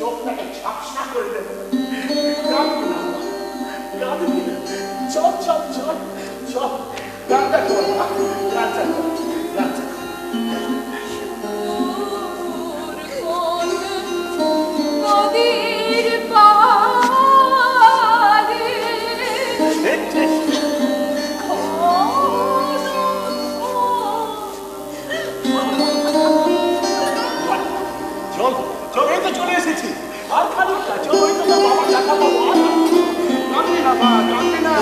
চোখটাকে ঝাপসা করে দেবো। কাঁদবি না, কাঁদবি না। চল চল চল চল, গানটা চল, গানটা চল, গানটা চল। নদীর পাড়ে চল চল, এই তো চলে এসেছি। আর খানিকটা চল, ওই তো বাবা দেখা পাবো। কাঁদবি না মা, কাঁদবি না।